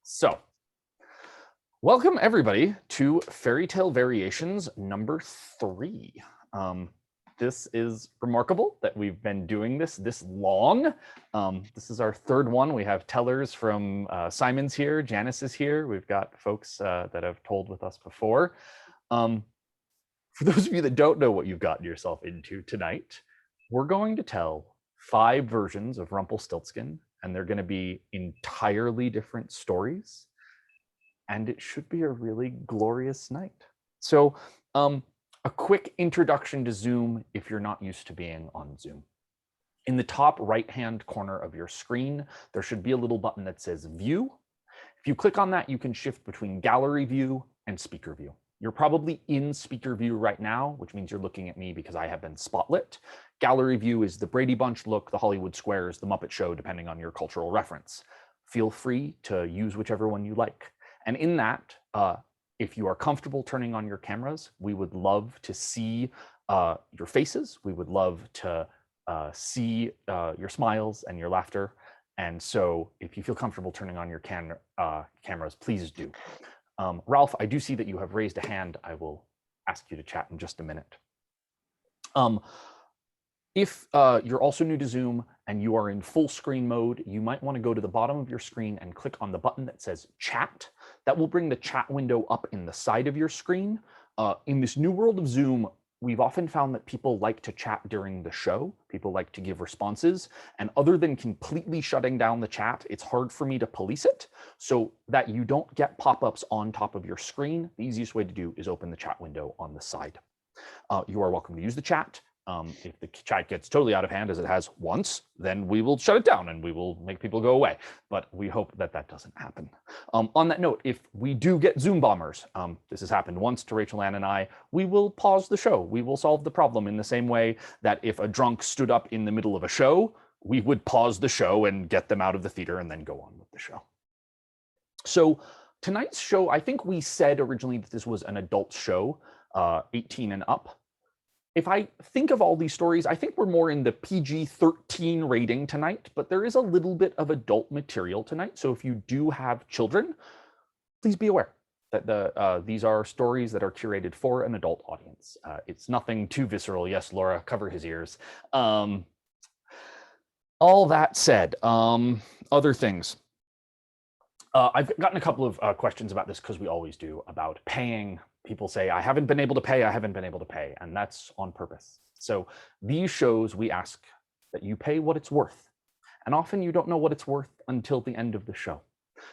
So, welcome everybody to Fairy Tale Variations number 3. This is remarkable that we've been doing this long. This is our third one. We have tellers from Simon's here, Janice is here. We've got folks that have told with us before. For those of you that don't know what you've gotten yourself into tonight, we're going to tell 5 versions of Rumpelstiltskin, and they're going to be entirely different stories. And it should be a really glorious night. So a quick introduction to Zoom if you're not used to being on Zoom. In the top right-hand corner of your screen, there should be a little button that says View. If you click on that, you can shift between Gallery View and Speaker View. You're probably in Speaker View right now, which means you're looking at me because I have been spotlit. Gallery View is the Brady Bunch look, the Hollywood Squares, the Muppet Show, depending on your cultural reference. Feel free to use whichever one you like. And in that, if you are comfortable turning on your cameras, we would love to see your faces. We would love to see your smiles and your laughter. And so if you feel comfortable turning on your cameras, please do. Ralph, I do see that you have raised a hand. I will ask you to chat in just a minute. If you're also new to Zoom and you are in full screen mode, you might want to go to the bottom of your screen and click on the button that says Chat. That will bring the chat window up in the side of your screen. In this new world of Zoom, we've often found that people like to chat during the show. People like to give responses. And other than completely shutting down the chat, it's hard for me to police it. So that you don't get pop-ups on top of your screen, the easiest way to do is open the chat window on the side. You are welcome to use the chat. If the chat gets totally out of hand, as it has once, then we will shut it down and we will make people go away. But we hope that that doesn't happen. On that note, if we do get Zoom bombers, this has happened once to Rachel Ann and I, we will pause the show. We will solve the problem in the same way that if a drunk stood up in the middle of a show, we would pause the show and get them out of the theater and then go on with the show. So tonight's show, I think we said originally that this was an adult show, 18 and up. If I think of all these stories, I think we're more in the PG-13 rating tonight, but there is a little bit of adult material tonight. So if you do have children, please be aware that these are stories that are curated for an adult audience. It's nothing too visceral. Yes, Laura, cover his ears. All that said, other things. I've gotten a couple of questions about this because we always do, about paying. People say, I haven't been able to pay, and that's on purpose. So these shows, we ask that you pay what it's worth. And often you don't know what it's worth until the end of the show.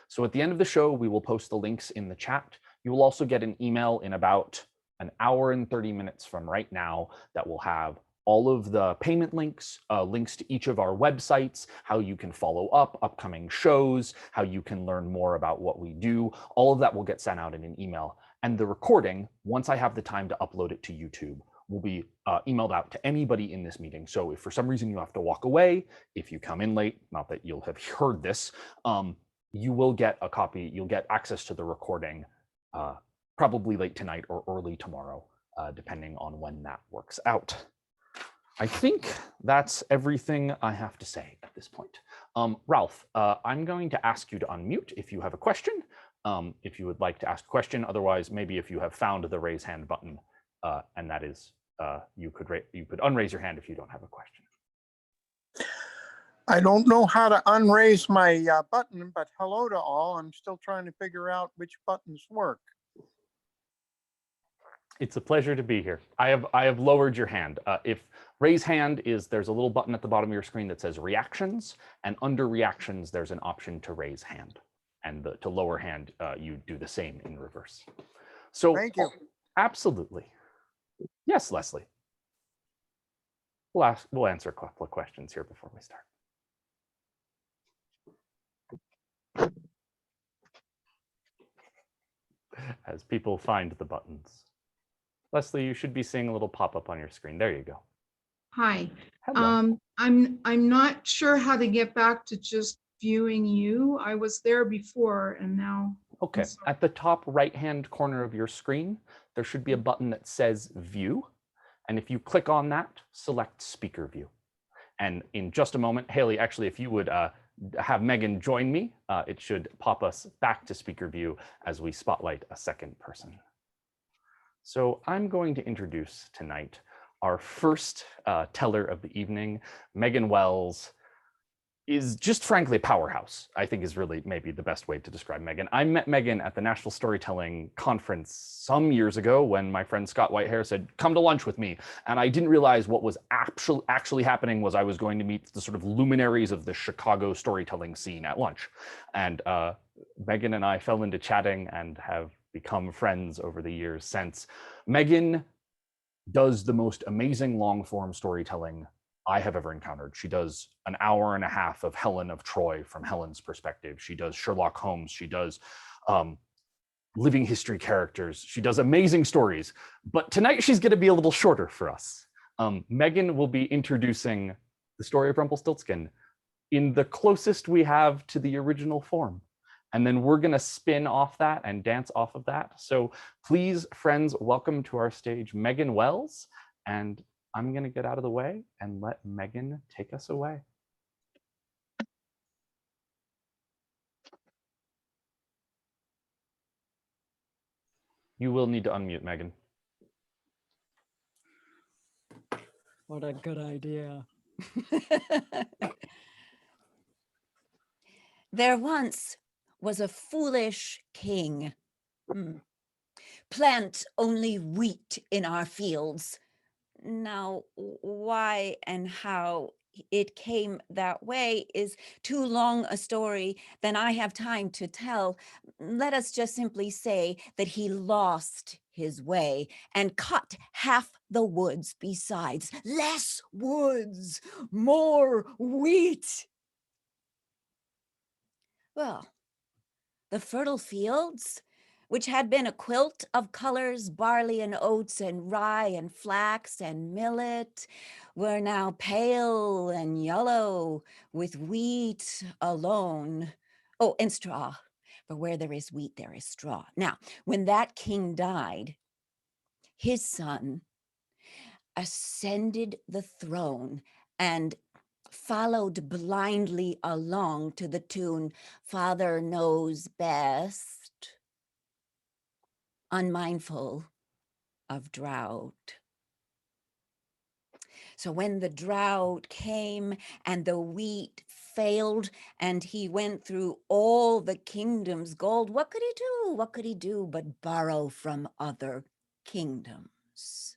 So at the end of the show, we will post the links in the chat. You will also get an email in about an hour and 30 minutes from right now that will have all of the payment links, links to each of our websites, how you can follow up upcoming shows, how you can learn more about what we do. All of that will get sent out in an email. And the recording, once I have the time to upload it to YouTube, will be emailed out to anybody in this meeting. So if for some reason you have to walk away, if you come in late, not that you'll have heard this, you will get a copy, you'll get access to the recording probably late tonight or early tomorrow, depending on when that works out. I think that's everything I have to say at this point. Ralph, I'm going to ask you to unmute if you have a question. If you would like to ask a question, otherwise, maybe if you have found the raise hand button, and that is, you could unraise your hand if you don't have a question. I don't know how to unraise my button, but hello to all. I'm still trying to figure out which buttons work. It's a pleasure to be here. I have lowered your hand. If raise hand is, there's a little button at the bottom of your screen that says reactions, and under reactions, there's an option to raise hand. And to lower hand, you do the same in reverse. So thank you. Absolutely. Yes, Leslie. We'll answer a couple of questions here before we start. As people find the buttons. Leslie, you should be seeing a little pop-up on your screen. There you go. Hi. Hello. I'm not sure how to get back to just viewing you. I was there before and now. Okay, at the top right-hand corner of your screen, there should be a button that says View. And if you click on that, select Speaker View. And in just a moment, Haley, actually, if you would have Megan join me. It should pop us back to speaker view as we spotlight a second person. So I'm going to introduce tonight our first teller of the evening. Megan Wells is just frankly a powerhouse, I think is really maybe the best way to describe Megan. I met Megan at the National Storytelling Conference some years ago when my friend Scott Whitehair said, come to lunch with me. And I didn't realize what was actually happening was I was going to meet the sort of luminaries of the Chicago storytelling scene at lunch. And Megan and I fell into chatting and have become friends over the years since. Megan does the most amazing long form storytelling I have ever encountered. She does an hour and a half of Helen of Troy from Helen's perspective. She does Sherlock Holmes. She does living history characters. She does amazing stories. But tonight she's going to be a little shorter for us. Megan will be introducing the story of Rumpelstiltskin in the closest we have to the original form. And then we're going to spin off that and dance off of that. So please, friends, welcome to our stage Megan Wells. And I'm going to get out of the way and let Megan take us away. You will need to unmute, Megan. What a good idea. There once was a foolish king. Plant only wheat in our fields. Now, why and how it came that way is too long a story than I have time to tell. Let us just simply say that he lost his way and cut half the woods besides. Less woods, more wheat. Well, the fertile fields, which had been a quilt of colors, barley and oats and rye and flax and millet, were now pale and yellow with wheat alone. Oh, and straw, for where there is wheat, there is straw. Now, when that king died, his son ascended the throne and followed blindly along to the tune, Father Knows Best, unmindful of drought. So when the drought came and the wheat failed and he went through all the kingdom's gold, what could he do? What could he do but borrow from other kingdoms?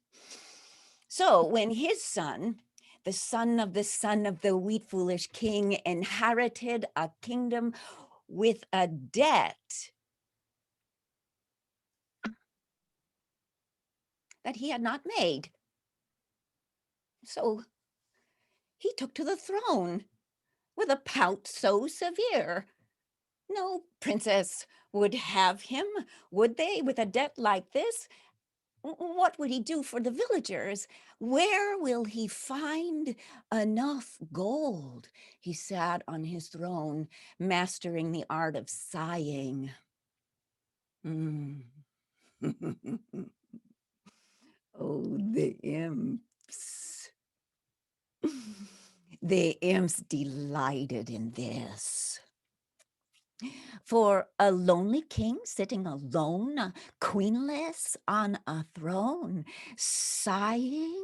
So when his son, the son of the wheat foolish king, inherited a kingdom with a debt that he had not made. So he took to the throne with a pout so severe. No princess would have him, would they, with a debt like this? What would he do for the villagers? Where will he find enough gold? He sat on his throne, mastering the art of sighing. Oh, the imps. The imps delighted in this. For a lonely king sitting alone, queenless on a throne, sighing,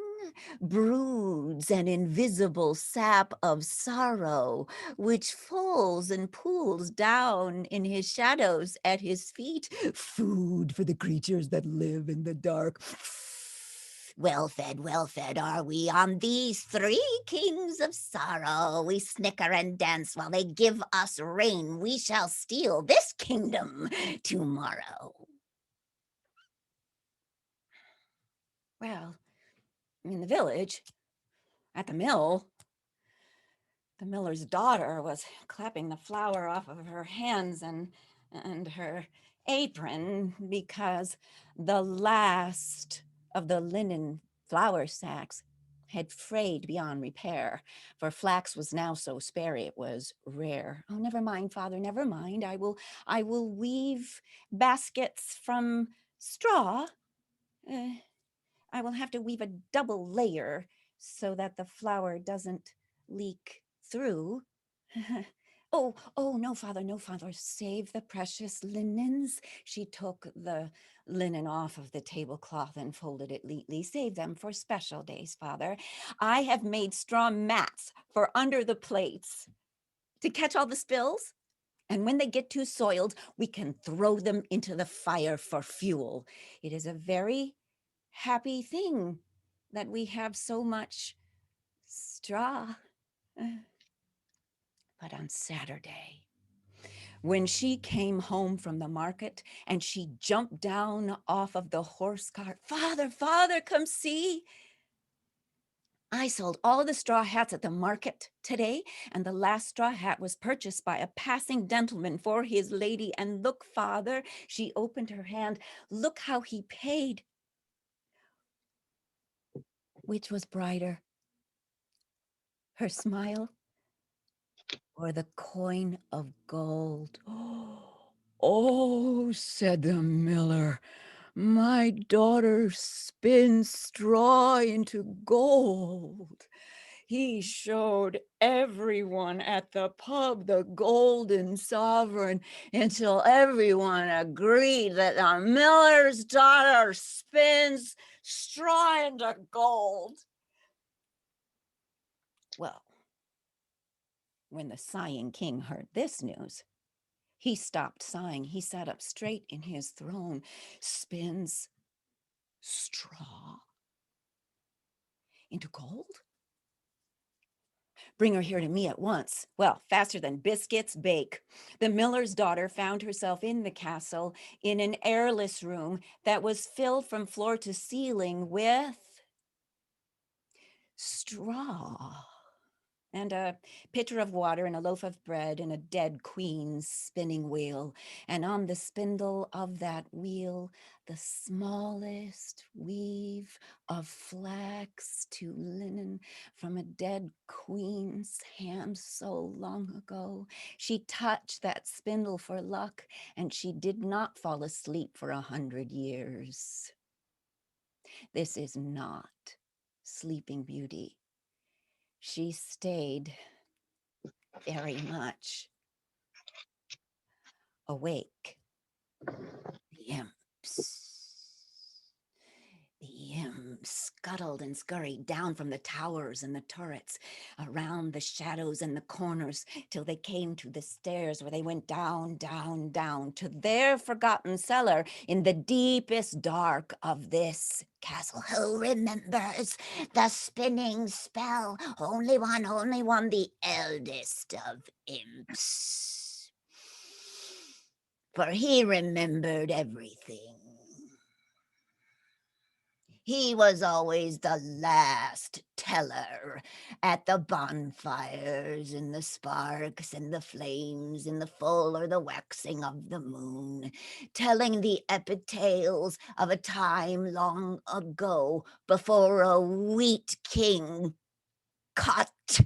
broods an invisible sap of sorrow, which falls and pools down in his shadows at his feet, food for the creatures that live in the dark. Well fed are we on these three kings of sorrow. We snicker and dance while they give us rain. We shall steal this kingdom tomorrow. Well, in the village, at the mill, the miller's daughter was clapping the flour off of her hands and her apron because the last of the linen flour sacks had frayed beyond repair, for flax was now so spare it was rare. Oh, never mind, father, never mind. I will weave baskets from straw. I will have to weave a double layer so that the flour doesn't leak through. Oh, no, Father, save the precious linens. She took the linen off of the tablecloth and folded it neatly. Save them for special days, Father. I have made straw mats for under the plates to catch all the spills. And when they get too soiled, we can throw them into the fire for fuel. It is a very happy thing that we have so much straw. But on Saturday, when she came home from the market and she jumped down off of the horse cart, Father, come see. I sold all of the straw hats at the market today, and the last straw hat was purchased by a passing gentleman for his lady. And look, Father, she opened her hand. Look how he paid. Which was brighter, her smile or the coin of gold? Oh, said the miller, my daughter spins straw into gold. He showed everyone at the pub the golden sovereign until everyone agreed that the miller's daughter spins straw into gold. Well, when the sighing king heard this news, he stopped sighing. He sat up straight in his throne. Spins straw into gold? Bring her here to me at once. Well, faster than biscuits bake. The miller's daughter found herself in the castle in an airless room that was filled from floor to ceiling with straw. And a pitcher of water and a loaf of bread and a dead queen's spinning wheel. And on the spindle of that wheel, the smallest weave of flax to linen from a dead queen's hand so long ago. She touched that spindle for luck, and she did not fall asleep for 100 years. This is not Sleeping Beauty. She stayed very much awake. The imps scuttled and scurried down from the towers and the turrets, around the shadows and the corners, till they came to the stairs where they went down, down, down to their forgotten cellar in the deepest dark of this castle. Who remembers the spinning spell? Only one, the eldest of imps. For he remembered everything. He was always the last teller at the bonfires, in the sparks and the flames, in the full or the waxing of the moon, telling the epic tales of a time long ago before a wheat king cut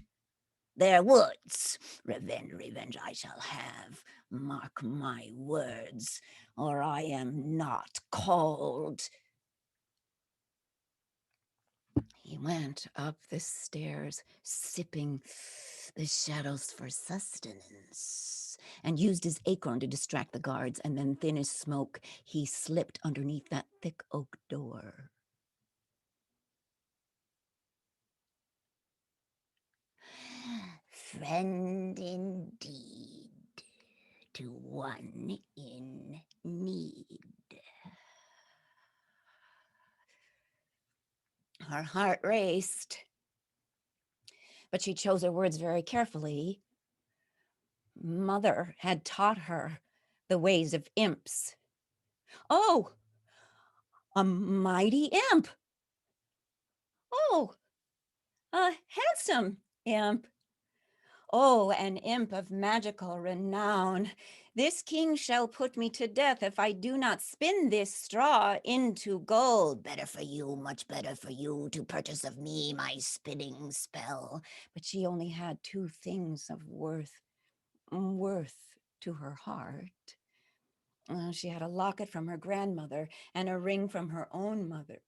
their woods. Revenge I shall have, mark my words, or I am not called. He went up the stairs, sipping the shadows for sustenance, and used his acorn to distract the guards, and then, thin as smoke, he slipped underneath that thick oak door. Friend indeed, to one in need. Her heart raced, but she chose her words very carefully. Mother had taught her the ways of imps. Oh, a mighty imp. Oh, a handsome imp. Oh, an imp of magical renown. This king shall put me to death if I do not spin this straw into gold. Better for you, much better for you, to purchase of me my spinning spell. But she only had two things of worth to her heart. She had a locket from her grandmother and a ring from her own mother.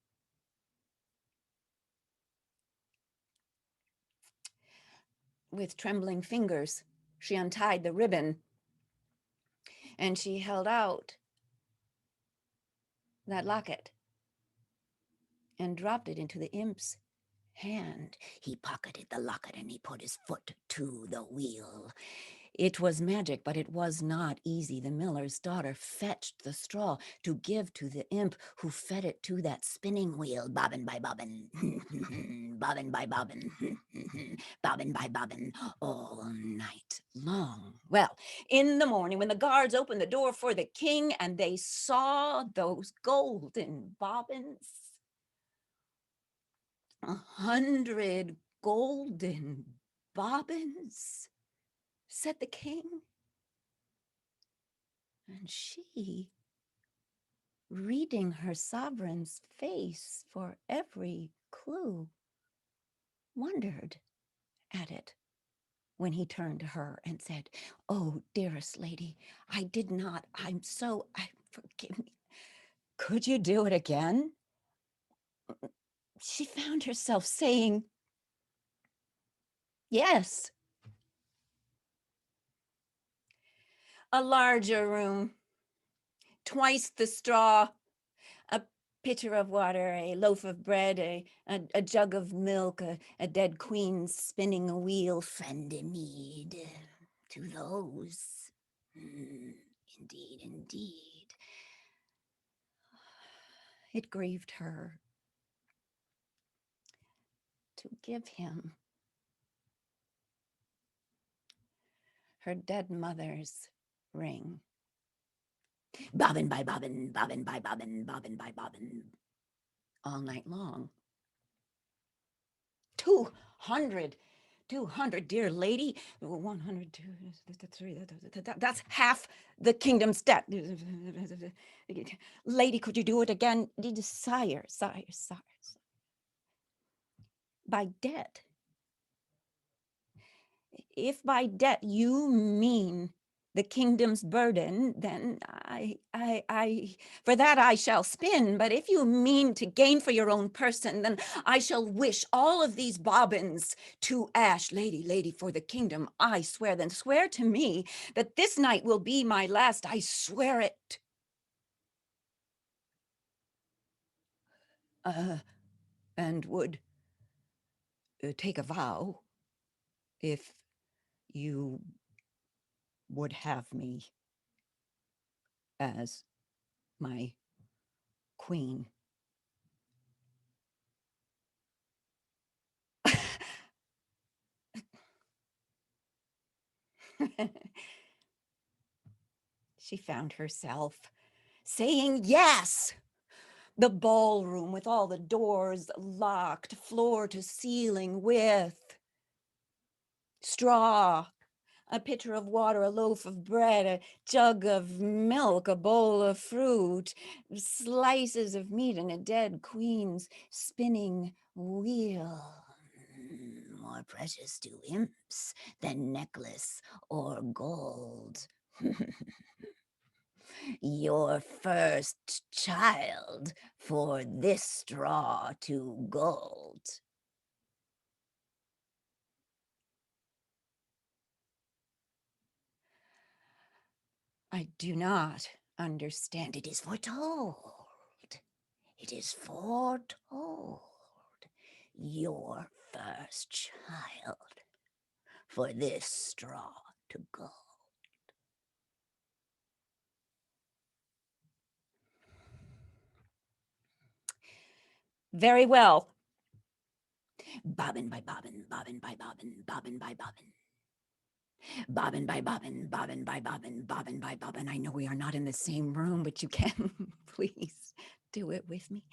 With trembling fingers, She untied the ribbon and she held out that locket and dropped it into the imp's hand. He pocketed the locket and he put his foot to the wheel. It was magic, but it was not easy. The miller's daughter fetched the straw to give to the imp, who fed it to that spinning wheel, bobbin by bobbin, bobbin by bobbin, bobbin by bobbin, all night long. Well, in the morning, when the guards opened the door for the king and they saw those golden bobbins, 100 golden bobbins, said the king. And she, reading her sovereign's face for every clue, wondered at it when he turned to her and said, "Oh, dearest lady, I did not, forgive me. Could you do it again?" She found herself saying, "Yes." A larger room, twice the straw, a pitcher of water, a loaf of bread, a jug of milk, a dead queen spinning a wheel. Friend indeed to those. Indeed, indeed. It grieved her to give him her dead mother's ring. Bobbin by bobbin, bobbin by bobbin, bobbin by bobbin, all night long. 200, dear lady. 100, 2, that's half the kingdom's debt. Lady, could you do it again? Sire. By debt. If by debt you mean the kingdom's burden, then I for that I shall spin. But if you mean to gain for your own person, then I shall wish all of these bobbins to ash. Lady, for the kingdom, I swear. Then swear to me that this night will be my last. I swear it. And would take a vow if you would have me as my queen. She found herself saying yes. The ballroom with all the doors locked, floor to ceiling, with straw, a pitcher of water, a loaf of bread, a jug of milk, a bowl of fruit, slices of meat, and a dead queen's spinning wheel. More precious to imps than necklace or gold. Your first child for this straw to gold. I do not understand. It is foretold. It is foretold. Your first child for this straw to gold. Very well. Bobbin by bobbin, bobbin by bobbin, bobbin by bobbin. Bobbin by bobbin, bobbin by bobbin, bobbin by bobbin. I know we are not in the same room, but you can please do it with me.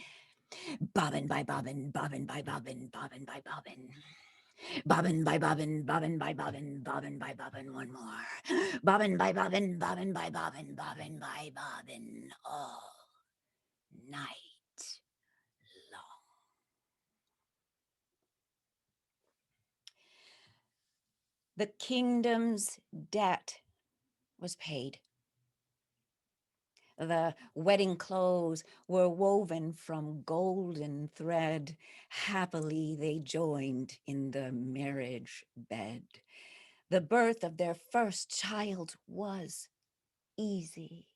Bobbin by bobbin, bobbin by bobbin, bobbin by bobbin. Bobbin by bobbin, bobbin by bobbin, bobbin by bobbin. One more. Bobbin by bobbin, bobbin by bobbin, bobbin by bobbin. All night long. The kingdom's debt was paid. The wedding clothes were woven from golden thread. Happily they joined in the marriage bed. The birth of their first child was easy.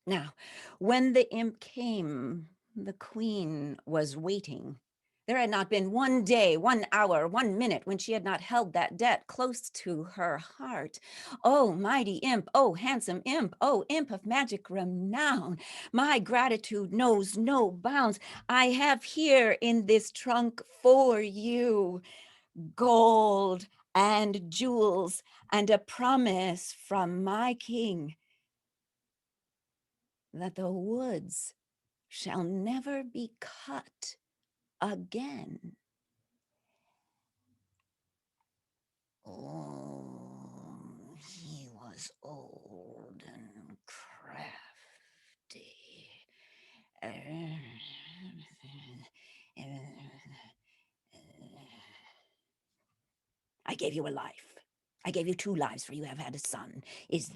Now, when the imp came, the queen was waiting. There had not been one day, 1 hour, 1 minute when she had not held that debt close to her heart. Oh, mighty imp, oh, handsome imp, oh, imp of magic renown, my gratitude knows no bounds. I have here in this trunk for you gold and jewels and a promise from my king that the woods shall never be cut again. Oh, he was old and crafty. I gave you a life. I gave you 2 lives, for you have had a son. Is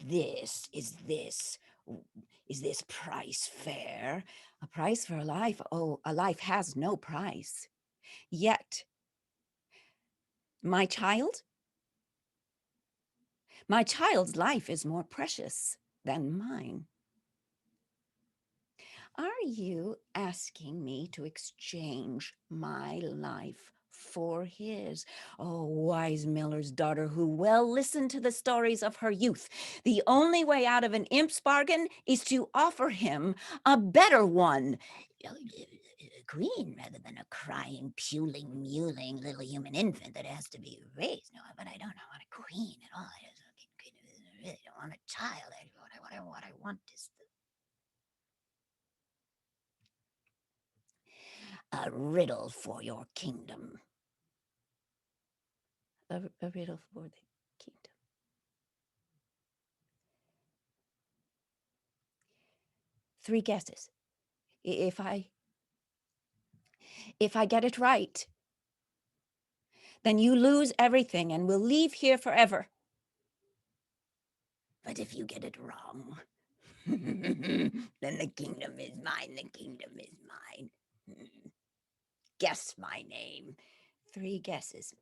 this price fair? A price for a life? Oh, a life has no price. Yet, my child's life is more precious than mine. Are you asking me to exchange my life for his? Oh, wise miller's daughter, who well listened to the stories of her youth. The only way out of an imp's bargain is to offer him a better one. Queen rather than a crying, puling, mewling little human infant that has to be raised. No, but I don't want a queen at all. I really don't want a child. What I want is a riddle for your kingdom. A riddle for the kingdom. 3 guesses. If I get it right, then you lose everything and will leave here forever. But if you get it wrong, then the kingdom is mine. The kingdom is mine. Guess my name. 3 guesses.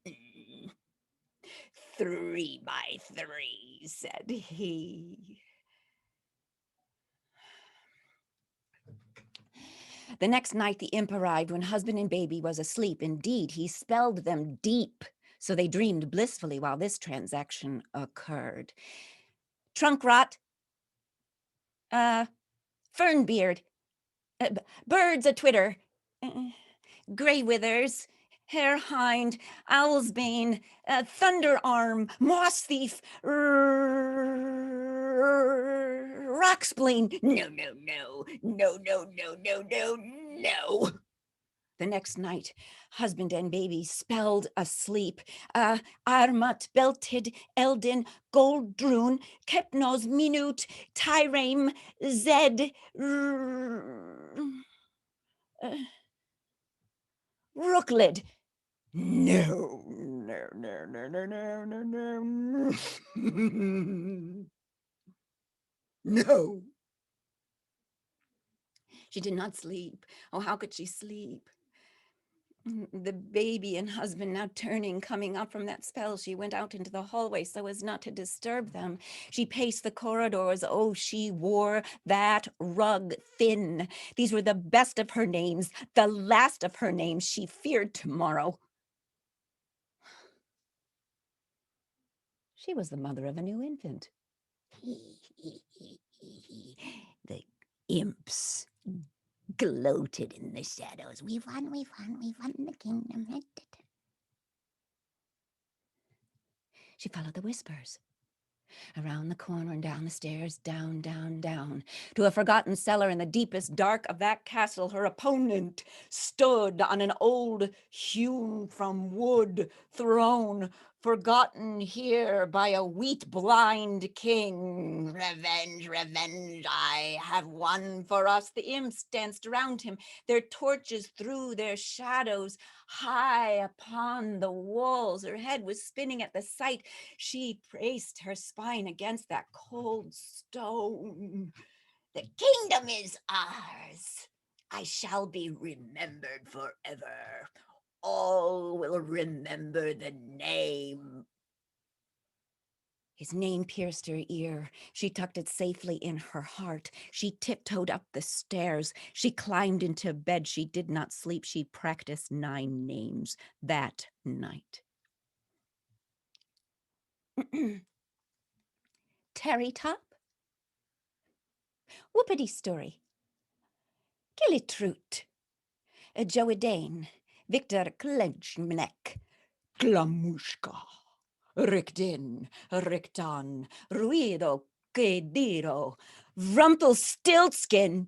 3 by 3, said he. The next night the imp arrived when husband and baby was asleep. Indeed, he spelled them deep, so they dreamed blissfully while this transaction occurred. Trunk rot, fern beard, birds a twitter, gray withers, hare hind, owl's bane, thunder arm, moss thief, rock spleen. No. The next night, husband and baby spelled asleep. Armat, belted, Eldin, Goldrun, Kepnos, Minute, Tyrame, Zed, Rooklid. No. No. She did not sleep. Oh, how could she sleep? The baby and husband now turning, coming up from that spell, she went out into the hallway so as not to disturb them. She paced the corridors. Oh, she wore that rug thin. These were the best of her names, the last of her names. She feared tomorrow. She was the mother of a new infant. The imps gloated in the shadows. We've won the kingdom. She followed the whispers. Around the corner and down the stairs, down, to a forgotten cellar in the deepest dark of that castle. Her opponent stood on an old, hewn from wood throne, forgotten here by a wheat-blind king. Revenge, I have won for us. The imps danced around him, their torches threw their shadows high upon the walls. Her head was spinning at the sight. She braced her spine against that cold stone. The kingdom is ours. I shall be remembered forever. All will remember the name His name pierced her ear. She tucked it safely in her heart. She tiptoed up the stairs. She climbed into bed. She did not sleep. She practiced 9 names that night. Terry Top, Whoopity Story, Killitrut, Joadane, Victor Klenchmenek, Klamushka, Rikdin, Riktan, Ruido, Kediro, Rumpelstiltskin.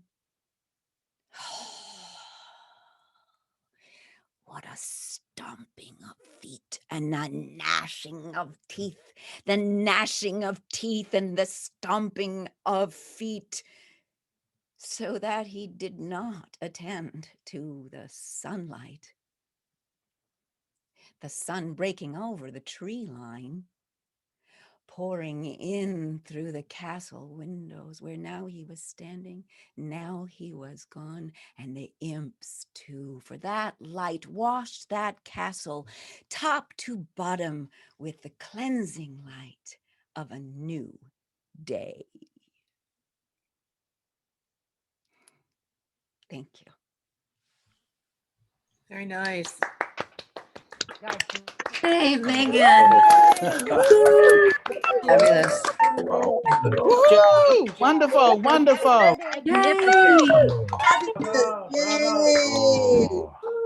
What a stomping of feet and a gnashing of teeth, the gnashing of teeth and the stomping of feet, so that he did not attend to the sunlight. The sun breaking over the tree line, pouring in through the castle windows where now he was standing, now he was gone, and the imps too, for that light washed that castle top to bottom with the cleansing light of a new day. Thank you. Very nice. Hey, Megan. Fabulous. Woo! Wonderful, wonderful.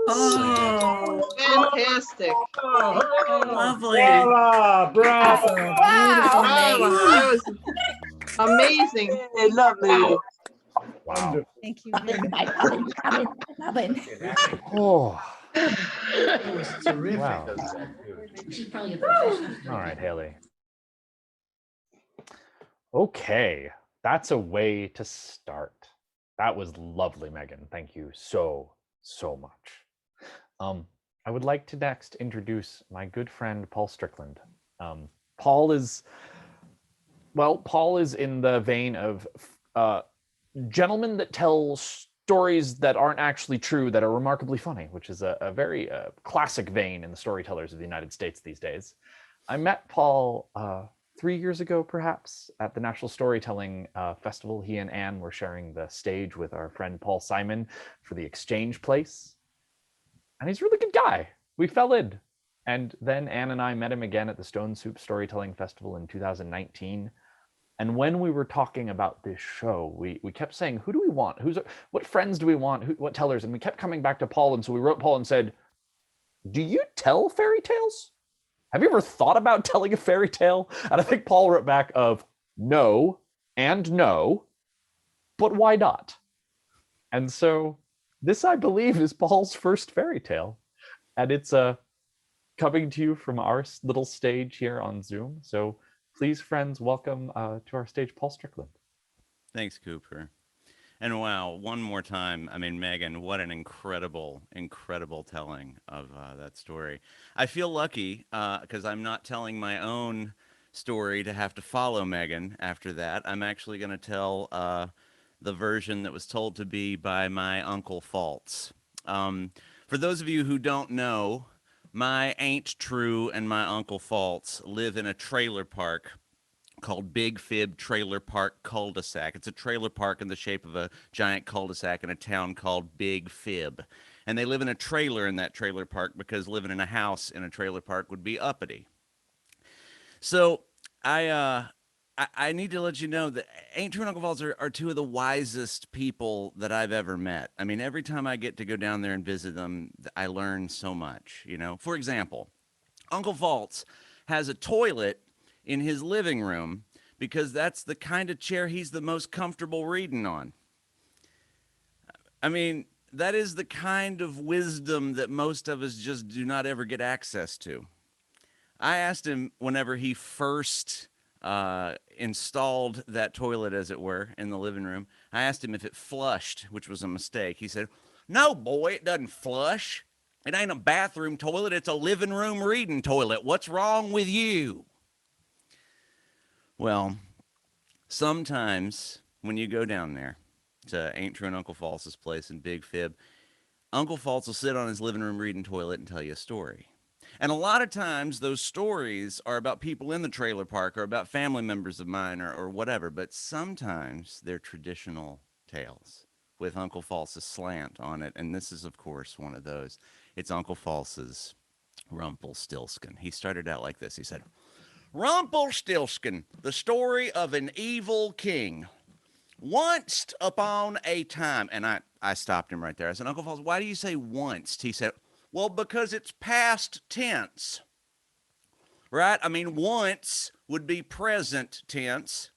Oh, Fantastic. Lovely. Bravo, bravo. Beautiful, Bravo. That was amazing. Lovely. wow. Thank you very much. Robin. Oh, That was terrific. wow. She's probably a professional. All right, Haley. Okay, that's a way to start. That was lovely, Megan. Thank you so much. I would like to next introduce my good friend Paul Strickland. Paul is in the vein of gentlemen that tell stories that aren't actually true that are remarkably funny, which is a very classic vein in the storytellers of the United States these days. I met Paul 3 years ago, perhaps, at the National Storytelling Festival. He and Anne were sharing the stage with our friend Paul Simon for the Exchange Place. And he's a really good guy. We fell in. And then Anne and I met him again at the Stone Soup Storytelling Festival in 2019. And when we were talking about this show, we kept saying, who do we want? What friends do we want? What tellers? And we kept coming back to Paul. And so we wrote Paul and said, do you tell fairy tales? Have you ever thought about telling a fairy tale? And I think Paul wrote back of no and no, but why not? And so this, I believe, is Paul's first fairy tale. And it's coming to you from our little stage here on Zoom. So please, friends, welcome to our stage, Paul Strickland. Thanks, Cooper. And wow, one more time, I mean, Megan, what an incredible telling of that story. I feel lucky because I'm not telling my own story to have to follow Megan after that. I'm actually going to tell the version that was told to be by my Uncle Faltz. For those of you who don't know, my Aunt True and my Uncle Faltz live in a trailer park called Big Fib Trailer Park Cul-de-sac. It's a trailer park in the shape of a giant cul-de-sac in a town called Big Fib. And they live in a trailer in that trailer park because living in a house in a trailer park would be uppity. So I need to let you know that Aunt True and Uncle Faltz are two of the wisest people that I've ever met. I mean, every time I get to go down there and visit them, I learn so much, you know. For example, Uncle Faltz has a toilet in his living room because that's the kind of chair he's the most comfortable reading on. I mean, that is the kind of wisdom that most of us just do not ever get access to. I asked him whenever he first installed that toilet, as it were, in the living room, I asked him if it flushed, which was a mistake. He said, "No, boy, it doesn't flush. It ain't a bathroom toilet, it's a living room reading toilet. What's wrong with you?" Well, sometimes when you go down there to Aunt True and Uncle Faltz's place in Big Fib, Uncle Faltz will sit on his living room reading toilet and tell you a story. And a lot of times those stories are about people in the trailer park or about family members of mine or whatever, but sometimes they're traditional tales with Uncle False's slant on it. And this is, of course, one of those. It's Uncle False's Rumpelstiltskin. He started out like this. He said, Rumpelstiltskin, the story of an evil king. Once upon a time, and I stopped him right there. I said, Uncle False, why do you say once? He said, well, because it's past tense, right? I mean, once would be present tense.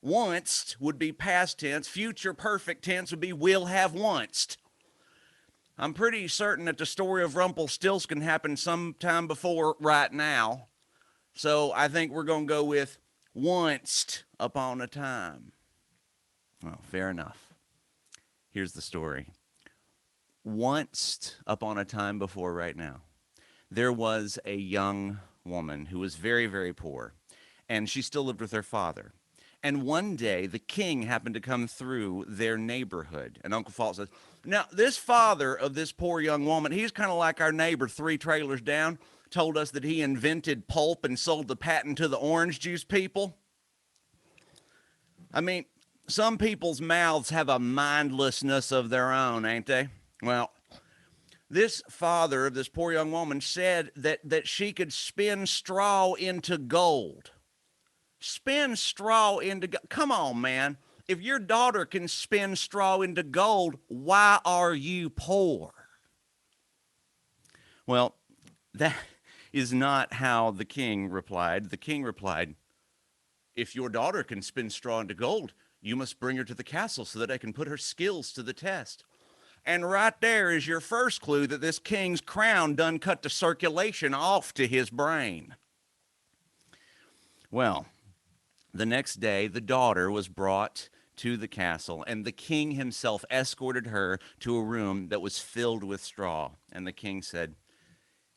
Once would be past tense. Future perfect tense would be will have onced. I'm pretty certain that the story of Rumpelstiltskin happened sometime before right now. So I think we're going to go with once upon a time. Well, fair enough. Here's the story. Once upon a time before right now, there was a young woman who was very, very poor, and she still lived with her father. And one day, the king happened to come through their neighborhood. And Uncle False says, now, this father of this poor young woman, he's kind of like our neighbor 3 trailers down, told us that he invented pulp and sold the patent to the orange juice people. I mean, some people's mouths have a mindlessness of their own, ain't they? Well, this father of this poor young woman said that she could spin straw into gold. Spin straw into gold. Come on, man. If your daughter can spin straw into gold, why are you poor? Well, that is not how the king replied. The king replied, if your daughter can spin straw into gold, you must bring her to the castle so that I can put her skills to the test. And right there is your first clue that this king's crown done cut the circulation off to his brain. Well, the next day, the daughter was brought to the castle, and the king himself escorted her to a room that was filled with straw. And the king said,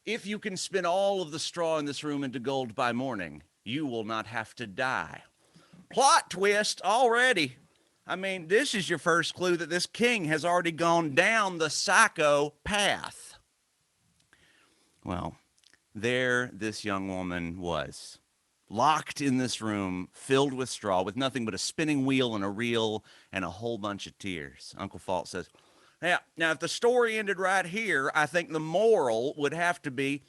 if you can spin all of the straw in this room into gold by morning, you will not have to die. Plot twist already. I mean, this is your first clue that this king has already gone down the psycho path. Well, there this young woman was, locked in this room, filled with straw, with nothing but a spinning wheel and a reel and a whole bunch of tears. Uncle False says, now if the story ended right here, I think the moral would have to be,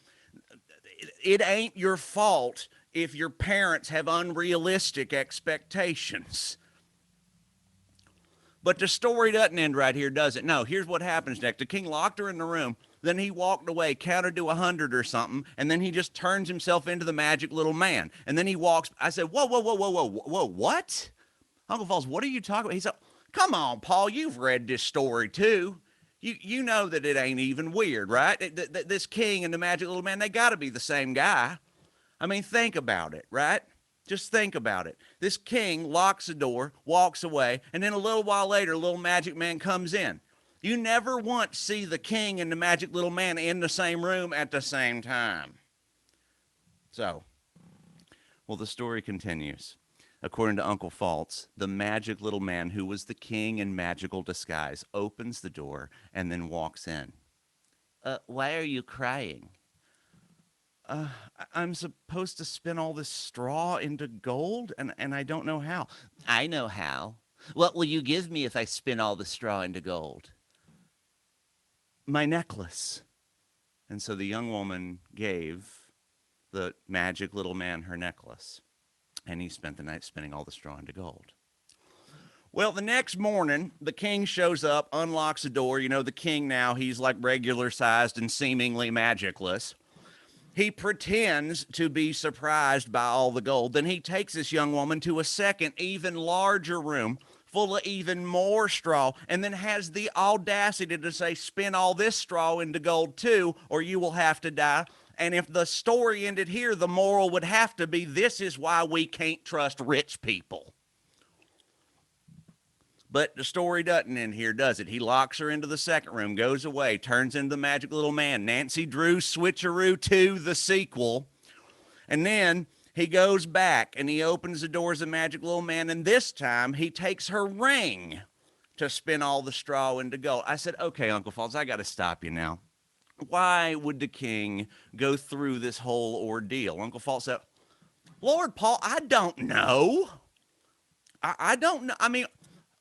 it ain't your fault if your parents have unrealistic expectations. But the story doesn't end right here, does it? No, here's what happens next. The king locked her in the room. Then he walked away, counted to 100 or something, and then he just turns himself into the magic little man. And then he walks. I said, whoa, what? Uncle False, what are you talking about? He said, come on, Paul, you've read this story too. You know that it ain't even weird, right? This king and the magic little man, they got to be the same guy. I mean, think about it, right? Just think about it. This king locks the door, walks away, and then a little while later, a little magic man comes in. You never once see the king and the magic little man in the same room at the same time. So, well, the story continues. According to Uncle False, the magic little man, who was the king in magical disguise, opens the door and then walks in. Why are you crying? I'm supposed to spin all this straw into gold, and I don't know how. I know how. What will you give me if I spin all the straw into gold? My necklace. And so the young woman gave the magic little man her necklace, and he spent the night spinning all the straw into gold. Well, the next morning, the king shows up, unlocks the door. You know, the king now, he's like regular sized and seemingly magicless. He pretends to be surprised by all the gold. Then he takes this young woman to a second, even larger room full of even more straw, and then has the audacity to say, spin all this straw into gold too, or you will have to die. And if the story ended here, the moral would have to be, this is why we can't trust rich people. But the story doesn't end here, does it? He locks her into the second room, goes away, turns into the magic little man. Nancy Drew Switcheroo 2, the sequel. And then he goes back and he opens the doors of magic little man. And this time he takes her ring to spin all the straw into gold. I said, okay, Uncle False, I got to stop you now. Why would the king go through this whole ordeal? Uncle Falk said, Lord Paul, I don't know. I don't know. I mean,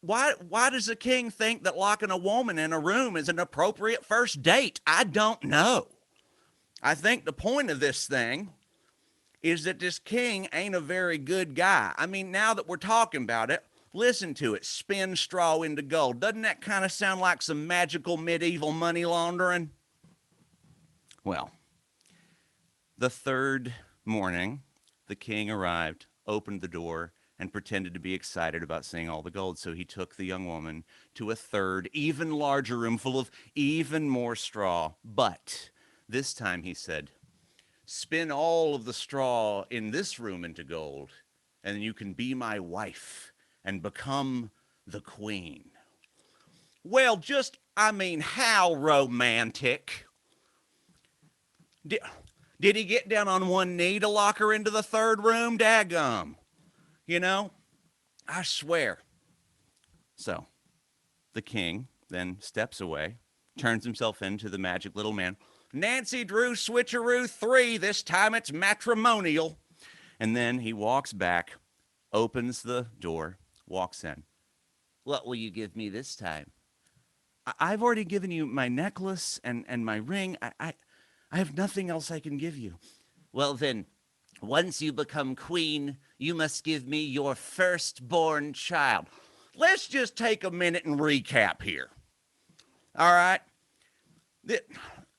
why does the king think that locking a woman in a room is an appropriate first date? I don't know. I think the point of this thing is that this king ain't a very good guy. I mean, now that we're talking about it, listen to it. Spin straw into gold. Doesn't that kind of sound like some magical medieval money laundering? Well, the third morning, the king arrived, opened the door, and pretended to be excited about seeing all the gold. So he took the young woman to a third, even larger room full of even more straw. But this time he said, spin all of the straw in this room into gold, and you can be my wife and become the queen. Well, I mean, how romantic. Did he get down on one knee to lock her into the third room? Daggum. You know, I swear. So the king then steps away, turns himself into the magic little man. Nancy Drew Switcheroo 3, this time it's matrimonial. And then he walks back, opens the door, walks in. What will you give me this time? I've already given you my necklace and my ring. I have nothing else I can give you. Well then, once you become queen, you must give me your firstborn child. Let's just take a minute and recap here. All right?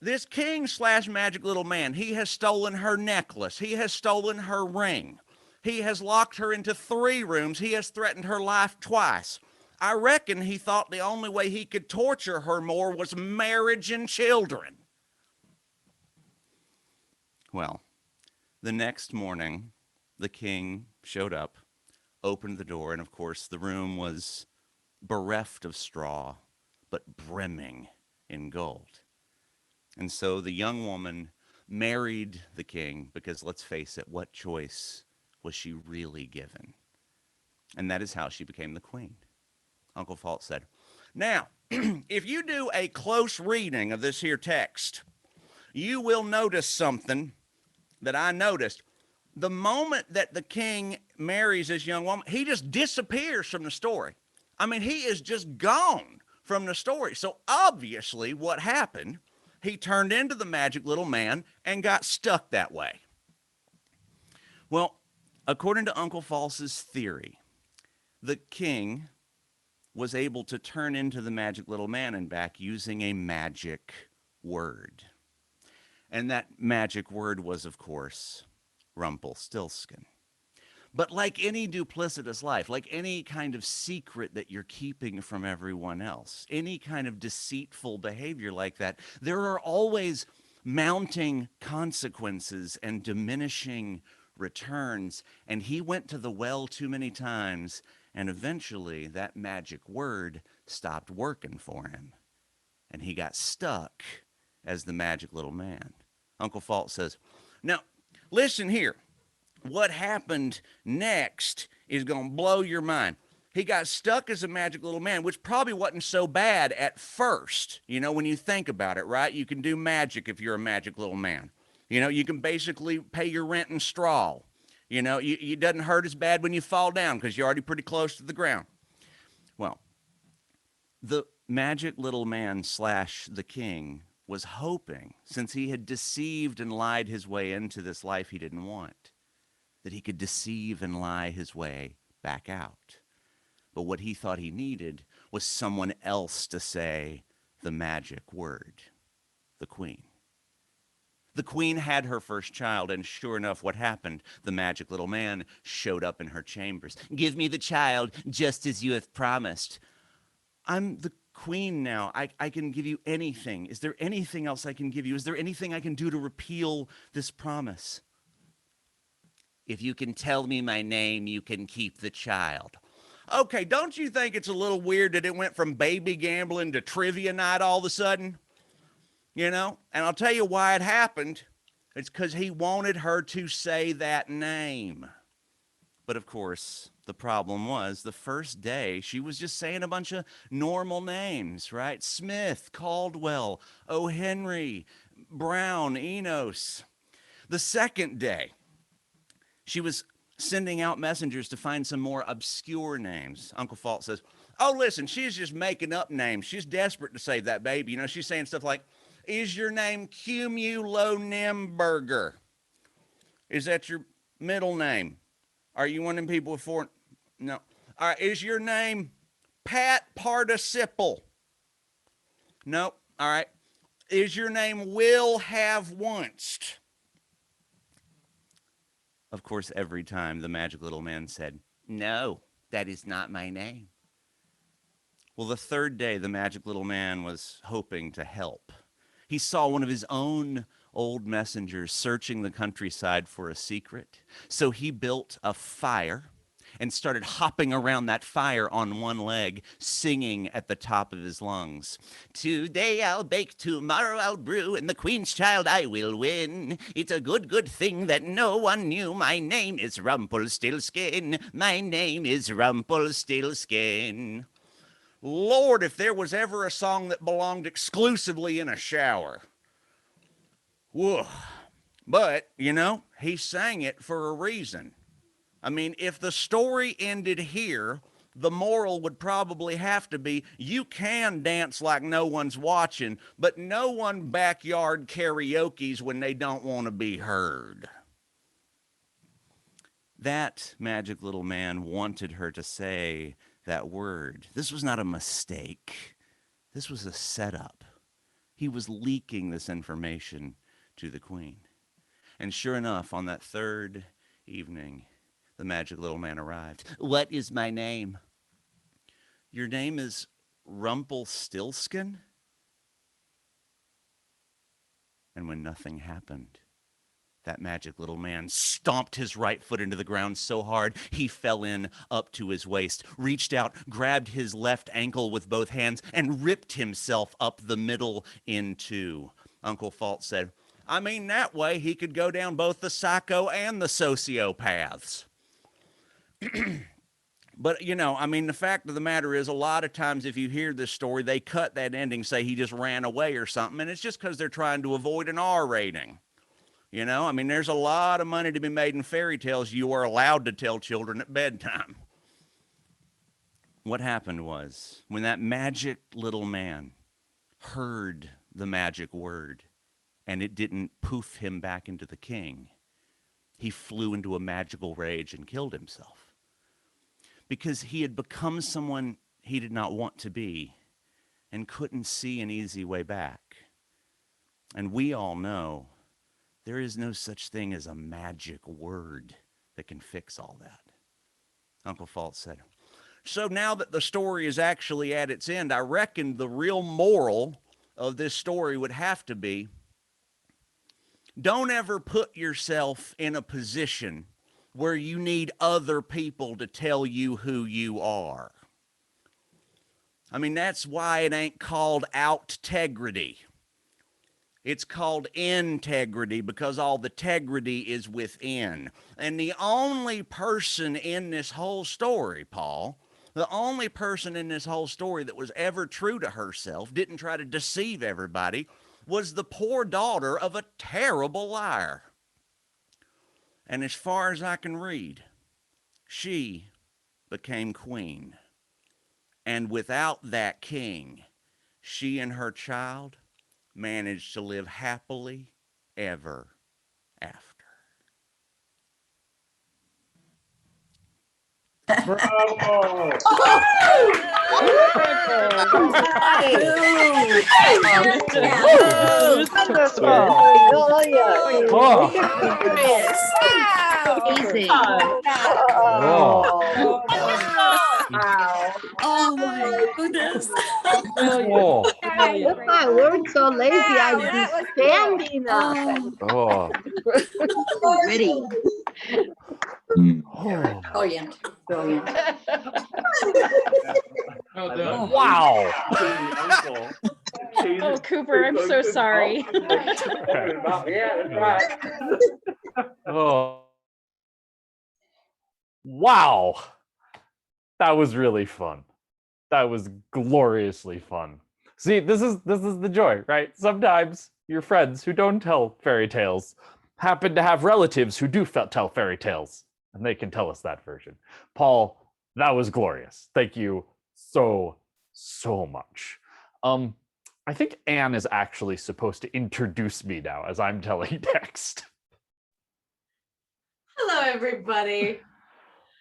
This king / magic little man, he has stolen her necklace. He has stolen her ring. He has locked her into 3 rooms. He has threatened her life twice. I reckon he thought the only way he could torture her more was marriage and children. Well, the next morning, the king showed up, opened the door, and of course the room was bereft of straw, but brimming in gold. And so the young woman married the king because, let's face it, what choice was she really given? And that is how she became the queen. Uncle Falk said, now, if you do a close reading of this here text, you will notice something that I noticed. The moment that the king marries this young woman, he just disappears from the story. I mean, he is just gone from the story. So obviously what happened, he turned into the magic little man and got stuck that way. Well, according to Uncle False's theory, the king was able to turn into the magic little man and back using a magic word. And that magic word was, of course, Rumpelstiltskin. But like any duplicitous life, like any kind of secret that you're keeping from everyone else, any kind of deceitful behavior like that, there are always mounting consequences and diminishing returns. And he went to the well too many times, and eventually that magic word stopped working for him. And he got stuck as the magic little man. Uncle Falk says, now, listen here. What happened next is going to blow your mind. He got stuck as a magic little man, which probably wasn't so bad at first. You know, when you think about it, right? You can do magic if you're a magic little man. You know, you can basically pay your rent in straw. You know, it doesn't hurt as bad when you fall down because you're already pretty close to the ground. Well, the magic little man / the king was hoping, since he had deceived and lied his way into this life he didn't want, that he could deceive and lie his way back out. But what he thought he needed was someone else to say the magic word, the queen. The queen had her first child, and sure enough, what happened? The magic little man showed up in her chambers. Give me the child, just as you have promised. I'm the queen now. I can give you anything. Is there anything else I can give you? Is there anything I can do to repeal this promise? If you can tell me my name, you can keep the child. Okay, don't you think it's a little weird that it went from baby gambling to trivia night all of a sudden? You know, and I'll tell you why it happened. It's because he wanted her to say that name. But of course, the problem was the first day she was just saying a bunch of normal names, right? Smith, Caldwell, O. Henry, Cooper-Braun-Enos. The second day, she was sending out messengers to find some more obscure names. Uncle Fault says, oh, listen, she's just making up names. She's desperate to save that baby. You know, she's saying stuff like, is your name Cumulonimburger? Is that your middle name? Are you one of them people with four? No. All right, is your name Pat Participle? Nope. All right. Is your name Will Have Onced? Of course, every time the magic little man said, no, that is not my name. Well, the third day, the magic little man was hoping to help. He saw one of his own old messengers searching the countryside for a secret. So he built a fire and started hopping around that fire on one leg, singing at the top of his lungs. Today I'll bake, tomorrow I'll brew, and the Queen's child I will win. It's a good, good thing that no one knew. My name is Rumpelstiltskin. My name is Rumpelstiltskin. Lord, if there was ever a song that belonged exclusively in a shower. Whoa. But, you know, he sang it for a reason. I mean, if the story ended here, the moral would probably have to be, you can dance like no one's watching, but no one backyard karaoke's when they don't want to be heard. That magic little man wanted her to say that word. This was not a mistake. This was a setup. He was leaking this information to the Queen. And sure enough, on that third evening, the magic little man arrived. What is my name? Your name is Rumpelstiltskin? And when nothing happened, that magic little man stomped his right foot into the ground so hard he fell in up to his waist, reached out, grabbed his left ankle with both hands, and ripped himself up the middle in two. Uncle Fault said, I mean, that way he could go down both the psycho and the sociopaths. But, you know, I mean, the fact of the matter is, a lot of times if you hear this story, they cut that ending, say he just ran away or something, and it's just because they're trying to avoid an R rating. You know, I mean, there's a lot of money to be made in fairy tales you are allowed to tell children at bedtime. What happened was, when that magic little man heard the magic word, and it didn't poof him back into the king, he flew into a magical rage and killed himself. Because he had become someone he did not want to be and couldn't see an easy way back. And we all know there is no such thing as a magic word that can fix all that. Uncle Fault said, so now that the story is actually at its end, I reckon the real moral of this story would have to be, don't ever put yourself in a position where you need other people to tell you who you are. I mean, that's why it ain't called out-tegrity. It's called integrity, because all the tegrity is within. And the only person in this whole story, Paul, the only person in this whole story that was ever true to herself, didn't try to deceive everybody, was the poor daughter of a terrible liar. And as far as I can read, she became queen. And without that king, she and her child managed to live happily ever after. Bravo! Amazing. Oh my goodness. Whoa. If I weren't so lazy, I'd be standing up. Oh. Ready. Oh. Brilliant. Brilliant. Wow. Oh, Cooper, I'm so sorry. Oh. Wow. That was really fun. That was gloriously fun. See, this is the joy, right? Sometimes your friends who don't tell fairy tales happen to have relatives who do tell fairy tales, and they can tell us that version. Paul, that was glorious. Thank you so much. I think Anne is actually supposed to introduce me now as I'm telling next. Hello, everybody.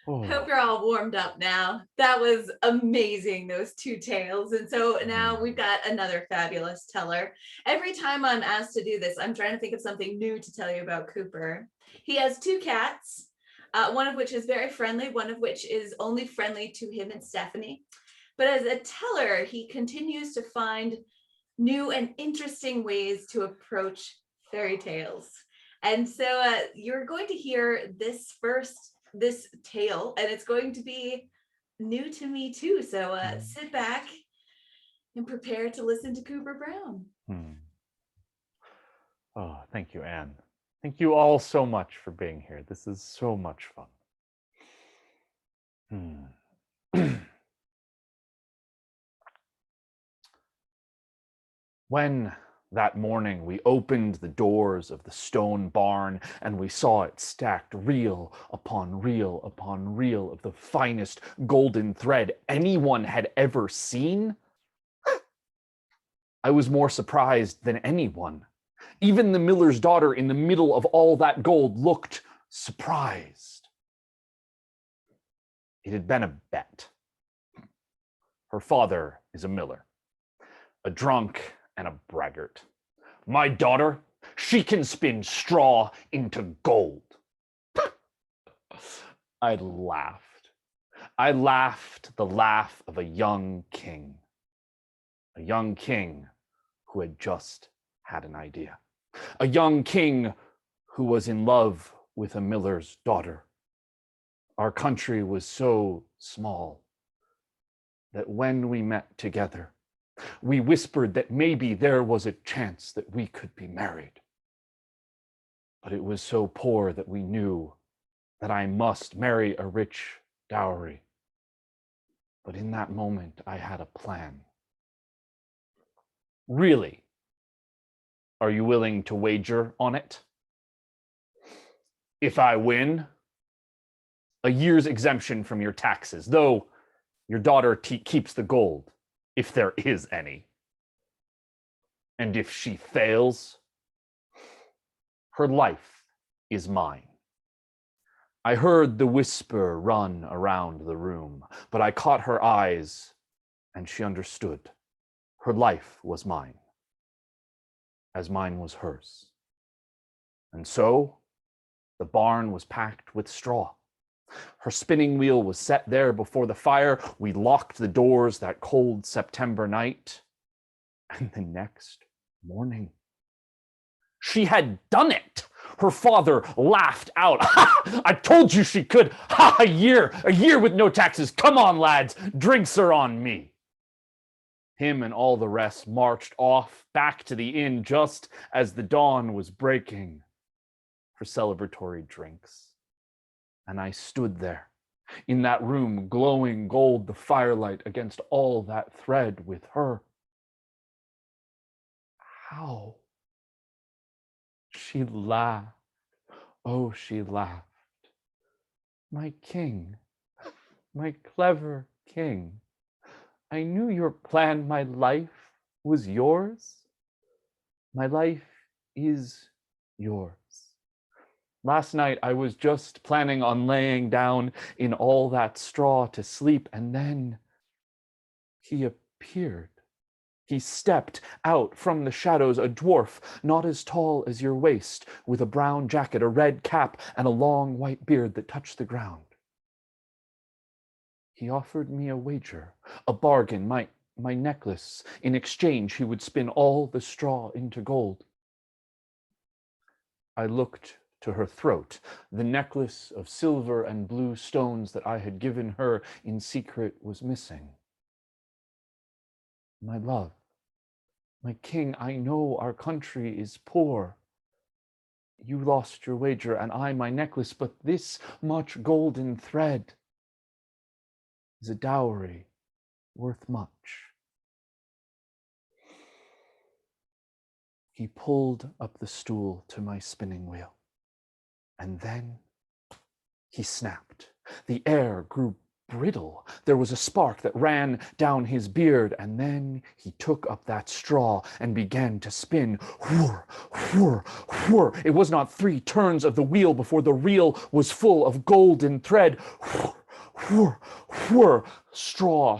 Oh. Hope you're all warmed up now. That was amazing, those two tales. And so now we've got another fabulous teller. Every time I'm asked to do this, I'm trying to think of something new to tell you about Cooper. He has two cats, one of which is very friendly, one of which is only friendly to him and Stephanie. But as a teller, he continues to find new and interesting ways to approach fairy tales. And so you're going to hear this tale, and it's going to be new to me too. So sit back and prepare to listen to Cooper-Braun. Oh, thank you, Anne. Thank you all so much for being here. This is so much fun. When that morning we opened the doors of the stone barn and we saw it stacked reel upon reel upon reel of the finest golden thread anyone had ever seen, I was more surprised than anyone. Even the miller's daughter in the middle of all that gold looked surprised. It had been a bet. Her father is a miller, a drunk and a braggart. My daughter, she can spin straw into gold. I laughed. I laughed the laugh of a young king who had just had an idea. A young king who was in love with a miller's daughter. Our country was so small that when we met together, we whispered that maybe there was a chance that we could be married. But it was so poor that we knew that I must marry a rich dowry. But in that moment, I had a plan. Really? Are you willing to wager on it? If I win, a year's exemption from your taxes, though your daughter keeps the gold, if there is any. And if she fails, her life is mine. I heard the whisper run around the room, but I caught her eyes and she understood. Her life was mine, as mine was hers. And so the barn was packed with straw. Her spinning wheel was set there before the fire. We locked the doors that cold September night. And the next morning, she had done it. Her father laughed out. I told you she could. A year with no taxes. Come on, lads, drinks are on me. Him and all the rest marched off back to the inn just as the dawn was breaking for celebratory drinks. And I stood there in that room, glowing gold, the firelight against all that thread with her. How? She laughed. Oh, she laughed. My king, my clever king, I knew your plan. My life was yours. My life is yours. Last night, I was just planning on laying down in all that straw to sleep, and then he appeared. He stepped out from the shadows, a dwarf, not as tall as your waist, with a brown jacket, a red cap, and a long white beard that touched the ground. He offered me a wager, a bargain, my necklace. In exchange, he would spin all the straw into gold. I looked to her throat. The necklace of silver and blue stones that I had given her in secret was missing. My love, my king, I know our country is poor. You lost your wager and I my necklace, but this much golden thread is a dowry worth much. He pulled up the stool to my spinning wheel, and then he snapped. The air grew brittle. There was a spark that ran down his beard, and then he took up that straw and began to spin. Whir, whir, whir. It was not 3 turns of the wheel before the reel was full of golden thread. Whir, whir, whir. Straw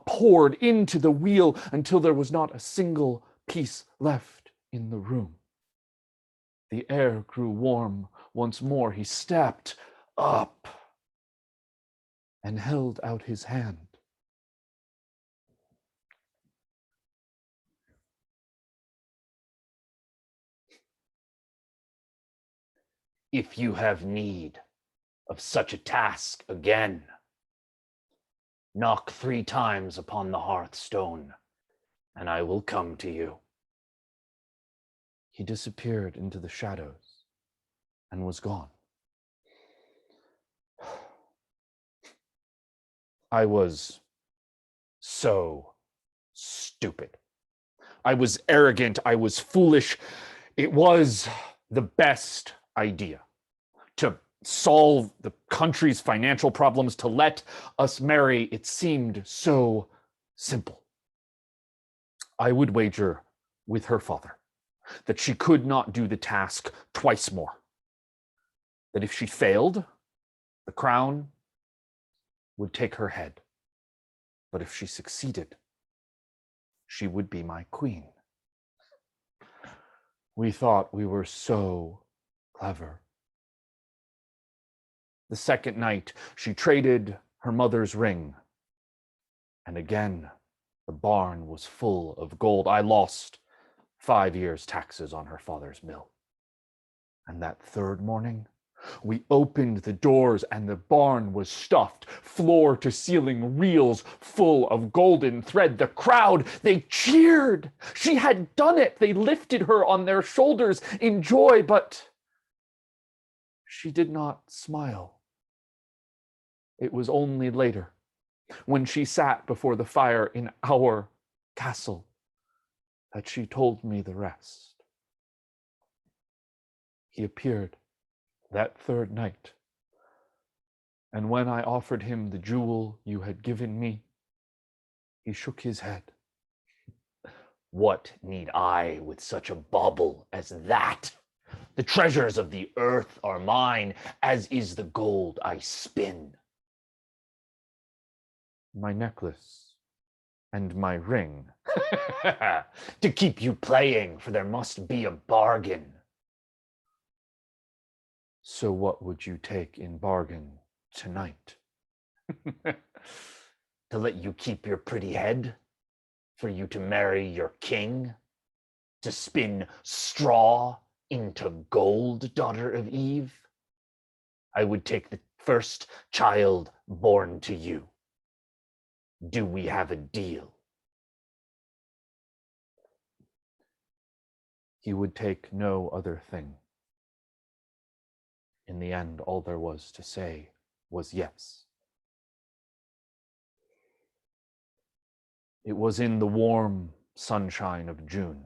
poured into the wheel until there was not a single piece left in the room. The air grew warm once more. He stepped up and held out his hand. If you have need of such a task again, knock 3 times upon the hearthstone, and I will come to you. He disappeared into the shadows and was gone. I was so stupid. I was arrogant. I was foolish. It was the best idea to solve the country's financial problems, to let us marry. It seemed so simple. I would wager with her father that she could not do the task twice more. That if she failed, the crown would take her head. But if she succeeded, she would be my queen. We thought we were so clever. The second night, she traded her mother's ring. And again, the barn was full of gold. I lost 5 years' taxes on her father's mill. And that third morning, we opened the doors and the barn was stuffed, floor to ceiling, reels full of golden thread. The crowd, they cheered. She had done it. They lifted her on their shoulders in joy, but she did not smile. It was only later, when she sat before the fire in our castle, that she told me the rest. He appeared that third night, and when I offered him the jewel you had given me, he shook his head. What need I with such a bauble as that? The treasures of the earth are mine, as is the gold I spin. My necklace and my ring. To keep you playing, for there must be a bargain. So what would you take in bargain tonight? To let you keep your pretty head? For you to marry your king? To spin straw into gold, daughter of Eve? I would take the first child born to you. Do we have a deal? He would take no other thing. In the end, all there was to say was yes. It was in the warm sunshine of June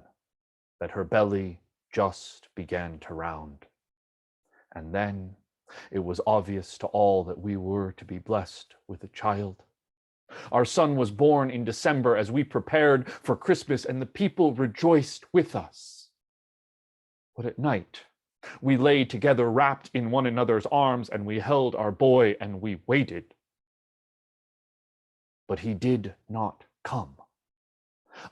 that her belly just began to round. And then it was obvious to all that we were to be blessed with a child. Our son was born in December as we prepared for Christmas, and the people rejoiced with us. But at night, we lay together wrapped in one another's arms, and we held our boy and we waited. But he did not come.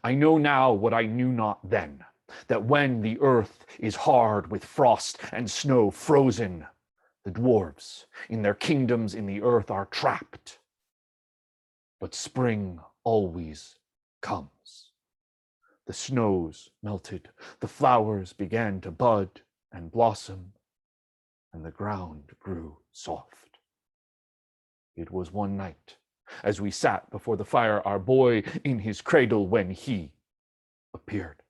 I know now what I knew not then, that when the earth is hard with frost and snow frozen, the dwarves in their kingdoms in the earth are trapped. But spring always comes. The snows melted, the flowers began to bud and blossom, and the ground grew soft. It was one night, as we sat before the fire, our boy in his cradle, when he appeared.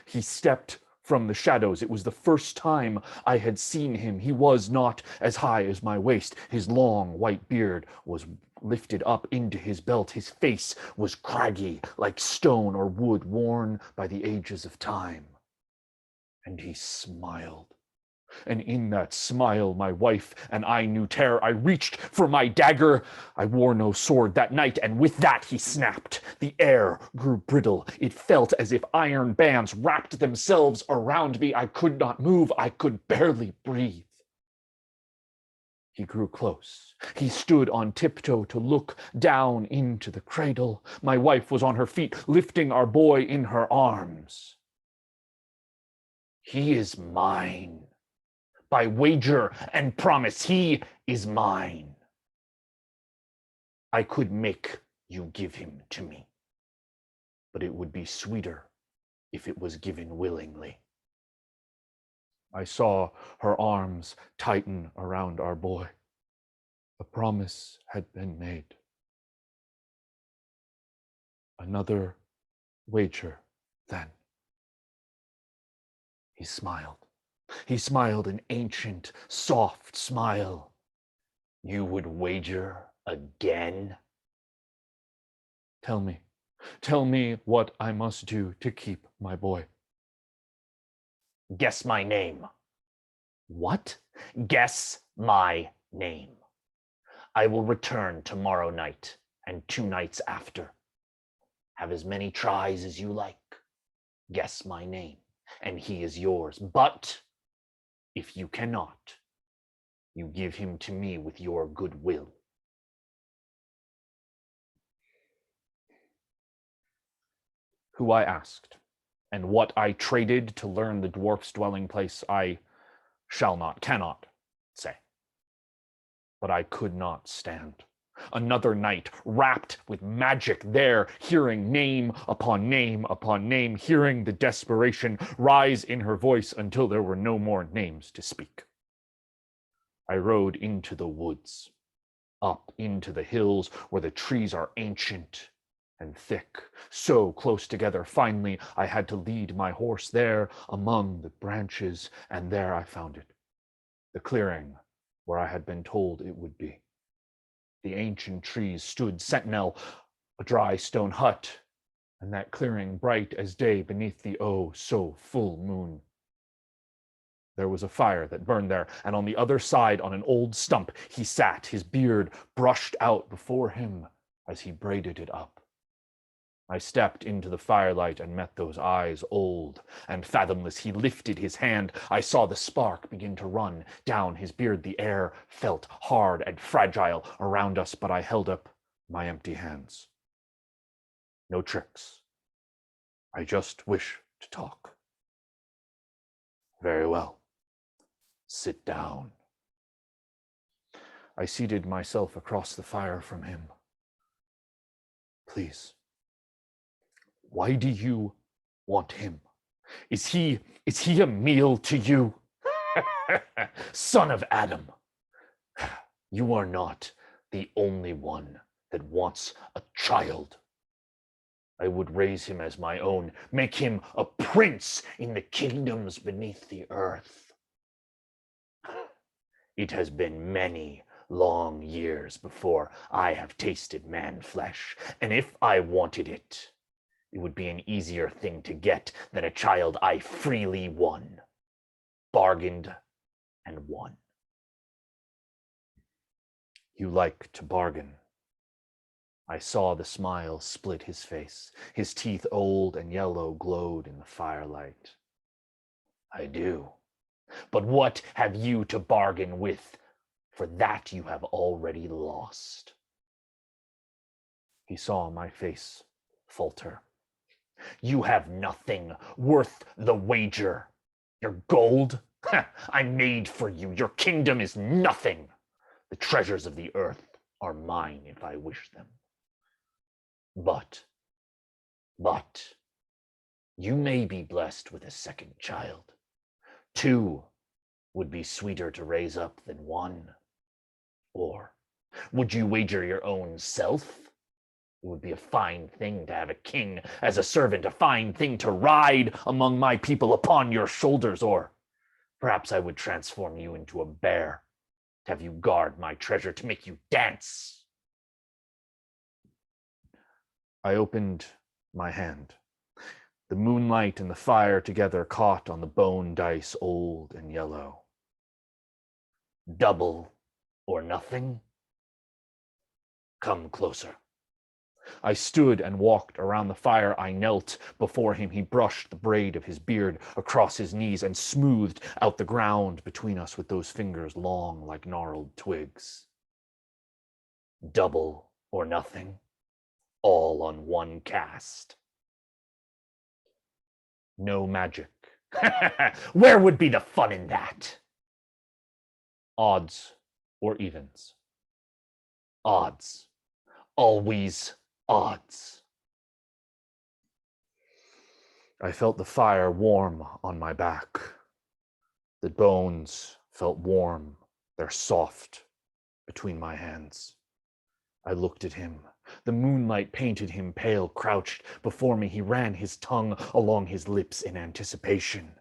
He stepped from the shadows. It was the first time I had seen him. He was not as high as my waist. His long white beard was lifted up into his belt. His face was craggy like stone or wood worn by the ages of time. and he smiled. And in that smile, my wife and I knew terror. I reached for my dagger. I wore no sword that night, and with that he snapped. The air grew brittle. It felt as if iron bands wrapped themselves around me. I could not move. I could barely breathe. He grew close. He stood on tiptoe to look down into the cradle. My wife was on her feet, lifting our boy in her arms. He is mine. By wager and promise, he is mine. I could make you give him to me, but it would be sweeter if it was given willingly. I saw her arms tighten around our boy. A promise had been made. Another wager, then. He smiled. He smiled an ancient, soft smile. You would wager again? Tell me what I must do to keep my boy. Guess my name. What? Guess my name. I will return tomorrow night and 2 nights after. Have as many tries as you like. Guess my name, and he is yours. But if you cannot, you give him to me with your good will. Who I asked, and what I traded to learn the dwarf's dwelling place, I cannot say. But I could not stand. Another night, wrapped with magic there, hearing name upon name upon name, hearing the desperation rise in her voice until there were no more names to speak. I rode into the woods, up into the hills where the trees are ancient and thick, so close together. Finally, I had to lead my horse there among the branches, and there I found it, the clearing where I had been told it would be. The ancient trees stood sentinel, a dry stone hut, and that clearing bright as day beneath the oh so full moon. There was a fire that burned there, and on the other side, on an old stump, he sat, his beard brushed out before him as he braided it up. I stepped into the firelight and met those eyes, old and fathomless. He lifted his hand. I saw the spark begin to run down his beard. The air felt hard and fragile around us, but I held up my empty hands. No tricks. I just wish to talk. Very well. Sit down. I seated myself across the fire from him. Please. Why do you want him? Is he a meal to you? Son of Adam, you are not the only one that wants a child. I would raise him as my own, make him a prince in the kingdoms beneath the earth. It has been many long years before I have tasted man flesh, and if I wanted it, it would be an easier thing to get than a child I freely won, bargained, and won. You like to bargain. I saw the smile split his face. His teeth, old and yellow, glowed in the firelight. I do. But what have you to bargain with? For that you have already lost. He saw my face falter. You have nothing worth the wager. Your gold? I made for you. Your kingdom is nothing. The treasures of the earth are mine if I wish them. But, you may be blessed with a second child. 2 would be sweeter to raise up than 1. Or would you wager your own self? It would be a fine thing to have a king as a servant, a fine thing to ride among my people upon your shoulders, or perhaps I would transform you into a bear, to have you guard my treasure, to make you dance. I opened my hand. The moonlight and the fire together caught on the bone dice, old and yellow. Double or nothing? Come closer. I stood and walked around the fire. I knelt before him. He brushed the braid of his beard across his knees and smoothed out the ground between us with those fingers long like gnarled twigs. Double or nothing, all on one cast. No magic. Where would be the fun in that? Odds or evens? Odds. Always odds. I felt the fire warm on my back. The bones felt warm, they're soft between my hands. I looked at him. The moonlight painted him pale, crouched before me. He ran his tongue along his lips in anticipation.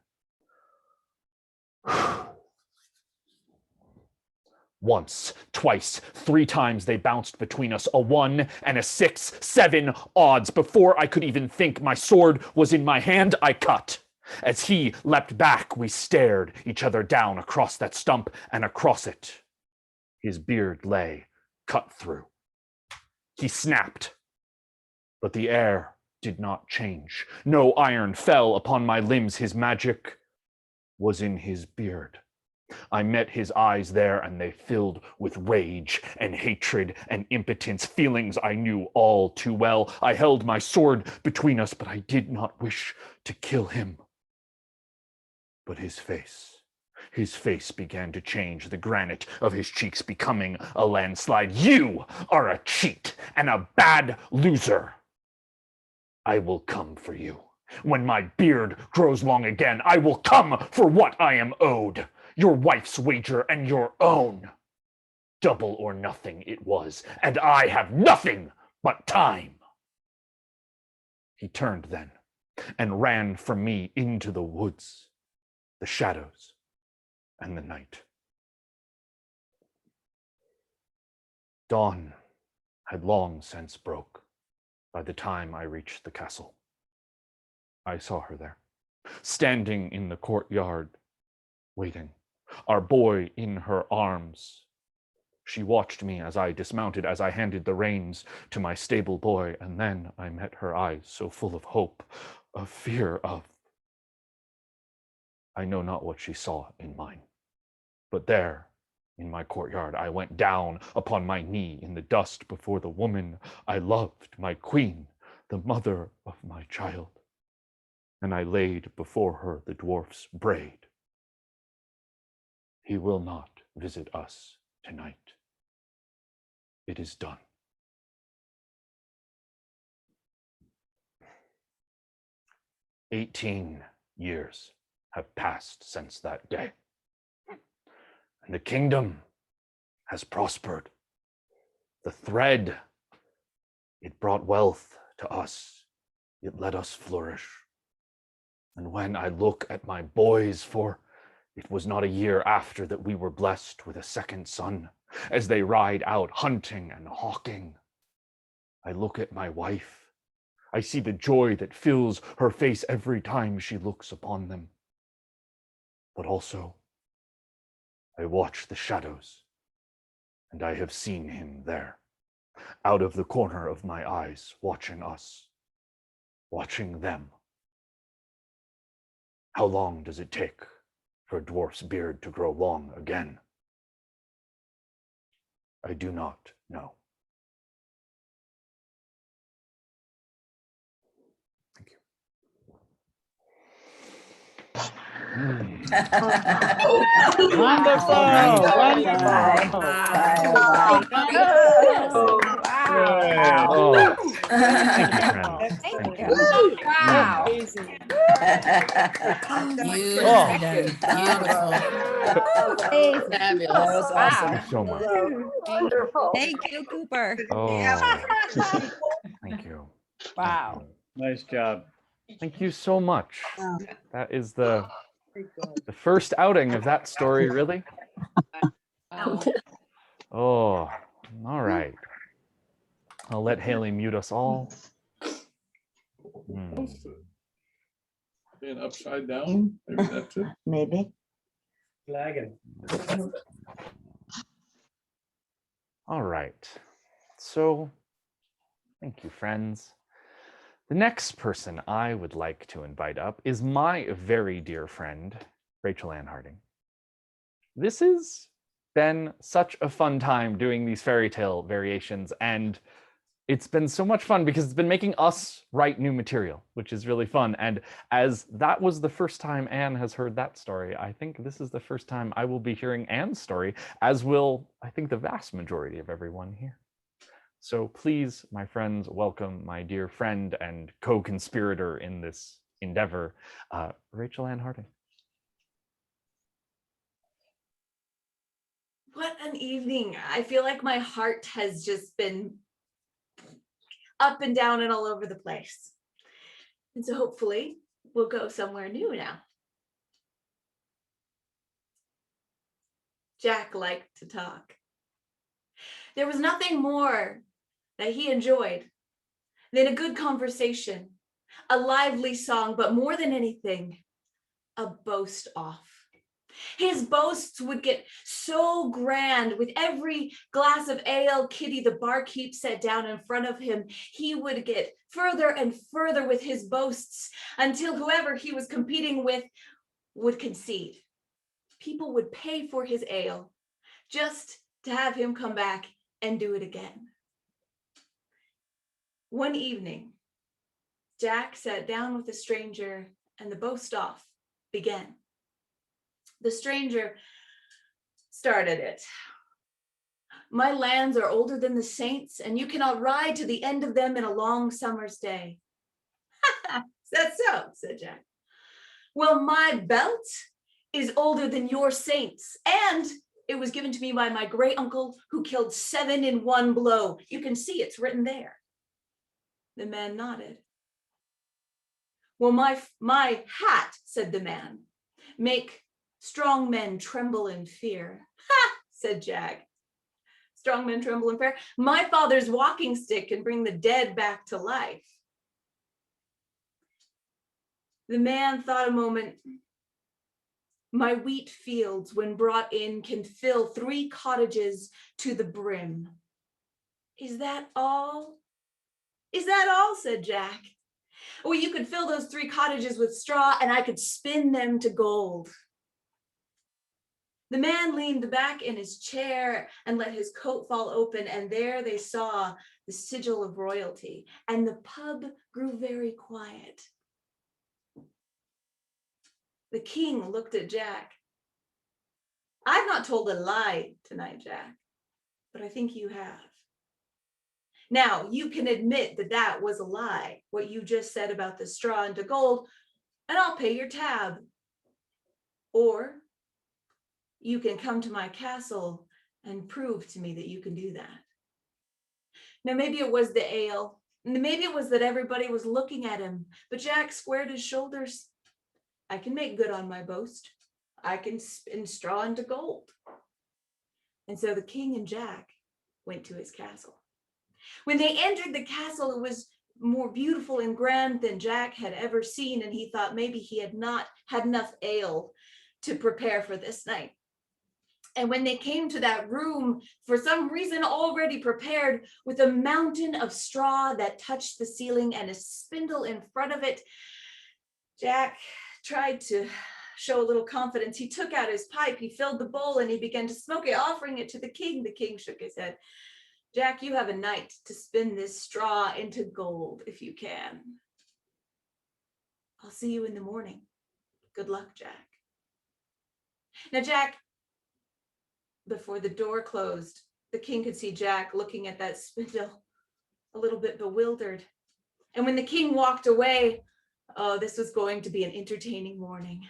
Once, twice, 3 times they bounced between us, a 1 and a 6, 7 odds. Before I could even think my sword was in my hand, I cut. As he leapt back, we stared each other down across that stump and across it. His beard lay cut through. He snapped, but the air did not change. No iron fell upon my limbs. His magic was in his beard. I met his eyes there, and they filled with rage and hatred and impotence, feelings I knew all too well. I held my sword between us, but I did not wish to kill him. But his face began to change, the granite of his cheeks becoming a landslide. You are a cheat and a bad loser. I will come for you. When my beard grows long again, I will come for what I am owed. Your wife's wager and your own. Double or nothing it was, and I have nothing but time. He turned then and ran from me into the woods, the shadows, and the night. Dawn had long since broke by the time I reached the castle. I saw her there, standing in the courtyard, waiting, our boy in her arms. She watched me as I dismounted, as I handed the reins to my stable boy, and then I met her eyes so full of hope, of fear, of... I know not what she saw in mine, but there, in my courtyard, I went down upon my knee in the dust before the woman I loved, my queen, the mother of my child, and I laid before her the dwarf's braid. He will not visit us tonight. It is done. "18 years have passed since that day, and the kingdom has prospered. The thread, it brought wealth to us. It let us flourish. And when I look at my boys, for it was not a year after that we were blessed with a second son, as they ride out hunting and hawking, I look at my wife. I see the joy that fills her face every time she looks upon them. But also, I watch the shadows, and I have seen him there, out of the corner of my eyes, watching us, watching them. How long does it take for a dwarf's beard to grow long again? I do not know. Thank you. Wonderful. Oh, thank you, friend. Thank you. Wow. Amazing. Beautifully Oh. done. Beautiful. Fabulous. That was awesome. Thank you so much. Wonderful. Thank you, Cooper. Oh, thank you. Wow. Nice job. Thank you so much. That is the first outing of that story, really. Oh, all right. I'll let Haley mute us all. And upside down, maybe that's it. Maybe. Flagon. All right. So, thank you, friends. The next person I would like to invite up is my very dear friend, Rachel Ann Harding. This has been such a fun time doing these fairy tale variations, and it's been so much fun because it's been making us write new material, which is really fun. And as that was the first time Anne has heard that story, I think this is the first time I will be hearing Anne's story, as will, I think, the vast majority of everyone here. So please, my friends, welcome my dear friend and co-conspirator in this endeavor, Rachel Ann Harding. What an evening. I feel like my heart has just been up and down and all over the place. And so hopefully we'll go somewhere new now. Jack liked to talk. There was nothing more that he enjoyed than a good conversation, a lively song, but more than anything, a boast off. His boasts would get so grand with every glass of ale Kitty the barkeep set down in front of him. He would get further and further with his boasts until whoever he was competing with would concede. People would pay for his ale just to have him come back and do it again. One evening, Jack sat down with a stranger and the boast off began. The stranger started it. My lands are older than the saints, and you cannot ride to the end of them in a long summer's day. That's so, said Jack. Well, my belt is older than your saints, and it was given to me by my great uncle who killed 7 in one blow. You can see it's written there. The man nodded. Well, my hat, said the man, make strong men tremble in fear. Ha, said Jack. Strong men tremble in fear. My father's walking stick can bring the dead back to life. The man thought a moment. My wheat fields, when brought in, can fill 3 cottages to the brim. Is that all? Is that all? Said Jack. Well, you could fill those 3 cottages with straw and I could spin them to gold. The man leaned back in his chair and let his coat fall open, and there they saw the sigil of royalty, and the pub grew very quiet. The king looked at Jack. I've not told a lie tonight, Jack, but I think you have. Now, you can admit that that was a lie, what you just said about the straw into gold, and I'll pay your tab. Or you can come to my castle and prove to me that you can do that. Now, maybe it was the ale. Maybe it was that everybody was looking at him, but Jack squared his shoulders. I can make good on my boast. I can spin straw into gold. And so the king and Jack went to his castle. When they entered the castle, it was more beautiful and grand than Jack had ever seen, and he thought maybe he had not had enough ale to prepare for this night. And when they came to that room, for some reason already prepared, with a mountain of straw that touched the ceiling and a spindle in front of it, Jack tried to show a little confidence. He took out his pipe, he filled the bowl, and he began to smoke it, offering it to the king. The king shook his head. Jack, you have a night to spin this straw into gold if you can. I'll see you in the morning. Good luck, Jack. Now, Jack, before the door closed, the king could see Jack looking at that spindle, a little bit bewildered. And when the king walked away, oh, this was going to be an entertaining morning.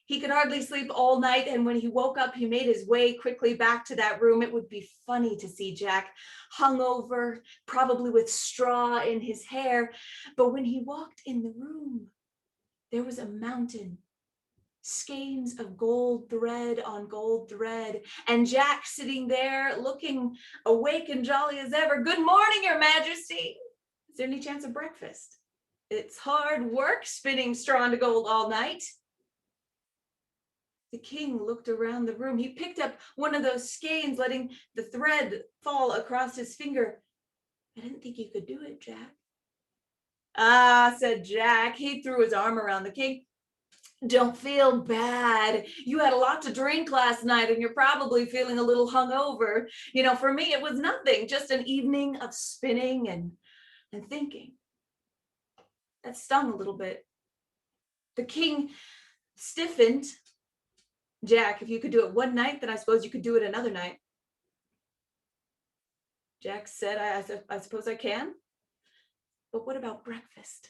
He could hardly sleep all night, and when he woke up, he made his way quickly back to that room. It would be funny to see Jack hungover, probably with straw in his hair. But when he walked in the room, there was a mountain, skeins of gold thread on gold thread, and Jack sitting there looking awake and jolly as ever. Good morning, Your Majesty. Is there any chance of breakfast? It's hard work spinning straw into gold all night. The king looked around the room. He picked up one of those skeins, letting the thread fall across his finger. I didn't think you could do it, Jack. Ah, said Jack. He threw his arm around the king. Don't feel bad. You had a lot to drink last night and you're probably feeling a little hungover. You know, for me, it was nothing, just an evening of spinning and thinking. That stung a little bit. The king stiffened. Jack, if you could do it one night, then I suppose you could do it another night. Jack said, I suppose I can. But what about breakfast?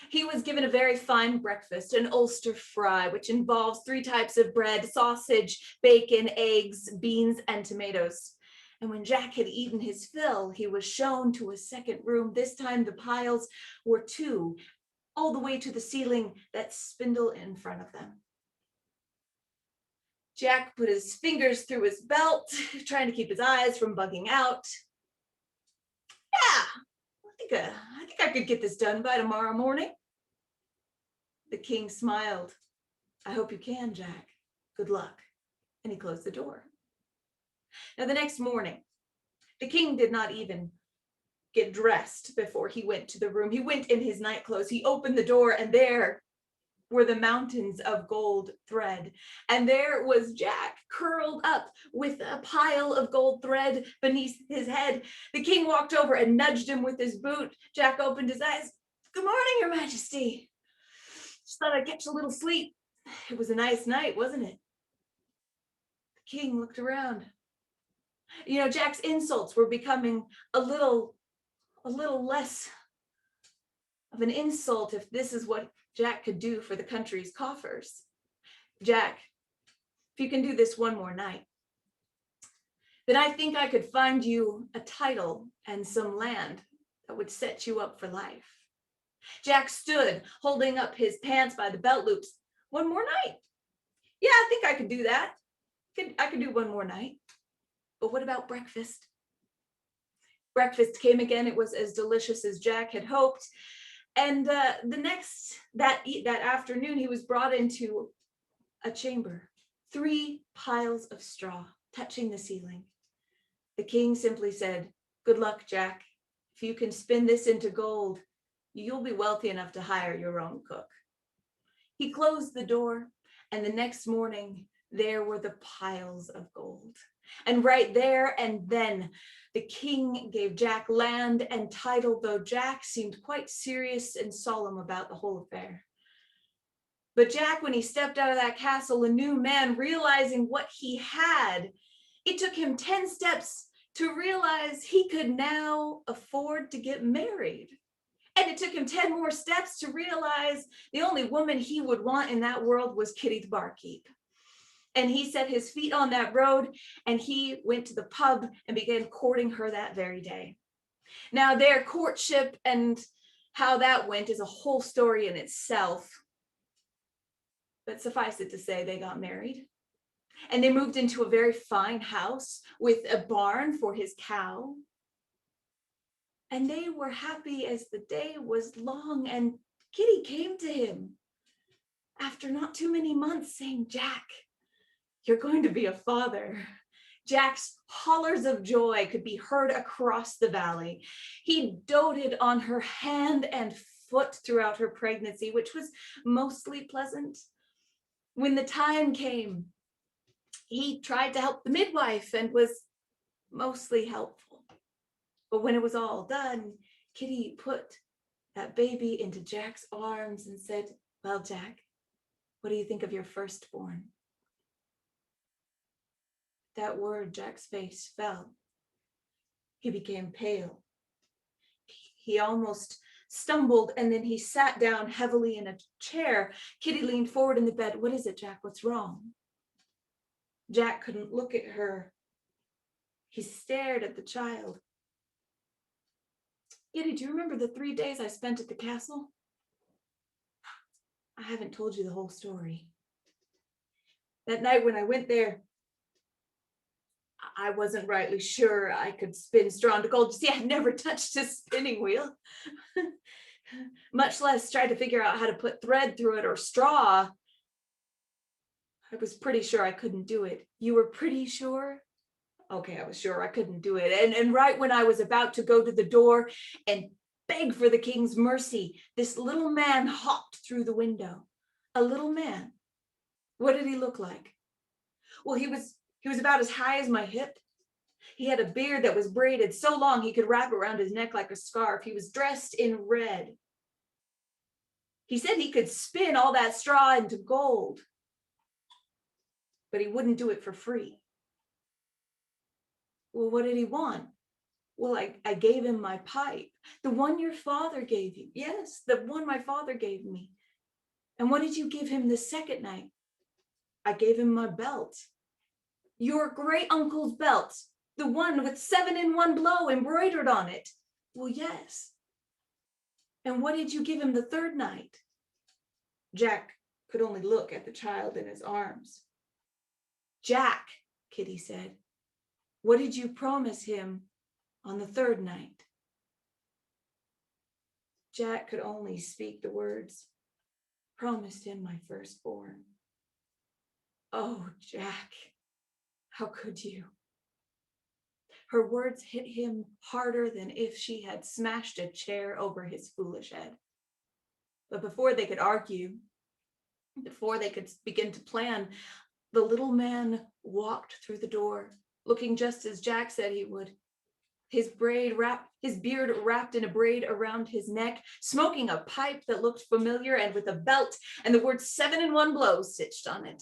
He was given a very fine breakfast, an Ulster fry, which involves 3 types of bread, sausage, bacon, eggs, beans, and tomatoes. And when Jack had eaten his fill, he was shown to a second room. This time the piles were 2, all the way to the ceiling, that spindle in front of them. Jack put his fingers through his belt, trying to keep his eyes from bugging out. Yeah, I think I could get this done by tomorrow morning. The king smiled. I hope you can, Jack. Good luck. And he closed the door. Now, the next morning, the king did not even get dressed before he went to the room. He went in his night clothes. He opened the door, and there were the mountains of gold thread. And there was Jack curled up with a pile of gold thread beneath his head. The king walked over and nudged him with his boot. Jack opened his eyes. Good morning, Your Majesty. Just thought I'd catch a little sleep. It was a nice night, wasn't it? The king looked around. You know, Jack's insults were becoming a little less of an insult if this is what Jack could do for the country's coffers. Jack, if you can do this one more night, then I think I could find you a title and some land that would set you up for life. Jack stood, holding up his pants by the belt loops. One more night. Yeah, I think I could do that. I could do one more night. But what about breakfast? Breakfast came again. It was as delicious as Jack had hoped. And that afternoon, he was brought into a chamber, 3 piles of straw touching the ceiling. The king simply said, good luck, Jack. If you can spin this into gold, you'll be wealthy enough to hire your own cook. He closed the door, and the next morning, there were the piles of gold. And right there and then, the king gave Jack land and title, though Jack seemed quite serious and solemn about the whole affair. But Jack, when he stepped out of that castle, a new man, realizing what he had, it took him 10 steps to realize he could now afford to get married. And it took him 10 more steps to realize the only woman he would want in that world was Kitty the barkeep. And he set his feet on that road, and he went to the pub and began courting her that very day. Now, their courtship and how that went is a whole story in itself. But suffice it to say, they got married. And they moved into a very fine house with a barn for his cow. And they were happy as the day was long, and Kitty came to him after not too many months saying, Jack, you're going to be a father. Jack's hollers of joy could be heard across the valley. He doted on her hand and foot throughout her pregnancy, which was mostly pleasant. When the time came, he tried to help the midwife and was mostly helpful. But when it was all done, Kitty put that baby into Jack's arms and said, well, Jack, what do you think of your firstborn? That word, Jack's face fell. He became pale. He almost stumbled, and then he sat down heavily in a chair. Kitty leaned forward in the bed. What is it, Jack? What's wrong? Jack couldn't look at her. He stared at the child. Kitty, do you remember the 3 days I spent at the castle? I haven't told you the whole story. That night when I went there, I wasn't rightly sure I could spin straw into gold. You see, I'd never touched a spinning wheel. much less try to figure out how to put thread through it or straw. I was pretty sure I couldn't do it. You were pretty sure? Okay, I was sure I couldn't do it. And right when I was about to go to the door and beg for the king's mercy, this little man hopped through the window. A little man. What did he look like? Well, he was about as high as my hip. He had a beard that was braided so long he could wrap around his neck like a scarf. He was dressed in red. He said he could spin all that straw into gold, but he wouldn't do it for free. Well, what did he want? Well, I gave him my pipe, the one your father gave you. Yes, the one my father gave me. And what did you give him the second night? I gave him my belt. Your great uncle's belt, the one with 7 in 1 blow embroidered on it. Well, yes. And what did you give him the third night? Jack could only look at the child in his arms. Jack, Kitty said, what did you promise him on the third night? Jack could only speak the words, promised him my firstborn. Oh, Jack, how could you? Her words hit him harder than if she had smashed a chair over his foolish head. But before they could argue, before they could begin to plan, the little man walked through the door, looking just as Jack said he would. His beard wrapped in a braid around his neck, smoking a pipe that looked familiar and with a belt and the word 7 in 1 blow stitched on it.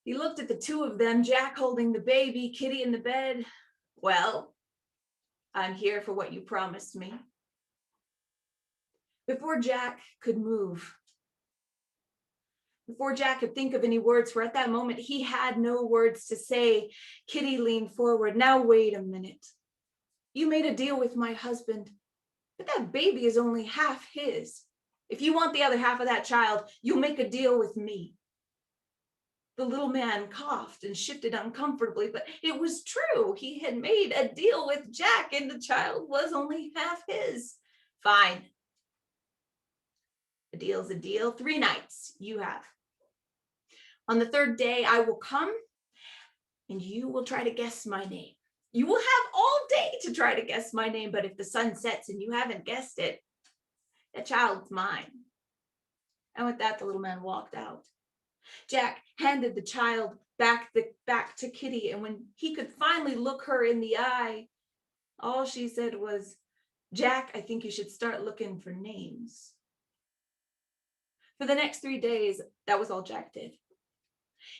He looked at the two of them, Jack holding the baby, Kitty in the bed. Well, I'm here for what you promised me. Before Jack could move, before Jack could think of any words, for at that moment he had no words to say, Kitty leaned forward. Now wait a minute. You made a deal with my husband, but that baby is only half his. If you want the other half of that child, you'll make a deal with me. The little man coughed and shifted uncomfortably, but it was true. He had made a deal with Jack and the child was only half his. Fine. A deal's a deal. 3 nights you have. On the third day, I will come and you will try to guess my name. You will have all day to try to guess my name, but if the sun sets and you haven't guessed it, that child's mine. And with that, the little man walked out. Jack handed the child back to Kitty, and when he could finally look her in the eye, all she said was, Jack, I think you should start looking for names. For the next 3 days, that was all Jack did.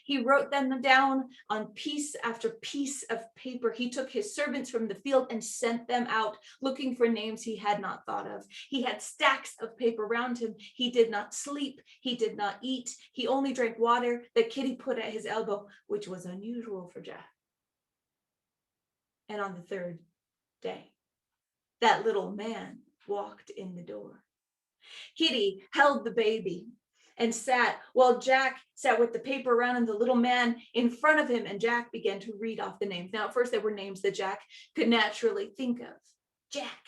He wrote them down on piece after piece of paper. He took his servants from the field and sent them out looking for names he had not thought of. He had stacks of paper around him. He did not sleep. He did not eat. He only drank water that Kitty put at his elbow, which was unusual for Jack. And on the third day, that little man walked in the door. Kitty held the baby and sat while Jack sat with the paper around and the little man in front of him, and Jack began to read off the names. Now, at first there were names that Jack could naturally think of. Jack.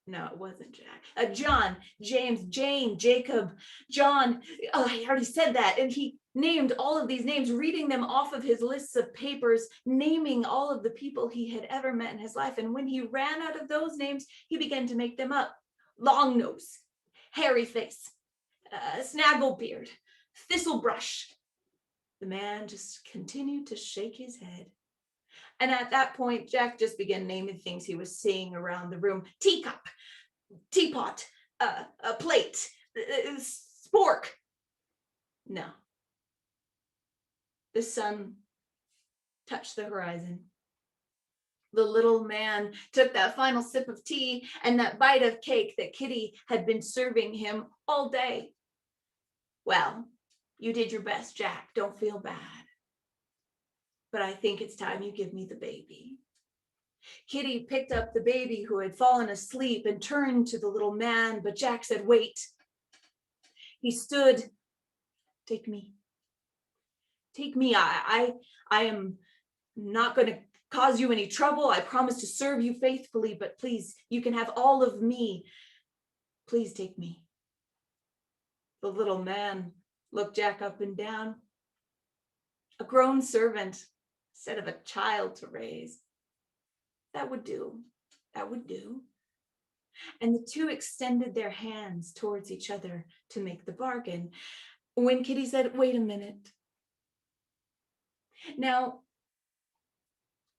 No, it wasn't Jack. John, James, Jane, Jacob, John. Oh, I already said that. And he named all of these names, reading them off of his lists of papers, naming all of the people he had ever met in his life. And when he ran out of those names, he began to make them up. Long nose, hairy face, Snagglebeard, Thistlebrush. The man just continued to shake his head. And at that point, Jack just began naming things he was seeing around the room. Teacup, teapot, a plate, spork. No. The sun touched the horizon. The little man took that final sip of tea and that bite of cake that Kitty had been serving him all day. Well, you did your best, Jack. Don't feel bad. But I think it's time you give me the baby. Kitty picked up the baby who had fallen asleep and turned to the little man, but Jack said, wait. He stood. Take me. Take me. I am not going to cause you any trouble. I promise to serve you faithfully, but please, you can have all of me. Please take me. The little man looked Jack up and down. A grown servant instead of a child to raise. That would do. That would do. And the two extended their hands towards each other to make the bargain, when Kitty said, wait a minute. Now,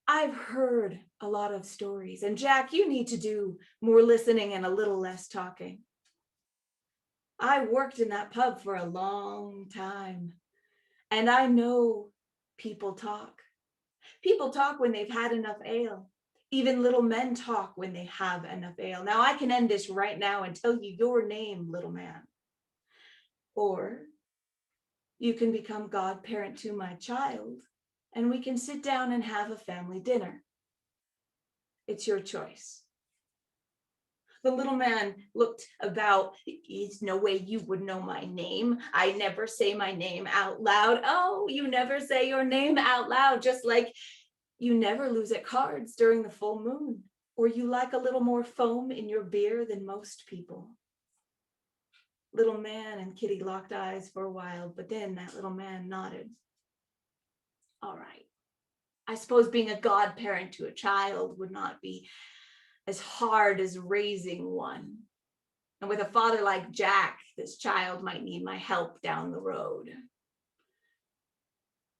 I've heard a lot of stories, and Jack, you need to do more listening and a little less talking. I worked in that pub for a long time, and I know people talk. People talk when they've had enough ale. Even little men talk when they have enough ale. Now, I can end this right now and tell you your name, little man. Or you can become godparent to my child, and we can sit down and have a family dinner. It's your choice. The little man looked about. There's no way you would know my name. I never say my name out loud. Oh, you never say your name out loud, just like you never lose at cards during the full moon, or you like a little more foam in your beer than most people. Little man and Kitty locked eyes for a while, but then that little man nodded. All right. I suppose being a godparent to a child would not be as hard as raising one. And with a father like Jack, this child might need my help down the road.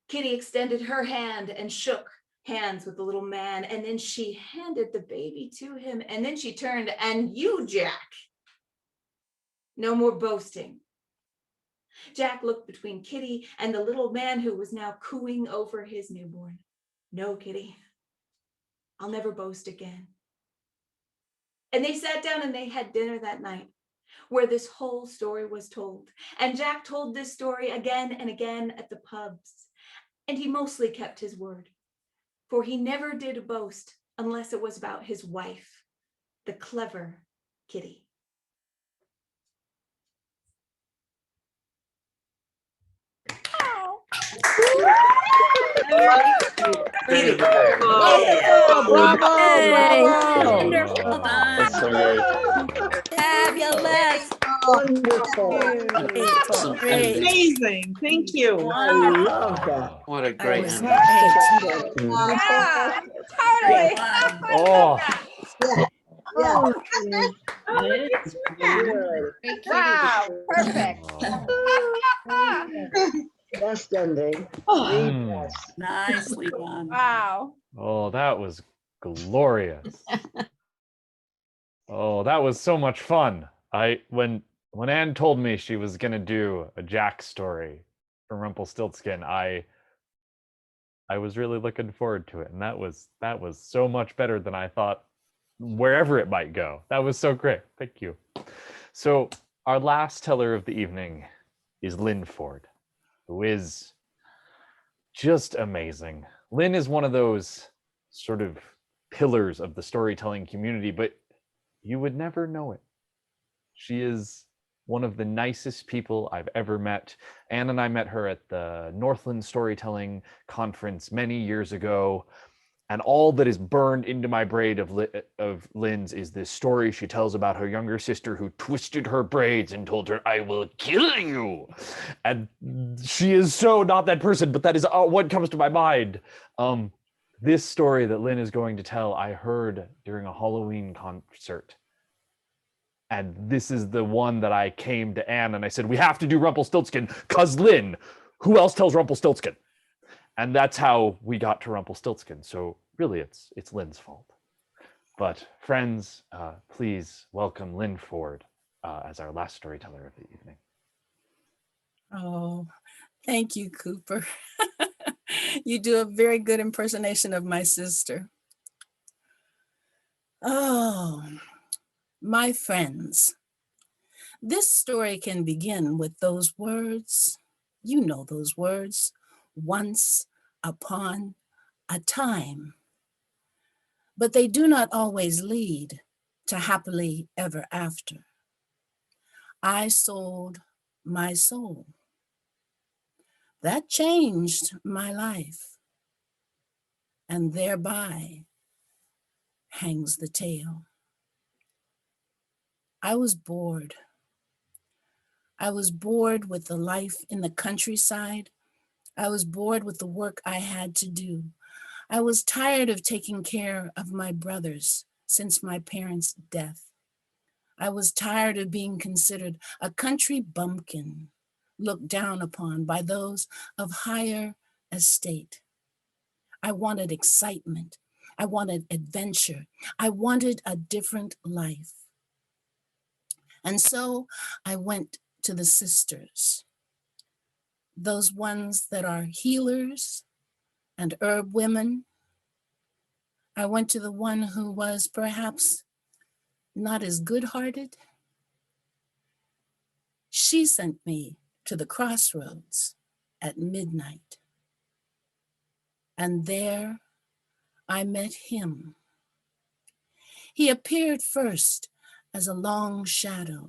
Kitty extended her hand and shook hands with the little man, and then she handed the baby to him, and then she turned, and you, Jack, no more boasting. Jack looked between Kitty and the little man who was now cooing over his newborn. No, Kitty, I'll never boast again. And they sat down and they had dinner that night, where this whole story was told. And Jack told this story again and again at the pubs. And he mostly kept his word, for he never did boast unless it was about his wife, the clever Kitty. Wonderful done. That's so great. Fabulous. Wonderful. Great. Amazing. Thank you. I love that. What a great was ending. Yeah, totally. Oh, Yeah. Wow, perfect. Best ending. Mm. Best. Nicely done. Wow. Oh, that was glorious. Oh, that was so much fun. When Anne told me she was gonna do a Jack story from Rumpelstiltskin, I was really looking forward to it, and that was so much better than I thought. Wherever it might go, that was so great. Thank you. So our last teller of the evening is Lynn Ford, who is just amazing. Lynn is one of those sort of pillars of the storytelling community, but you would never know it. She is one of the nicest people I've ever met. Anne and I met her at the Northland Storytelling Conference many years ago. And all that is burned into my brain of Lynn's is this story she tells about her younger sister who twisted her braids and told her, "I will kill you." And she is so not that person, but that is what comes to my mind. This story that Lynn is going to tell, I heard during a Halloween concert. And this is the one that I came to Anne and I said, we have to do Rumpelstiltskin, because Lynn, who else tells Rumpelstiltskin? And that's how we got to Rumpelstiltskin. So really, it's Lynn's fault. But friends, please welcome Lynn Ford as our last storyteller of the evening. Oh, thank you, Cooper. You do a very good impersonation of my sister. Oh, my friends, this story can begin with those words. You know those words. Once upon a time. But they do not always lead to happily ever after. I sold my soul. That changed my life, and thereby hangs the tale. I was bored. I was bored with the life in the countryside. I was bored with the work I had to do. I was tired of taking care of my brothers since my parents' death. I was tired of being considered a country bumpkin, looked down upon by those of higher estate. I wanted excitement. I wanted adventure. I wanted a different life. And so I went to the sisters, those ones that are healers and herb women. I went to the one who was perhaps not as good-hearted. She sent me to the crossroads at midnight. And there I met him. He appeared first as a long shadow,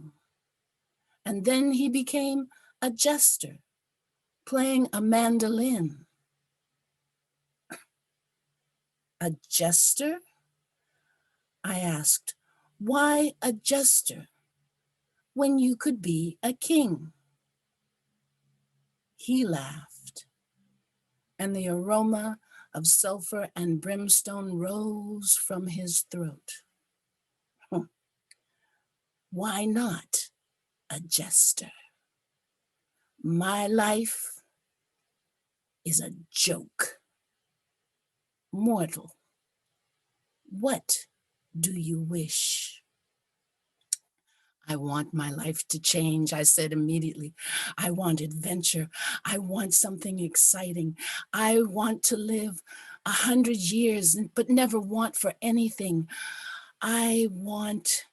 and then he became a jester, playing a mandolin. A jester? I asked, why a jester when you could be a king? He laughed, and the aroma of sulfur and brimstone rose from his throat. Why not a jester? My life is a joke. Mortal, what do you wish? I want my life to change, I said immediately. I want adventure. I want something exciting. I want to live 100 years, but never want for anything. I want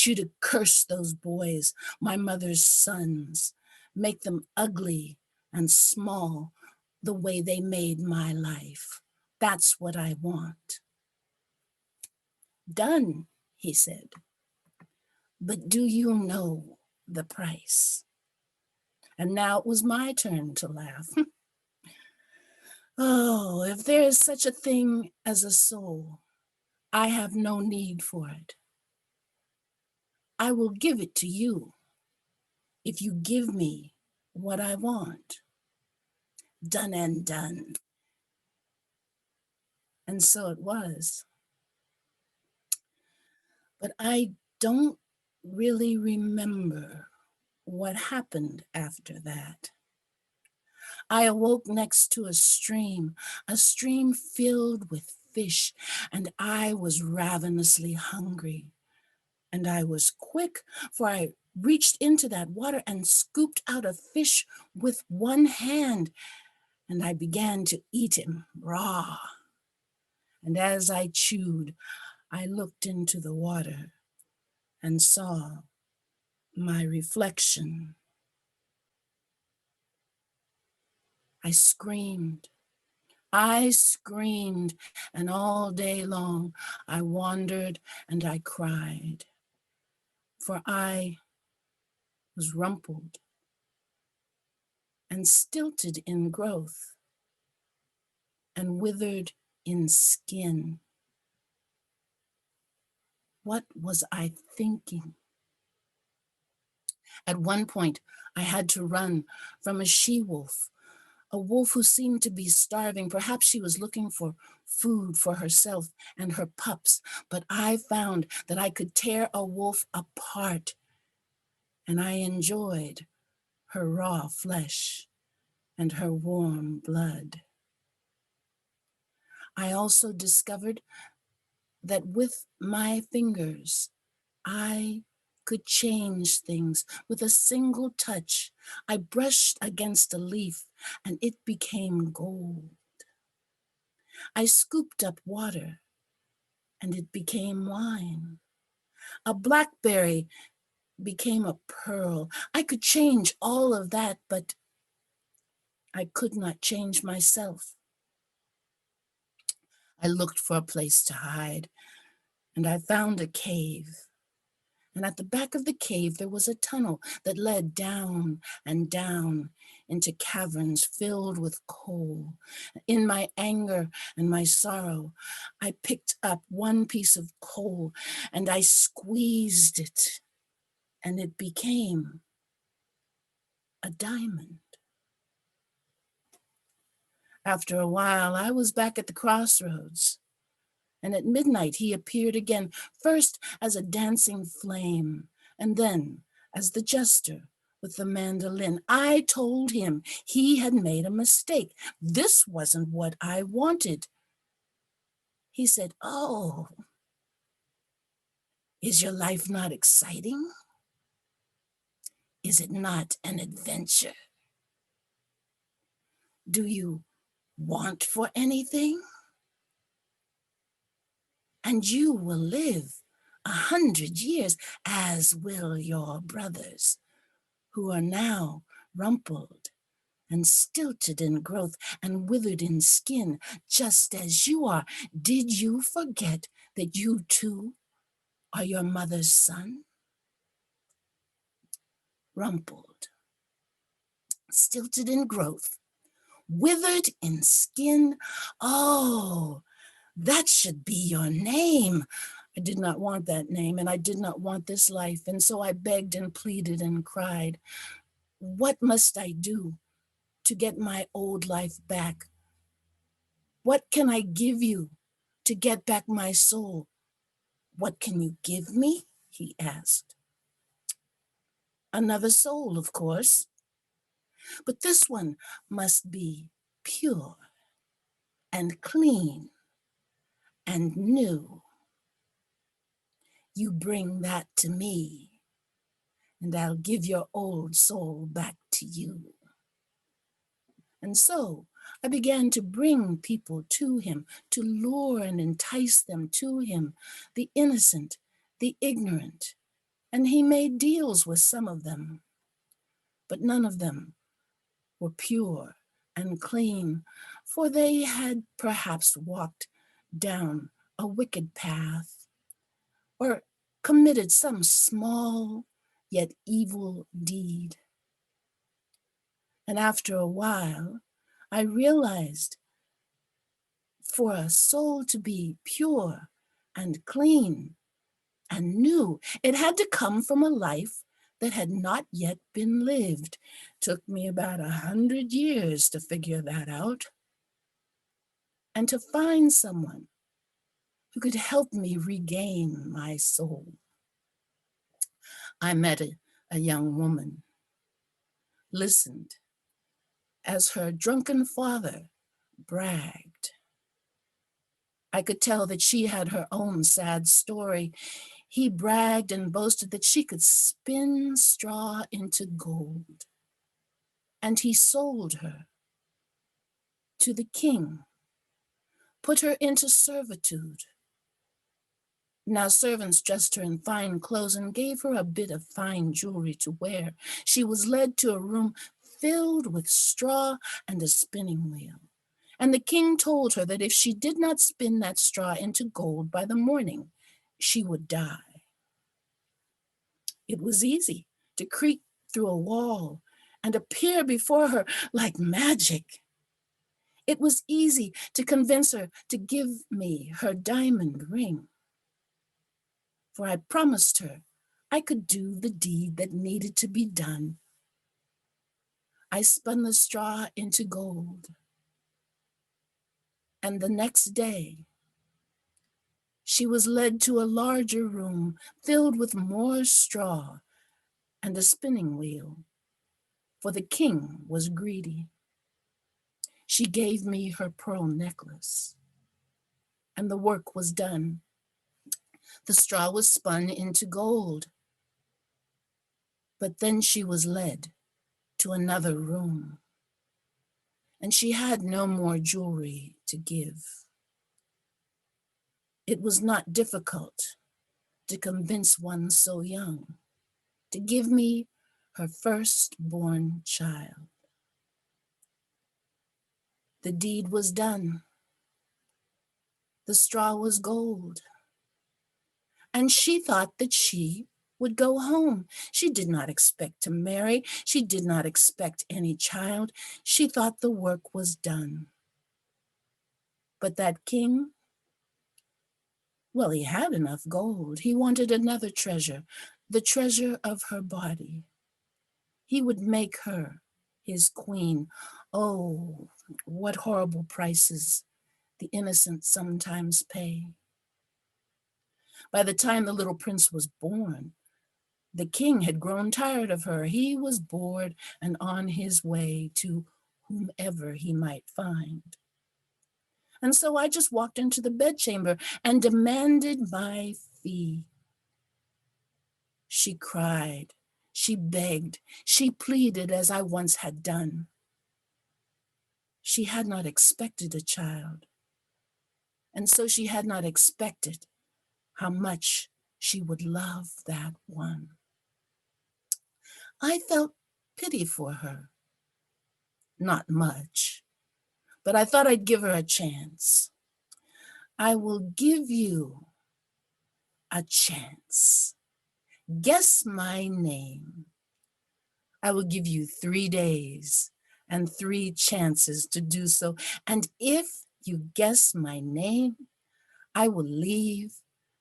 you to curse those boys, my mother's sons, make them ugly and small the way they made my life. That's what I want. Done, he said. But do you know the price? And now it was my turn to laugh. Oh, if there is such a thing as a soul, I have no need for it. I will give it to you if you give me what I want. Done and done. And so it was. But I don't really remember what happened after that. I awoke next to a stream filled with fish, and I was ravenously hungry. And I was quick, for I reached into that water and scooped out a fish with one hand, and I began to eat him raw. And as I chewed, I looked into the water and saw my reflection. I screamed, and all day long I wandered and I cried, for I was rumpled and stilted in growth and withered in skin. What was I thinking? At one point, I had to run from a she-wolf, a wolf who seemed to be starving. Perhaps she was looking for food for herself and her pups, but I found that I could tear a wolf apart, and I enjoyed her raw flesh and her warm blood. I also discovered that with my fingers, I could change things with a single touch. I brushed against a leaf and it became gold. I scooped up water and it became wine. A blackberry became a pearl. I could change all of that, but I could not change myself. I looked for a place to hide, and I found a cave. And at the back of the cave, there was a tunnel that led down and down into caverns filled with coal. In my anger and my sorrow, I picked up one piece of coal and I squeezed it, and it became a diamond. After a while, I was back at the crossroads, and at midnight he appeared again, first as a dancing flame, and then as the jester with the mandolin. I told him he had made a mistake. This wasn't what I wanted. He said, "Oh, is your life not exciting? Is it not an adventure? Do you want for anything? And you will live 100 years, as will your brothers, who are now rumpled and stilted in growth and withered in skin, just as you are. Did you forget that you too are your mother's son?" Rumpled, stilted in growth, withered in skin. Oh, that should be your name. I did not want that name, and I did not want this life. And so I begged and pleaded and cried, "What must I do to get my old life back? What can I give you to get back my soul?" "What can you give me?" he asked. "Another soul, of course. But this one must be pure and clean and new. You bring that to me, and I'll give your old soul back to you." And so I began to bring people to him, to lure and entice them to him, the innocent, the ignorant. And he made deals with some of them, but none of them were pure and clean, for they had perhaps walked down a wicked path or committed some small yet evil deed. And after a while, I realized for a soul to be pure and clean and new, it had to come from a life that had not yet been lived. Took me about 100 years to figure that out, and to find someone who could help me regain my soul. I met a young woman, listened as her drunken father bragged. I could tell that she had her own sad story. He bragged and boasted that she could spin straw into gold. And he sold her to the king, put her into servitude. Now servants dressed her in fine clothes and gave her a bit of fine jewelry to wear. She was led to a room filled with straw and a spinning wheel. And the king told her that if she did not spin that straw into gold by the morning, she would die. It was easy to creep through a wall and appear before her like magic. It was easy to convince her to give me her diamond ring, for I promised her I could do the deed that needed to be done. I spun the straw into gold, and the next day, she was led to a larger room filled with more straw and a spinning wheel, for the king was greedy. She gave me her pearl necklace, and the work was done. The straw was spun into gold, but then she was led to another room, and she had no more jewelry to give. It was not difficult to convince one so young to give me her firstborn child. The deed was done. The straw was gold, and she thought that she would go home. She did not expect to marry. She did not expect any child. She thought the work was done. But that king, well, he had enough gold. He wanted another treasure, the treasure of her body. He would make her his queen. Oh, what horrible prices the innocent sometimes pay. By the time the little prince was born, the king had grown tired of her. He was bored and on his way to whomever he might find. And so I just walked into the bedchamber and demanded my fee. She cried, she begged, she pleaded as I once had done. She had not expected a child, and so she had not expected how much she would love that one. I felt pity for her. Not much, but I thought I'd give her a chance. I will give you a chance. Guess my name. I will give you 3 days and 3 chances to do so. And if you guess my name, I will leave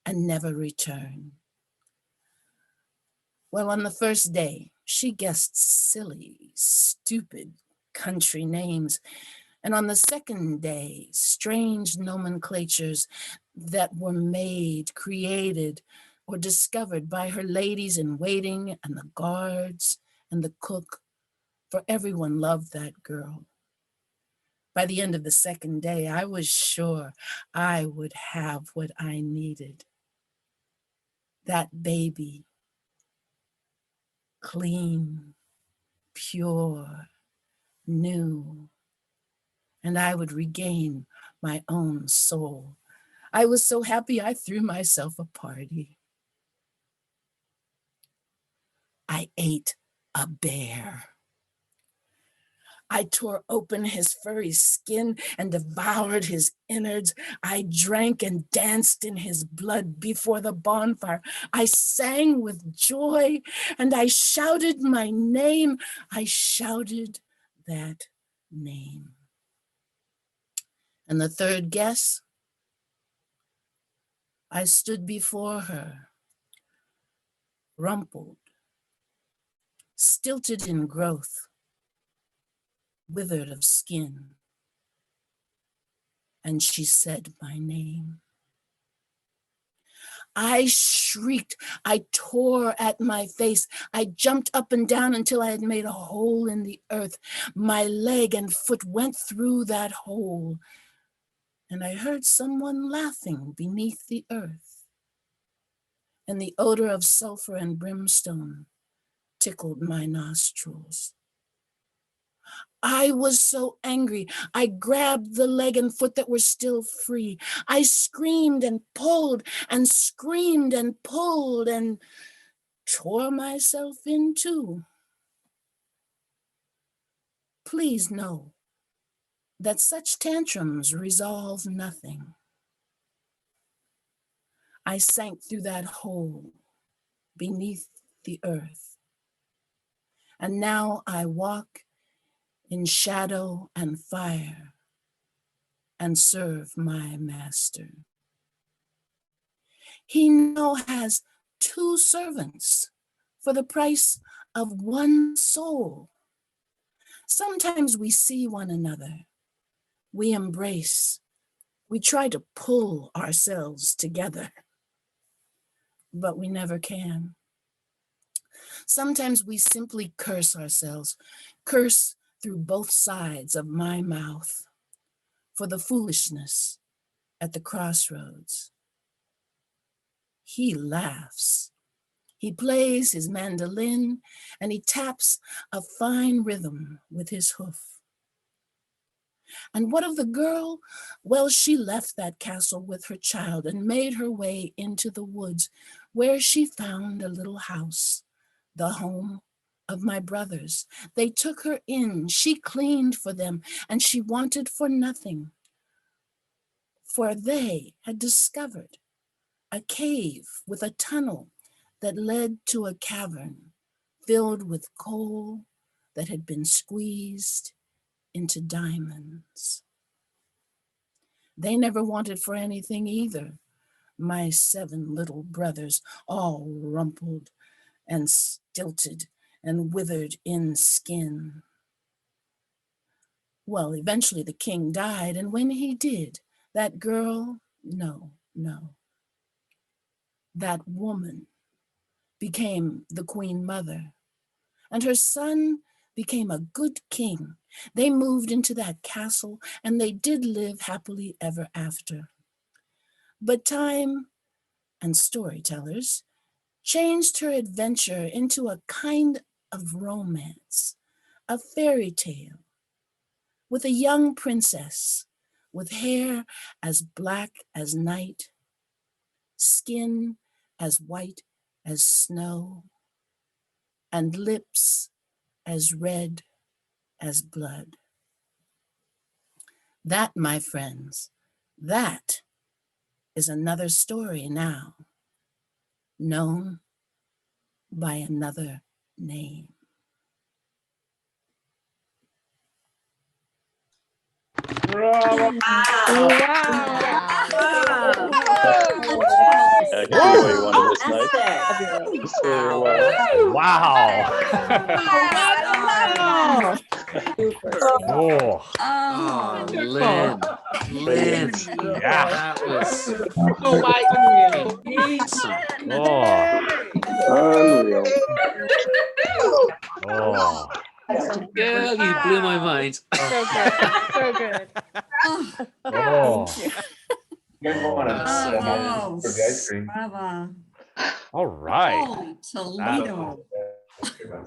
and never return. Well, on the first day, she guessed silly, stupid country names. And on the second day, strange nomenclatures that were made, created, or discovered by her ladies in waiting and the guards and the cook, for everyone loved that girl. By the end of the second day, I was sure I would have what I needed. That baby, clean, pure, new, and I would regain my own soul. I was so happy I threw myself a party. I ate a bear. I tore open his furry skin and devoured his innards. I drank and danced in his blood before the bonfire. I sang with joy and I shouted my name. I shouted that name. And the third guess, I stood before her, rumpled, stilted in growth, withered of skin. And she said my name. I shrieked, I tore at my face. I jumped up and down until I had made a hole in the earth. My leg and foot went through that hole, and I heard someone laughing beneath the earth. And the odor of sulfur and brimstone tickled my nostrils. I was so angry. I grabbed the leg and foot that were still free. I screamed and pulled and screamed and pulled and tore myself in two. Please know that such tantrums resolve nothing. I sank through that hole beneath the earth, and now I walk in shadow and fire and serve my master. He now has 2 servants for the price of 1 soul. Sometimes we see one another, we embrace, we try to pull ourselves together, but we never can. Sometimes we simply curse ourselves, curse through both sides of my mouth for the foolishness at the crossroads. He laughs. He plays his mandolin and he taps a fine rhythm with his hoof. And what of the girl? Well, she left that castle with her child and made her way into the woods, where she found a little house, the home of my brothers. They took her in, she cleaned for them, and she wanted for nothing, for they had discovered a cave with a tunnel that led to a cavern filled with coal that had been squeezed into diamonds. They never wanted for anything either, my 7 little brothers, all rumpled and stilted and withered in skin. Well, eventually the king died, and when he did, that girl, no, that woman became the queen mother, and her son became a good king. They moved into that castle, and they did live happily ever after. But time and storytellers changed her adventure into a kind of romance, a fairy tale, with a young princess with hair as black as night, skin as white as snow, and lips as red as blood. That, my friends, that is another story now, known by another name. Bravo. Wow. You wanted this night. Wow. Oh. Oh, Lynn. Lynn. Yeah. That was awesome. Unreal. Oh. Girl, you blew my mind. So good. So good. Oh. Bravo. All right. Oh, Toledo.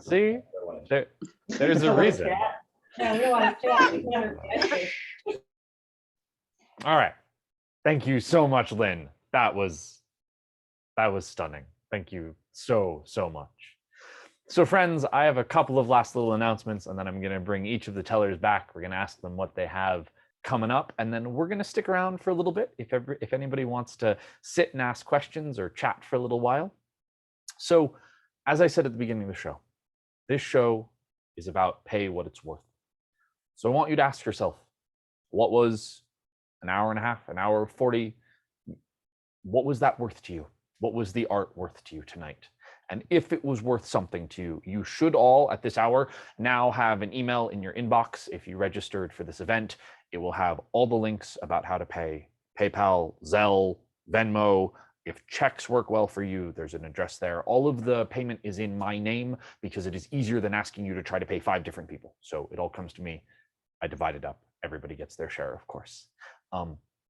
See, there's a reason. All right. Thank you so much, Lynn. That was stunning. Thank you so much. So friends, I have a couple of last little announcements, and then I'm going to bring each of the tellers back. We're going to ask them what they have coming up, and then we're going to stick around for a little bit if anybody wants to sit and ask questions or chat for a little while. So, as I said at the beginning of the show, this show is about pay what it's worth. So I want you to ask yourself, what was an hour and a half, an hour 40? What was that worth to you? What was the art worth to you tonight? And if it was worth something to you, you should all at this hour now have an email in your inbox. If you registered for this event, it will have all the links about how to pay: PayPal, Zelle, Venmo. If checks work well for you, there's an address there. All of the payment is in my name because it is easier than asking you to try to pay 5 different people. So it all comes to me. I divide it up. Everybody gets their share, of course.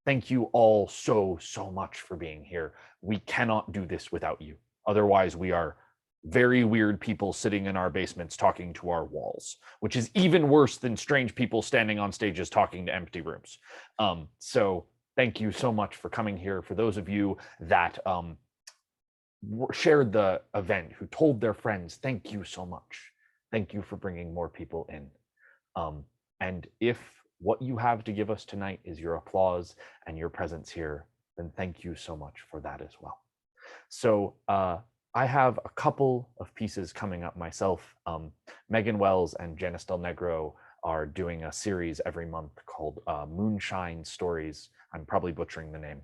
Thank you all so much for being here. We cannot do this without you. Otherwise, we are very weird people sitting in our basements talking to our walls, which is even worse than strange people standing on stages talking to empty rooms. So thank you so much for coming here. For those of you that shared the event, who told their friends, thank you so much. Thank you for bringing more people in. And if what you have to give us tonight is your applause and your presence here, then thank you so much for that as well. So I have a couple of pieces coming up myself. Megan Wells and Janice Del Negro are doing a series every month called Moonshine Stories. I'm probably butchering the name.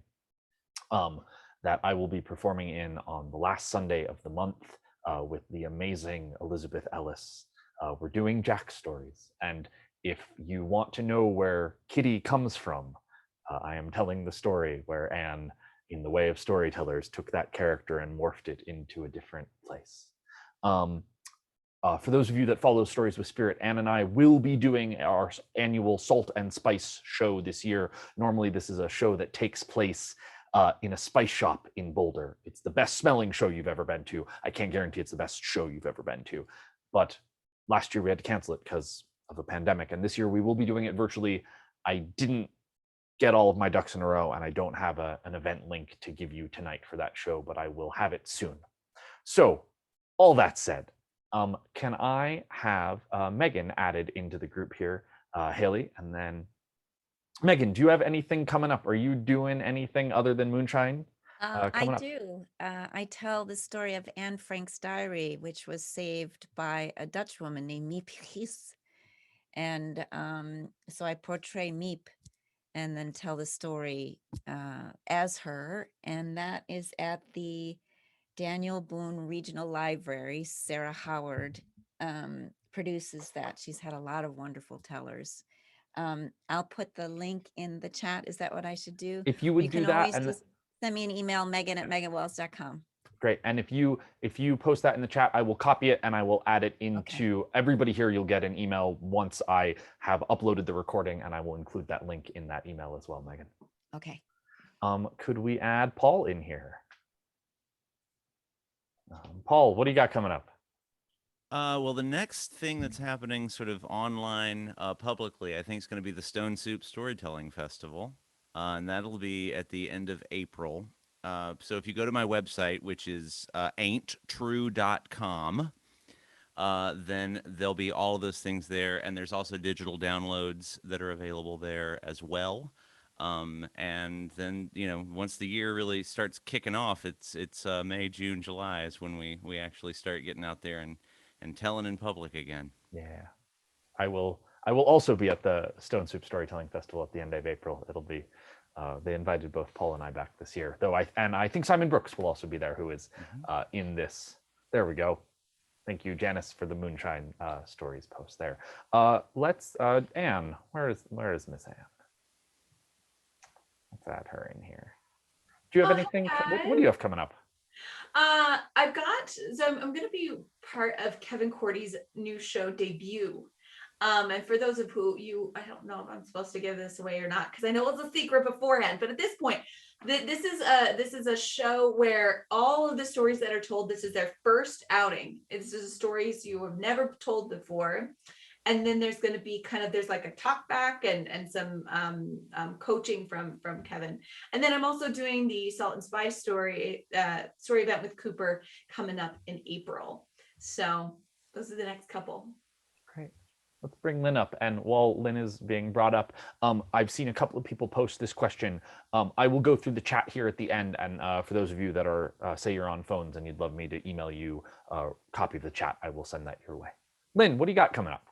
That I will be performing in on the last Sunday of the month with the amazing Elizabeth Ellis. We're doing Jack stories. And if you want to know where Kitty comes from, I am telling the story where Anne, in the way of storytellers, took that character and morphed it into a different place. For those of you that follow Stories with Spirit, Anne and I will be doing our annual Salt and Spice show this year. Normally, this is a show that takes place in a spice shop in Boulder. It's the best smelling show you've ever been to. I can't guarantee it's the best show you've ever been to. But last year we had to cancel it because of a pandemic. And this year we will be doing it virtually. I didn't get all of my ducks in a row, and I don't have an event link to give you tonight for that show, but I will have it soon. So all that said, can I have Megan added into the group here, Haley, and then Megan, do you have anything coming up? Are you doing anything other than Moonshine I coming up? do. I tell the story of Anne Frank's diary, which was saved by a Dutch woman named Miep Gies. And so I portray Miep and then tell the story as her. And that is at the Daniel Boone Regional Library. Sarah Howard produces that. She's had a lot of wonderful tellers. I'll put the link in the chat. Is that what I should do? If you would You do can that, always and just send me an email, megan@meganwells.com. great. And if you post that in the chat, I will copy it and I will add it into everybody here. You'll get an email once I have uploaded the recording, and I will include that link in that email as well, Megan. Okay. Could we add Paul in here? Paul, what do you got coming up? Well, the next thing that's happening sort of online publicly, I think is going to be the Stone Soup Storytelling Festival. And that'll be at the end of April. So if you go to my website, which is ain'ttrue.com, then there'll be all of those things there. And there's also digital downloads that are available there as well. And then, you know, once the year really starts kicking off, it's May, June, July is when we actually start getting out there and telling in public again. Yeah, I will also be at the Stone Soup Storytelling Festival at the end of April. It'll be they invited both Paul and I back this year, though I think Simon Brooks will also be there, who is in this. There we go. Thank you, Janice, for the Moonshine Stories post there. Let's Anne. Where is Miss Anne? Let's add her in here. Do you have anything? What do you have coming up? I've got, so I'm going to be part of Kevin Cordy's new show debut. And for those of you, I don't know if I'm supposed to give this away or not, because I know it's a secret beforehand, but at this point, this is a show where all of the stories that are told, this is their first outing. This is stories you have never told before. And then there's going to be there's like a talk back and some coaching from Kevin. And then I'm also doing the Salt and Spice story event with Cooper coming up in April. So those are the next couple. Great. Let's bring Lynn up. And while Lynn is being brought up, I've seen a couple of people post this question. I will go through the chat here at the end. And for those of you that are, say you're on phones and you'd love me to email you a copy of the chat, I will send that your way. Lynn, what do you got coming up?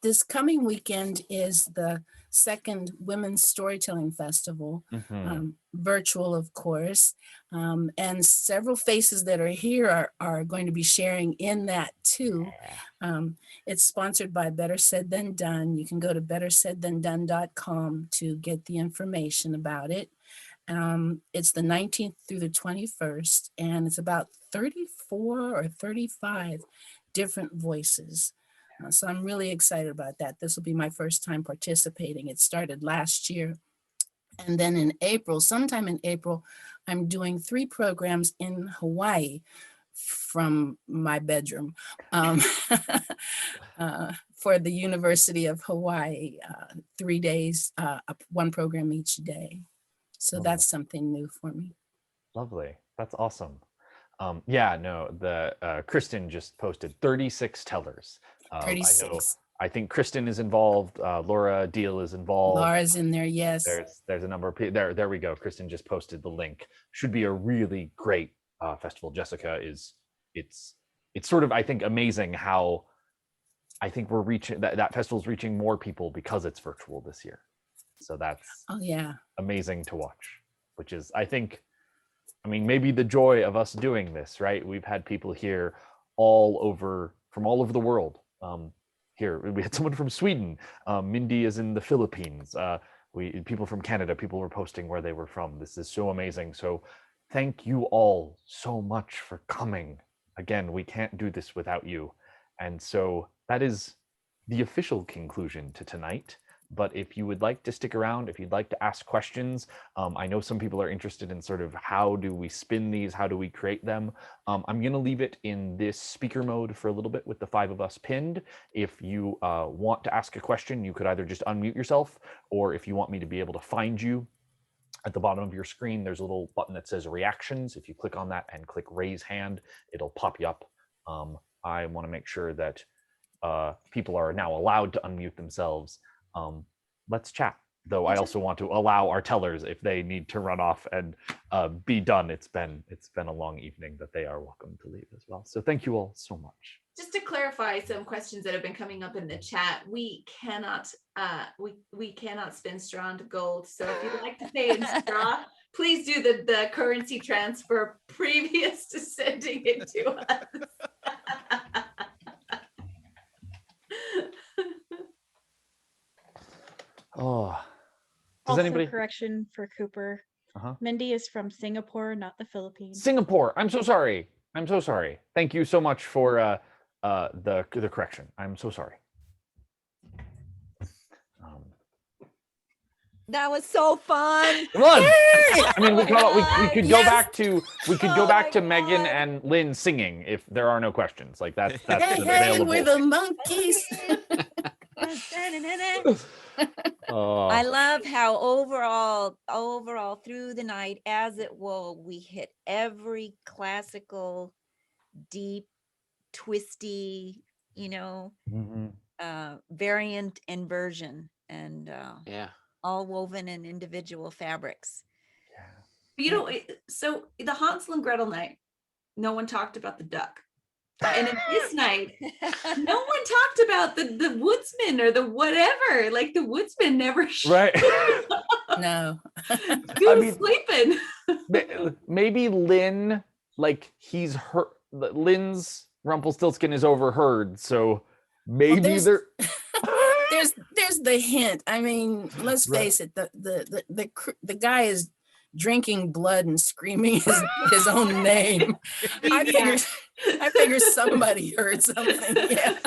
This coming weekend is the second Women's Storytelling Festival, virtual, of course, and several faces that are here are going to be sharing in that too. It's sponsored by Better Said Than Done. You can go to bettersaidthandone.com to get the information about it. It's the 19th through the 21st, and it's about 34 or 35 different voices. So I'm really excited about that. This will be my first time participating. It started last year. And then in April, sometime in April, I'm doing 3 programs in Hawaii from my bedroom for the University of Hawaii, 3 days, 1 program each day. So that's something new for me. Lovely. That's awesome. Yeah, no, Kristen just posted 36 tellers. 36. I think Kristen is involved. Laura Deal is involved. Laura's in there, yes. There's a number of people. There we go. Kristen just posted the link. Should be a really great festival. Jessica it's sort of, I think, amazing how I think we're reaching that festival's reaching more people because it's virtual this year. So that's amazing to watch, which is, I think, I mean, maybe the joy of us doing this, right? We've had people here from all over the world. Here we had someone from Sweden. Mindy is in the Philippines. People from Canada. People were posting where they were from. This is so amazing. So thank you all so much for coming. Again, we can't do this without you. And so that is the official conclusion to tonight. But if you would like to stick around, if you'd like to ask questions, I know some people are interested in sort of how do we spin these, how do we create them. I'm going to leave it in this speaker mode for a little bit with the 5 of us pinned. If you want to ask a question, you could either just unmute yourself, or if you want me to be able to find you, at the bottom of your screen, there's a little button that says reactions. If you click on that and click raise hand, it'll pop you up. I want to make sure that people are now allowed to unmute themselves. Let's chat. though I also want to allow our tellers, if they need to run off and be done. It's been a long evening, that they are welcome to leave as well. So thank you all so much. Just to clarify some questions that have been coming up in the chat, we cannot we cannot spin straw into gold. So if you'd like to pay in straw, please do the currency transfer previous to sending it to us. Oh, does Also, anybody? correction for Cooper. Uh-huh. Mindy is from Singapore, not the Philippines. Singapore. I'm so sorry. I'm so sorry. Thank you so much for the correction. I'm so sorry. That was so fun. Come on. I mean, we could go Yes. back to Megan and Lynn singing if there are no questions. Like that's Hey, available. we're the monkeys. I love how overall through the night, as it will, we hit every classical, deep, twisty, variant and version, and all woven in individual fabrics. So the Hansel and Gretel night, no one talked about the duck. And in this night, no one talked about the woodsman or the whatever. Like the woodsman never Right. No. Who's sleeping? Maybe Lynn, like Lynn's Rumpelstiltskin is overheard, so maybe there's the hint. I mean, let's face it, the guy is drinking blood and screaming his own name. I figure somebody heard something. Yeah.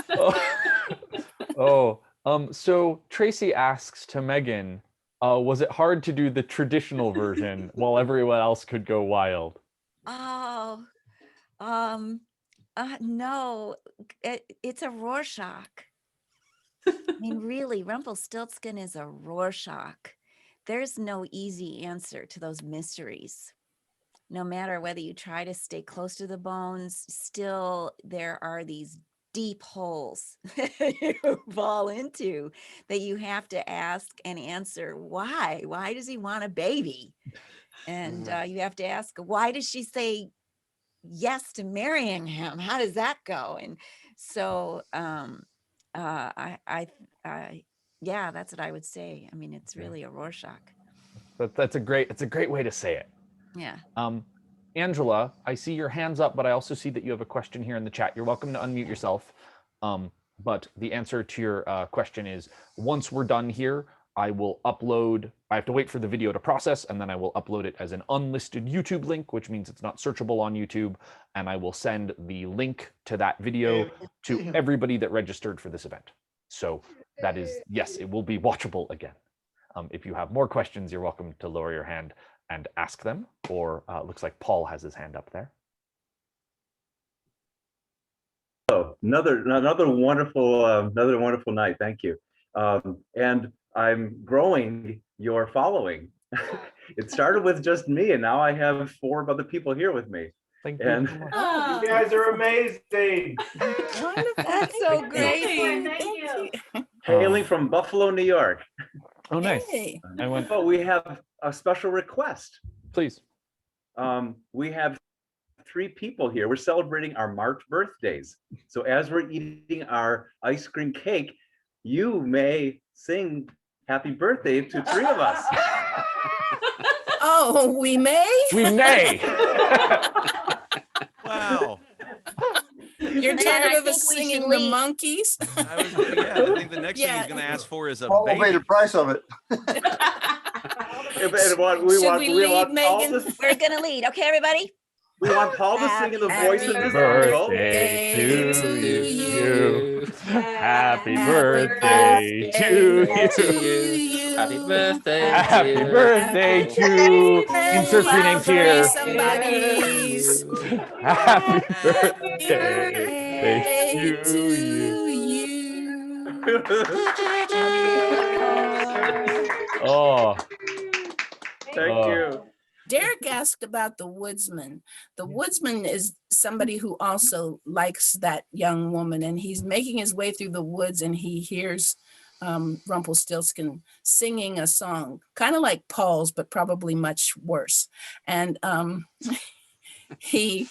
So Tracy asks to Megan, was it hard to do the traditional version while everyone else could go wild? Oh, no, it's a Rorschach. I mean, really, Rumpelstiltskin is a Rorschach. There's no easy answer to those mysteries. No matter whether you try to stay close to the bones, still there are these deep holes you fall into that you have to ask and answer. Why? Why does he want a baby? And you have to ask, why does she say yes to marrying him? How does that go? And so yeah, that's what I would say. I mean, it's really a Rorschach. It's a great way to say it. Yeah. Angela, I see your hands up, but I also see that you have a question here in the chat. You're welcome to unmute yourself. But the answer to your question is, once we're done here, I will upload. I have to wait for the video to process, and then I will upload it as an unlisted YouTube link, which means it's not searchable on YouTube. And I will send the link to that video to everybody that registered for this event. So that is, yes, it will be watchable again. If you have more questions, you're welcome to lower your hand and ask them, or looks like Paul has his hand up there. Oh, another wonderful night. Thank you. And I'm growing your following. It started with just me, and now I have 4 other people here with me. Thank you. You guys are amazing. That's so great. Thank you. Hailing from Buffalo, New York. Oh, nice. Hey. Oh, we have a special request. Please. We have 3 people here. We're celebrating our March birthdays. So as we're eating our ice cream cake, you may sing happy birthday to 3 of us. Oh, we may? We may. Wow. You're tired of us singing the monkeys? I think the next thing he's going to ask for is a baby. Elevated price of it. Should we lead, Megan? We're going to lead. Okay, everybody? We want Paul to sing in the voice of his birthday to you. Happy birthday to you. Happy birthday. Happy birthday to. Insert your names here. Somebody's. Happy birthday to you. Oh. Thank you. Derek asked about the woodsman. The woodsman is somebody who also likes that young woman, and he's making his way through the woods, and he hears Rumpelstiltskin singing a song, kind of like Paul's, but probably much worse. And he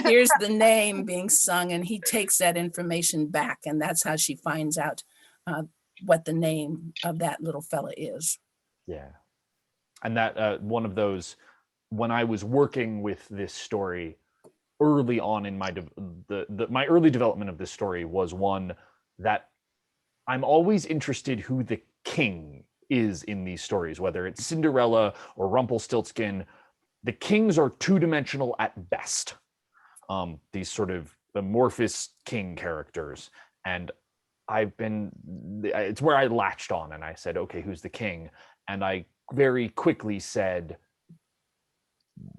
hears the name being sung and he takes that information back. And that's how she finds out what the name of that little fella is. Yeah. And that one of those, when I was working with this story early on in my my early development of this story was one that I'm always interested who the king is in these stories, whether it's Cinderella or Rumpelstiltskin. The kings are two-dimensional at best. These sort of amorphous king characters. And it's where I latched on and I said, okay, who's the king? And I very quickly said,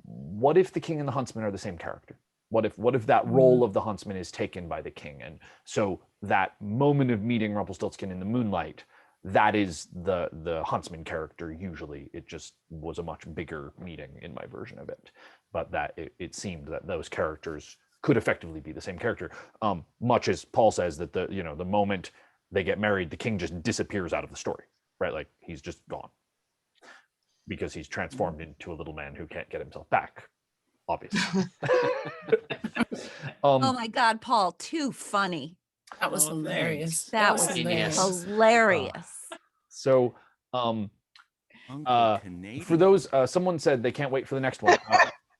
what if the king and the huntsman are the same character? What if that role of the huntsman is taken by the king? And so that moment of meeting Rumpelstiltskin in the moonlight, that is the huntsman character. Usually it just was a much bigger meeting in my version of it, but that it seemed that those characters could effectively be the same character. Much as Paul says that the moment they get married, the king just disappears out of the story, right? Like he's just gone because he's transformed into a little man who can't get himself back, obviously. Oh my God, Paul, too funny. That was hilarious. That was hilarious. So, for those, someone said they can't wait for the next one.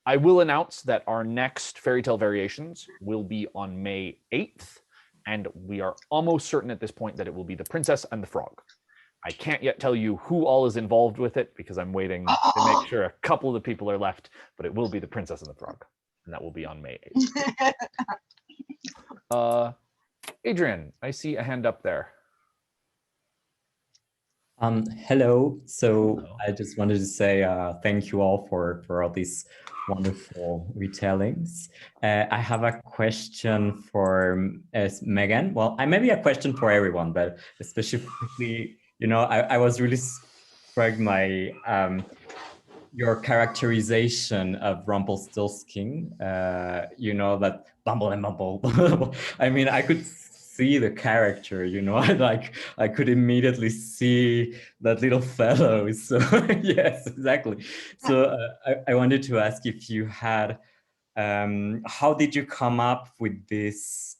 I will announce that our next Fairy Tale Variations will be on May 8th, and we are almost certain at this point that it will be The Princess and the Frog. I can't yet tell you who all is involved with it because I'm waiting to make sure a couple of the people are left, but it will be The Princess and the Frog, and that will be on May 8th. Adrian, I see a hand up there. Hello. So I just wanted to say thank you all for all these wonderful retellings. I have a question for Megan. Well, maybe a question for everyone, but especially, I was really struck by your characterization of Rumpelstiltskin. That bumble and bumble. I mean, I could see the character, like I could immediately see that little fellow. So yes, exactly. So I wanted to ask if you had, how did you come up with this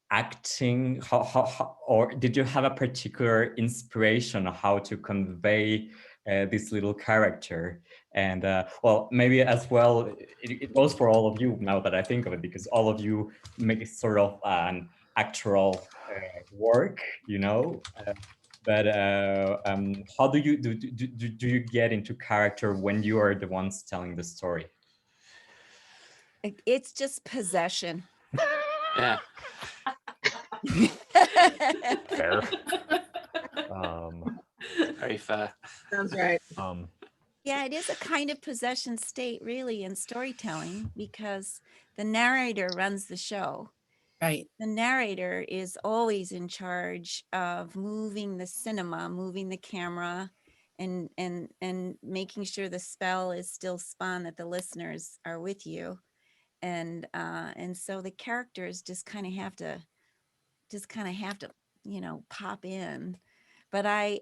acting? How, or did you have a particular inspiration on how to convey this little character? And well, maybe as well, it goes for all of you now that I think of it, because all of you make sort of an actoral work, but how do you get into character when you are the ones telling the story? It's just possession. Yeah. Fair. Very fair. Sounds right. Yeah, it is a kind of possession state, really, in storytelling, because the narrator runs the show. Right. The narrator is always in charge of moving the cinema, moving the camera, and making sure the spell is still spun, that the listeners are with you. And so the characters just kind of have to pop in. But I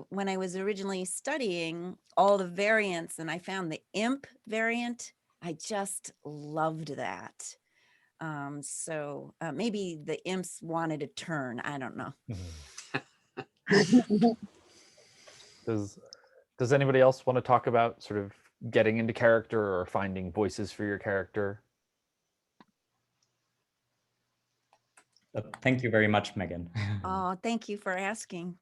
when I was originally studying all the variants and I found the imp variant, I just loved that. So maybe the imps wanted a turn. I don't know. Does anybody else want to talk about sort of getting into character or finding voices for your character? Thank you very much, Megan. Oh, thank you for asking.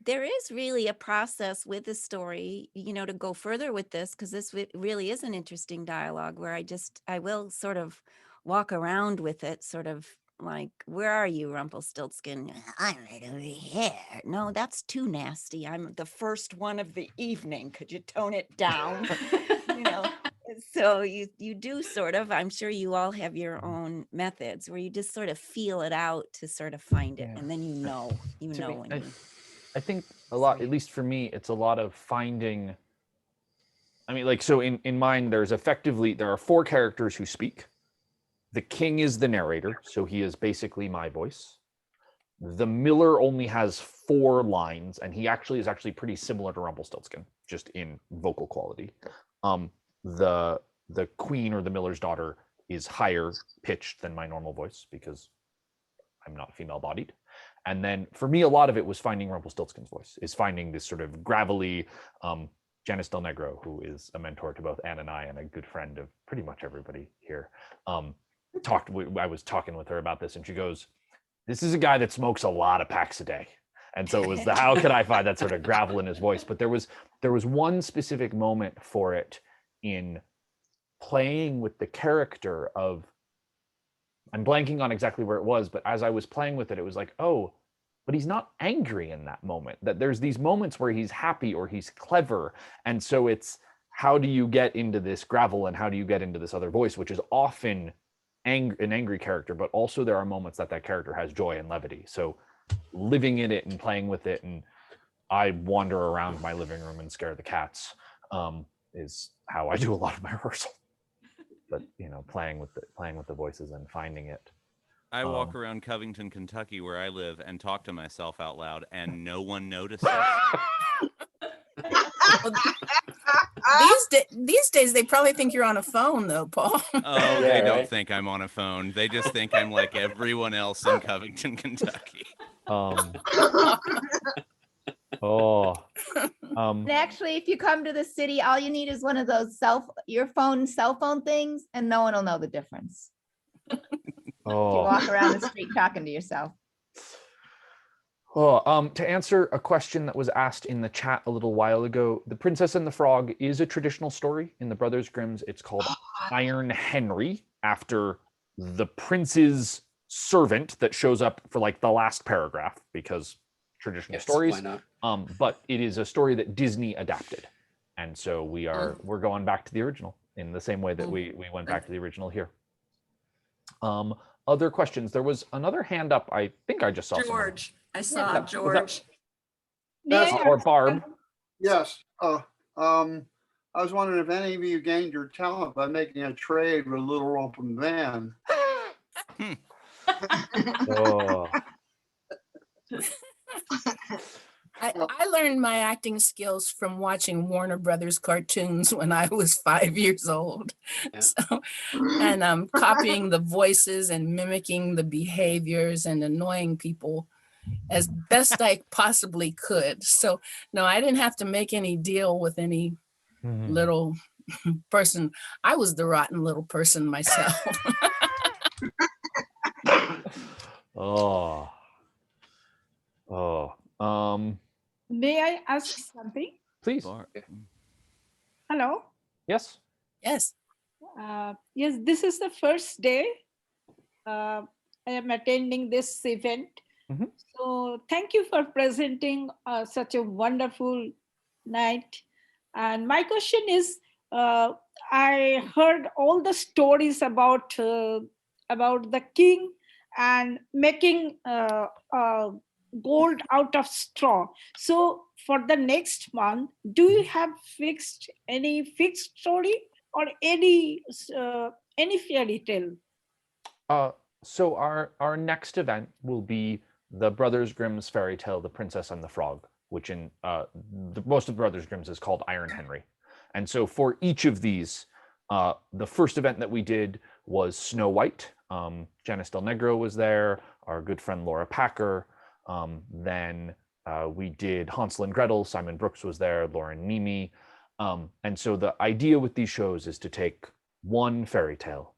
There is really a process with the story, to go further with this, because this really is an interesting dialogue where I will sort of walk around with it, sort of like, where are you, Rumpelstiltskin? I'm right over here. No, that's too nasty. I'm the first one of the evening. Could you tone it down? So you do sort of, I'm sure you all have your own methods where you just sort of feel it out to sort of find it. And then I think a lot, at least for me, it's a lot of finding. I mean, like, so in mine, there are 4 characters who speak. The king is the narrator, so he is basically my voice. the Miller only has 4 lines, and he actually is pretty similar to Rumpelstiltskin, just in vocal quality. The Queen, or the Miller's daughter, is higher pitched than my normal voice because I'm not female bodied. And then for me, a lot of it was finding Rumpelstiltskin's voice, is finding this sort of gravelly, Janice Del Negro, who is a mentor to both Anne and I, and a good friend of pretty much everybody here. I was talking with her about this, and she goes, "This is a guy that smokes a lot of packs a day." And so it was the, how could I find that sort of gravel in his voice? But there was one specific moment for it in playing with the character of, I'm blanking on exactly where it was, but as I was playing with it, it was like, oh, but he's not angry in that moment. That there's these moments where he's happy or he's clever. And so it's, how do you get into this gravel and how do you get into this other voice, which is often an angry character, but also there are moments that that character has joy and levity. So living in it and playing with it, and I wander around my living room and scare the cats, is how I do a lot of my rehearsal. But you know, playing with the voices and finding it. I walk around Covington, Kentucky, where I live, and talk to myself out loud, and no one notices. These days, they probably think you're on a phone, though, Paul. Oh, they don't think I'm on a phone. They just think I'm like everyone else in Covington, Kentucky. And actually, if you come to the city, all you need is one of those cell phone things, and no one will know the difference. You walk around the street talking to yourself. To answer a question that was asked in the chat a little while ago, The Princess and the Frog is a traditional story in the Brothers Grimm's. It's called Iron Henry, after the prince's servant that shows up for like the last paragraph, because traditional stories. Why not? But it is a story that Disney adapted, and so we're going back to the original in the same way that we went back to the original here. Other questions? There was another hand up. I think I just saw George. I saw that, George. Or Barb. Yes. I was wondering if any of you gained your talent by making a trade with Little Rump and Van. I learned my acting skills from watching Warner Brothers cartoons when I was 5 years old. Yeah. So, and copying the voices and mimicking the behaviors and annoying people as best I possibly could. So no, I didn't have to make any deal with any little person. I was the rotten little person myself. May I ask something? Please. Hello? Yes. Yes. Yes, this is the first day I am attending this event. So thank you for presenting such a wonderful night. And my question is, I heard all the stories about the king and making gold out of straw. So for the next month, do you have any fixed story or any fairy tale? So our next event will be the Brothers Grimm's fairy tale, The Princess and the Frog, which in most of the Brothers Grimm's is called Iron Henry. And so for each of these, the first event that we did was Snow White. Janice Del Negro was there, our good friend Laura Packer. Then we did Hansel and Gretel, Simon Brooks was there, Lauren Mimi. And so the idea with these shows is to take one fairy tale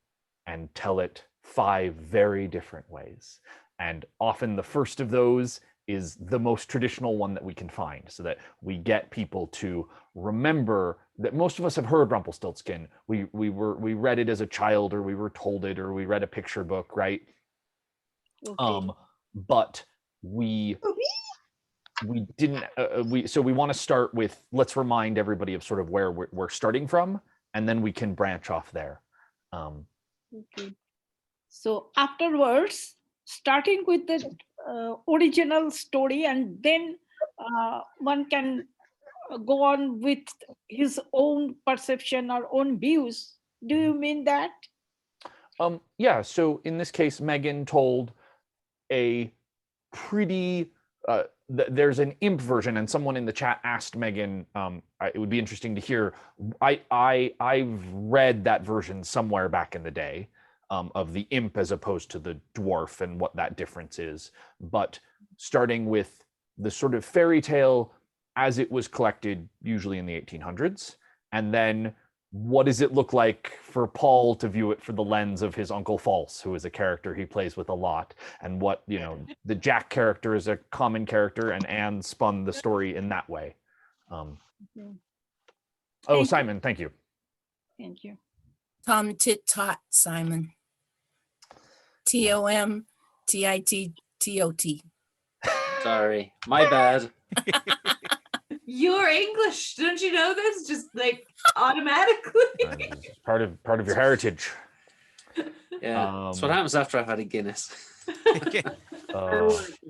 and tell it 5 very different ways. And often the first of those is the most traditional one that we can find, so that we get people to remember that most of us have heard Rumpelstiltskin. We read it as a child, or we were told it, or we read a picture book, right? Okay. But we didn't. So we want to start with, let's remind everybody of sort of where we're starting from, and then we can branch off there. Okay. So afterwards, starting with the original story, and then one can go on with his own perception or own views. Do you mean that? Yeah, so in this case, Megan told a pretty. There's an imp version, and someone in the chat asked Megan. It would be interesting to hear. I've read that version somewhere back in the day of the imp as opposed to the dwarf and what that difference is. But starting with the sort of fairy tale as it was collected, usually in the 1800s, and then what does it look like for Paul to view it for the lens of his Uncle False, who is a character he plays with a lot, and what, you know, the Jack character is a common character, and Anne spun the story in that way. Simon, thank you. Thank you. Tom Tit Tot, Simon. TOMTITTOT. Sorry, my bad. You're English, don't you know this? Just like automatically. It's part of your heritage. Yeah, that's what happens after I've had a Guinness. I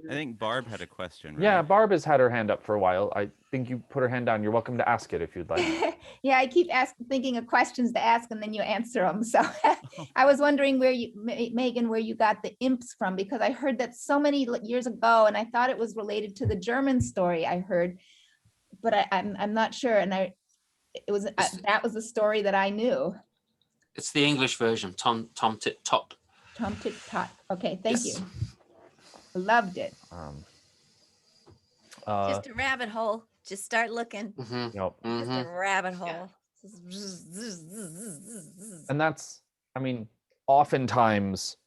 think Barb had a question, right? Yeah, Barb has had her hand up for a while. I think you put her hand down. You're welcome to ask it if you'd like. Yeah, I keep thinking of questions to ask and then you answer them. So I was wondering where you, Megan, where you got the imps from, because I heard that so many years ago and I thought it was related to the German story I heard, but I'm not sure. And that was the story that I knew. It's the English version, Tom Tit Tot. Tom Tit Tot. Okay, thank Yes. you. Loved it. Just a rabbit hole. Just start looking. Just a rabbit hole. And that's, I mean, oftentimes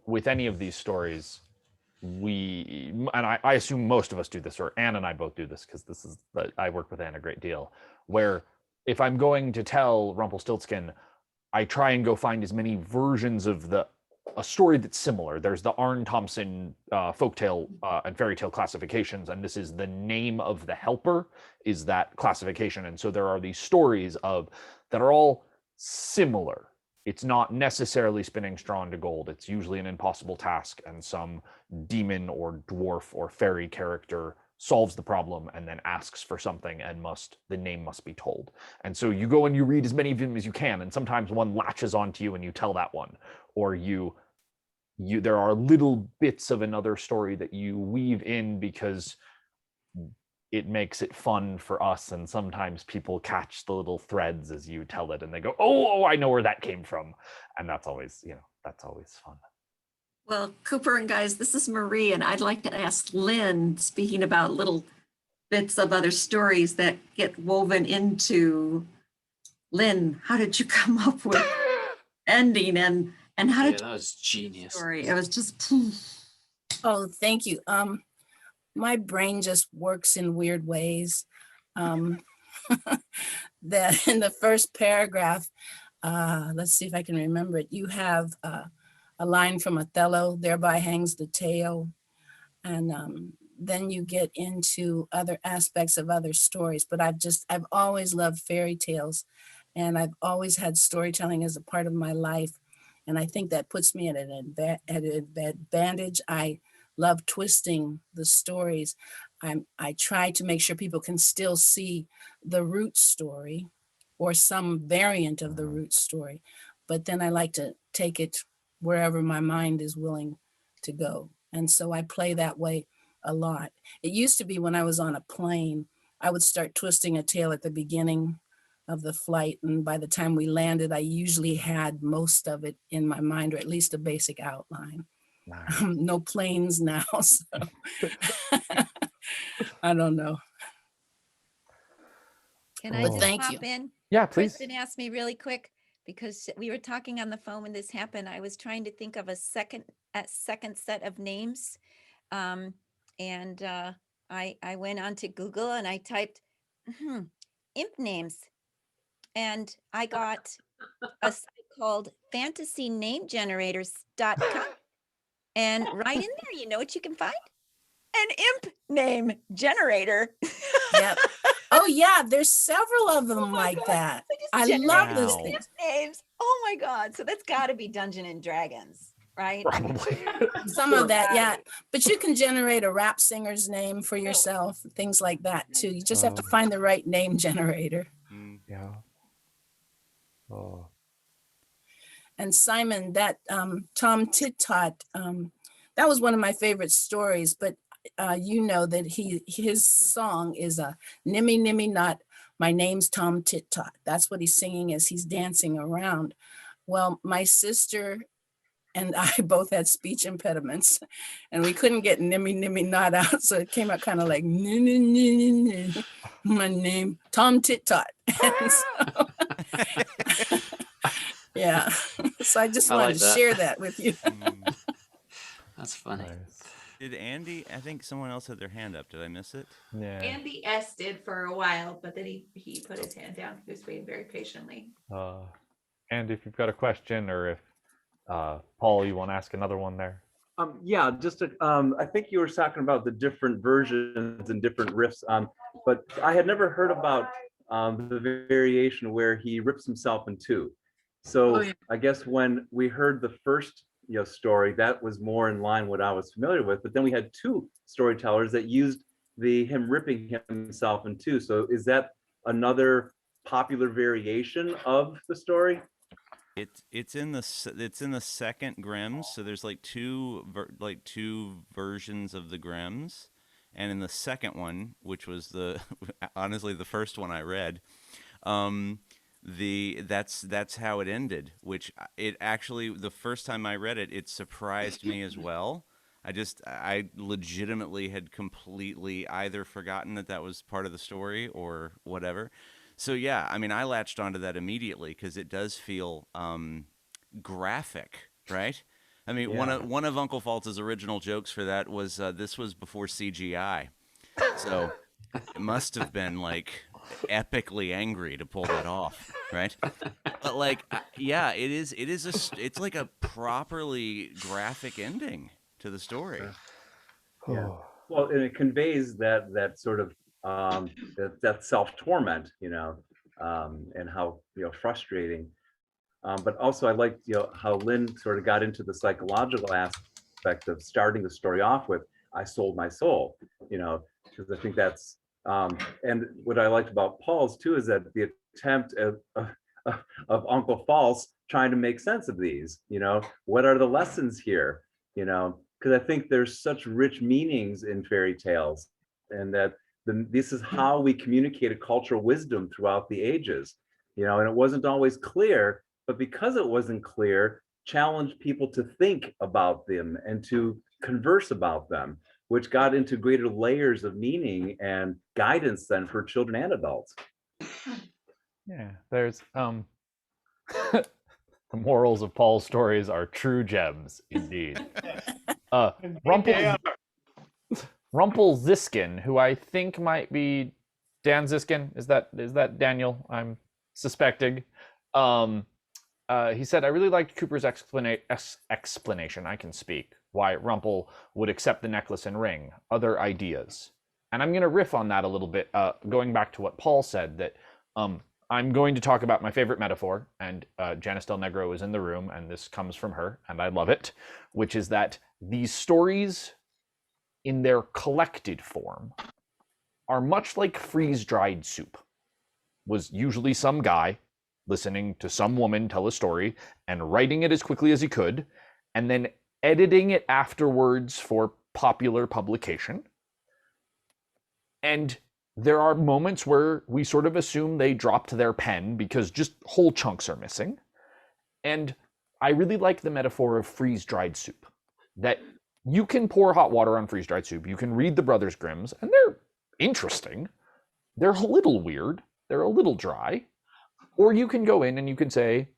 with any of these stories, I assume most of us do this, or Anne and I both do this, because I work with Anne a great deal, where if I'm going to tell Rumpelstiltskin, I try and go find as many versions of a story that's similar. There's the Arne Thompson folktale and fairy tale classifications, and this is the name of the helper is that classification. And so there are these stories that are all similar. It's not necessarily spinning straw into gold. It's usually an impossible task, and some demon or dwarf or fairy character solves the problem and then asks for something, and the name must be told. And so you go and you read as many of them as you can, and sometimes one latches onto you and you tell that one, or there are little bits of another story that you weave in because it makes it fun for us, and sometimes people catch the little threads as you tell it and they go, oh, I know where that came from. And that's always fun. Well, Cooper and guys, this is Marie, and I'd like to ask Lynn, speaking about little bits of other stories that get woven into. Lynn, how did you come up with ending and how did that was genius. Story? It was just. Oh, thank you. My brain just works in weird ways. That in the first paragraph, let's see if I can remember it. You have a line from Othello, thereby hangs the tale. And then you get into other aspects of other stories. But I've always loved fairy tales, and I've always had storytelling as a part of my life. And I think that puts me at an advantage. I love twisting the stories. I try to make sure people can still see the root story or some variant of the root story. But then I like to take it wherever my mind is willing to go. And so I play that way a lot. It used to be when I was on a plane, I would start twisting a tale at the beginning of the flight. And by the time we landed, I usually had most of it in my mind, or at least a basic outline. Nice. No planes now, so I don't know. Can I just hop in? Yeah, please. Kristen asked me really quick, because we were talking on the phone when this happened. I was trying to think of a second set of names. I went onto Google and I typed imp names, and I got a site called fantasynamegenerators.com. And right in there, you know what you can find? An imp name generator. Yep. Oh yeah, there's several of them like that. I love those things. Names. Oh my God. So that's got to be Dungeons and Dragons, right? Probably. Some of that, yeah. But you can generate a rap singer's name for yourself, things like that too. You just have to find the right name generator. Yeah. Oh. And Simon, that Tom Tit Tot, that was one of my favorite stories, but you know that his song is a Nimmy Nimmy Not, my name's Tom Tit Tot. That's what he's singing as he's dancing around. Well, my sister and I both had speech impediments, and we couldn't get Nimmy Nimmy Not out, so it came out kind of like my name Tom Tit Tot. So, yeah, so I just wanted to share that with you. That's funny. Did Andy? I think someone else had their hand up. Did I miss it? Yeah. Andy S did for a while, but then he put his hand down. He was waiting very patiently. And if you've got a question, or if Paul, you want to ask another one there? Yeah, just I think you were talking about the different versions and different riffs, but I had never heard about the variation where he rips himself in two. So I guess when we heard the first story, that was more in line what I was familiar with. But then we had two storytellers that used him ripping himself in two. So is that another popular variation of the story? It's in the second Grimm's. So there's like two versions of the Grimm's, and in the second one, which was honestly the first one I read, that's how it ended. Which it actually, the first time I read it, it surprised me as well. I legitimately had completely either forgotten that was part of the story or whatever. So yeah, I mean, I latched onto that immediately because it does feel graphic, right? I mean, Yeah. one of Uncle Faltz's original jokes for that was this was before CGI, so it must have been like epically angry to pull that off, right? But like, yeah, it's like a properly graphic ending to the story. Yeah. Well, and it conveys that sort of that self-torment, and how frustrating. But also, I liked how Lynn sort of got into the psychological aspect of starting the story off with "I sold my soul," because I think that's and what I liked about Paul's too is that the attempt of Uncle False trying to make sense of these. What are the lessons here? Because I think there's such rich meanings in fairy tales, and that this is how we communicate a cultural wisdom throughout the ages. And it wasn't always clear, but because it wasn't clear, challenged people to think about them and to converse about them, which got into greater layers of meaning and guidance then for children and adults. Yeah, there's the morals of Paul's stories are true gems indeed. Rumpelstiltskin, who I think might be Dan Ziskin. Is that Daniel? I'm suspecting. He said, I really liked Cooper's explanation. I can speak. Why Rumpel would accept the necklace and ring. Other ideas. And I'm going to riff on that a little bit, going back to what Paul said, that I'm going to talk about my favorite metaphor, and Janice Del Negro is in the room, and this comes from her, and I love it, which is that these stories, in their collected form, are much like freeze-dried soup. Was usually some guy listening to some woman tell a story and writing it as quickly as he could, and then editing it afterwards for popular publication. And there are moments where we sort of assume they dropped their pen because just whole chunks are missing. And I really like the metaphor of freeze-dried soup, that you can pour hot water on freeze-dried soup. You can read the Brothers Grimm's, and they're interesting. They're a little weird. They're a little dry. Or you can go in and you can say,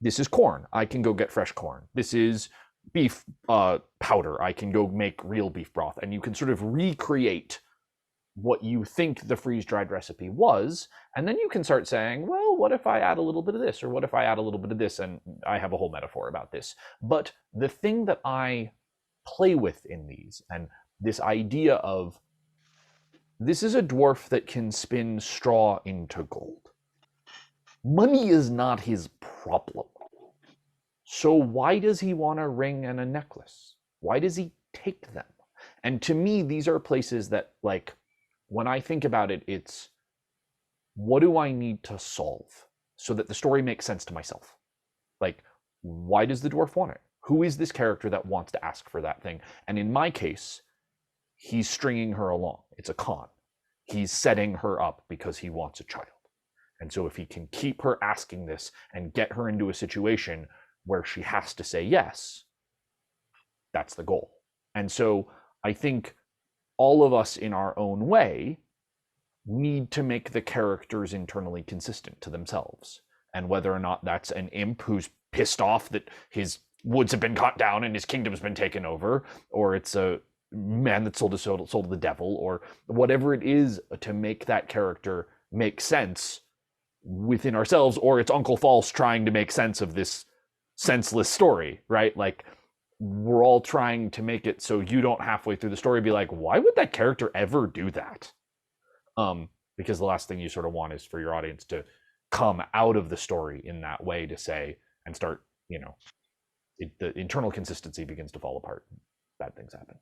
this is corn. I can go get fresh corn. This is beef powder. I can go make real beef broth. And you can sort of recreate what you think the freeze-dried recipe was. And then you can start saying, well, what if I add a little bit of this? Or what if I add a little bit of this? And I have a whole metaphor about this. But the thing that I play with in these, and this idea of, this is a dwarf that can spin straw into gold. Money is not his problem. So why does he want a ring and a necklace? Why does he take them? And to me, these are places that, like, when I think about it, it's, what do I need to solve so that the story makes sense to myself? Like, why does the dwarf want it? Who is this character that wants to ask for that thing? And in my case, he's stringing her along. It's a con. He's setting her up because he wants a child. And so if he can keep her asking this and get her into a situation where she has to say yes, that's the goal. And so I think all of us in our own way need to make the characters internally consistent to themselves. And whether or not that's an imp who's pissed off that his woods have been cut down and his kingdom's been taken over, or it's a man that sold to the devil, or whatever it is, to make that character make sense within ourselves, or it's Uncle False trying to make sense of this senseless story, right? Like, we're all trying to make it so you don't halfway through the story be like, why would that character ever do that? Because the last thing you sort of want is for your audience to come out of the story in that way to say, and start, you know, the internal consistency begins to fall apart. Bad things happen.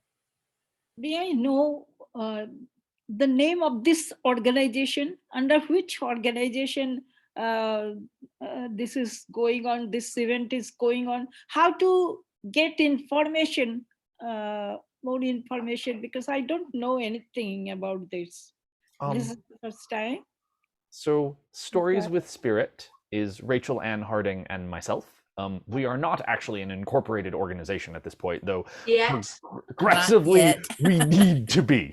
May I know the name of this organization? Under which organization this is going on, this event is going on? How to get information, more information, because I don't know anything about this. This is the first time. So Stories with Spirit is Rachel Ann Harding and myself. We are not actually an incorporated organization at this point, though aggressively we need to be.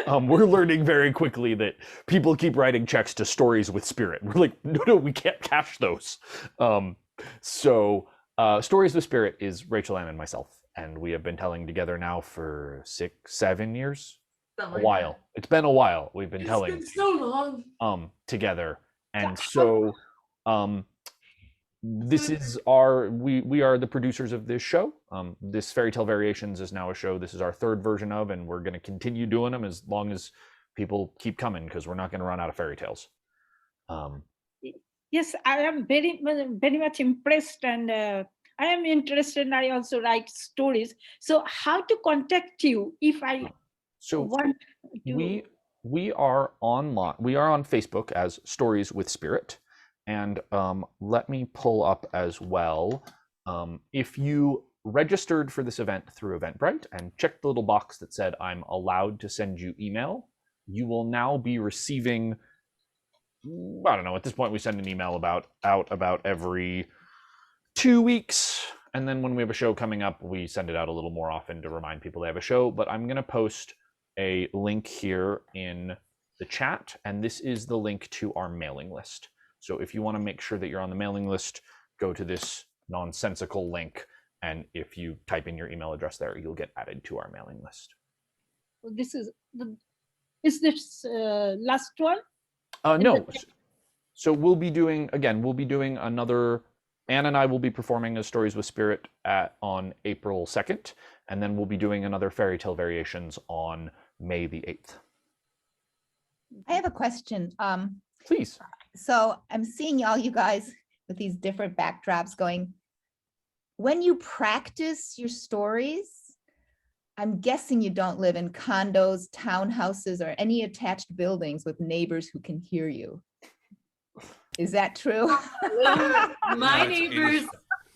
We're learning very quickly that people keep writing checks to Stories with Spirit. We're like, no, we can't cash those. Stories with Spirit is Rachel Ann and myself, and we have been telling together now for 6-7 years. A while. It's been a while. We've been telling. It's been so long. Together, and so this is our we are the producers of this show. This Fairy Tale Variations is now a show. This is our third version of, and we're going to continue doing them as long as people keep coming, because we're not going to run out of fairy tales. Yes, I am very much impressed, and I am interested. I also write stories. So how to contact you if I want to? We are online. We are on Facebook as Stories with Spirit. And let me pull up as well. If you registered for this event through Eventbrite and checked the little box that said, I'm allowed to send you email, you will now be receiving, I don't know, at this point we send an email out about every 2 weeks. And then when we have a show coming up, we send it out a little more often to remind people they have a show. But I'm going to post a link here in the chat, and this is the link to our mailing list. So if you want to make sure that you're on the mailing list, go to this nonsensical link, and if you type in your email address there, you'll get added to our mailing list. This is this last one? No. So we'll be doing another, Anne and I will be performing as Stories with Spirit on April 2nd, and then we'll be doing another Fairy Tale Variations on May the 8th. I have a question. Please. So I'm seeing all you guys with these different backdrops going. When you practice your stories, I'm guessing you don't live in condos, townhouses, or any attached buildings with neighbors who can hear you. Is that true? My neighbors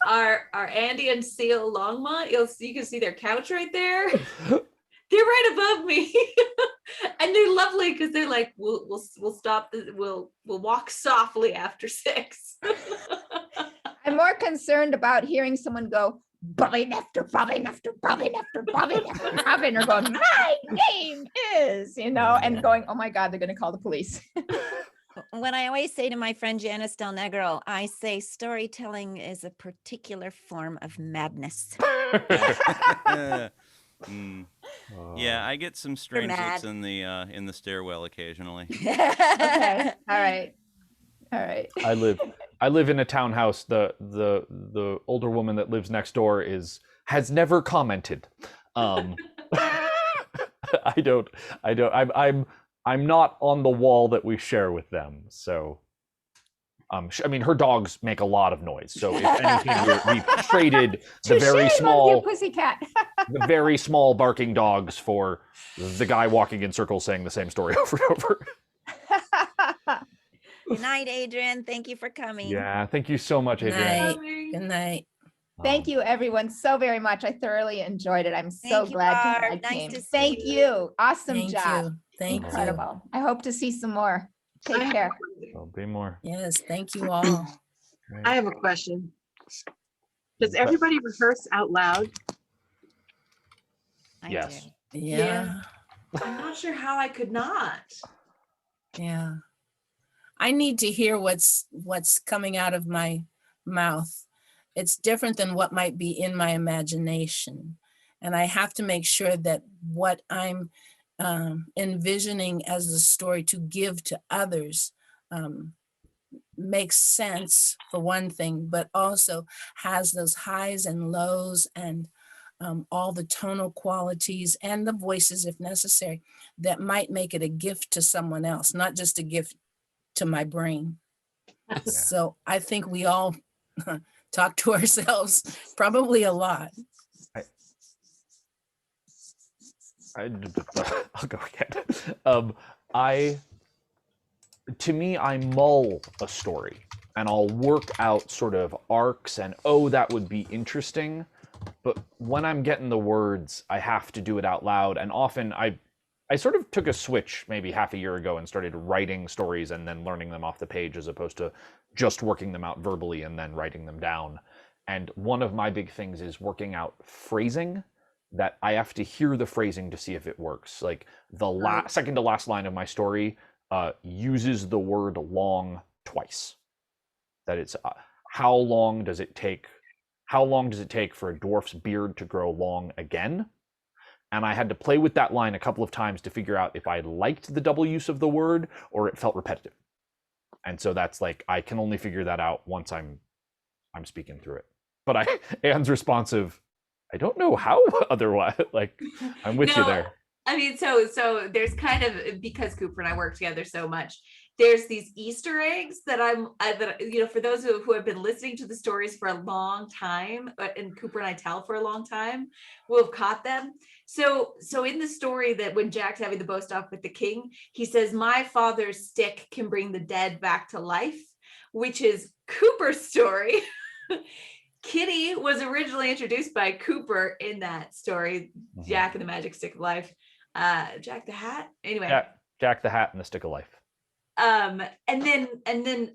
are Andy and Seal Longmont. You can see their couch right there. They're right above me. And they're lovely because they're like, we'll stop, we'll walk softly after 6. I'm more concerned about hearing someone go, bobbing after bobbing after bobbing after bobbing after bobbing, or going, my name is, and going, oh my God, they're going to call the police. What I always say to my friend Janice Del Negro, I say storytelling is a particular form of madness. Yeah, I get some strange looks in the stairwell occasionally. Okay. All right. I live in a townhouse. The older woman that lives next door has never commented. I'm not on the wall that we share with them. So I mean, her dogs make a lot of noise. So if anything, we've traded the very small pussycat. the very small barking dogs for the guy walking in circles saying the same story over and over. Good night, Adrian. Thank you for coming. Yeah, thank you so much, Adrian. Good night. Thank you, everyone, so very much. I thoroughly enjoyed it. I'm so Thank you, glad Barb. I Nice came. to see Thank you. you. Awesome Thank job. you. Thank you. Incredible. I hope to see some more. Take care. There'll be more. Yes, thank you all. I have a question. Does Okay. everybody rehearse out loud? Yes. Yeah. I'm not sure how I could not. Yeah. I need to hear what's coming out of my mouth. It's different than what might be in my imagination. And I have to make sure that what I'm envisioning as the story to give to others makes sense, for one thing, but also has those highs and lows and all the tonal qualities and the voices, if necessary, that might make it a gift to someone else, not just a gift to my brain. So I think we all talk to ourselves probably a lot. I'll go again. To me, I mull a story and I'll work out sort of arcs and, oh, that would be interesting. But when I'm getting the words, I have to do it out loud. And often I sort of took a switch maybe half a year ago and started writing stories and then learning them off the page as opposed to just working them out verbally and then writing them down. And one of my big things is working out phrasing, that I have to hear the phrasing to see if it works. Like the second to last line of my story uses the word long twice. That it's how long does it take for a dwarf's beard to grow long again? And I had to play with that line a couple of times to figure out if I liked the double use of the word or it felt repetitive. And so that's like, I can only figure that out once I'm speaking through it. But Anne's responsive, I don't know how otherwise. Like, I'm with you there. I mean, so there's kind of, because Cooper and I work together so much, there's these Easter eggs that for those who have been listening to the stories for a long time, and Cooper and I tell for a long time, will have caught them. So in the story that when Jack's having the boast off with the king, he says, my father's stick can bring the dead back to life, which is Cooper's story. Kitty was originally introduced by Cooper in that story, Jack and the Magic Stick of Life. Jack the Hat. Anyway. Jack the Hat and the Stick of Life. And then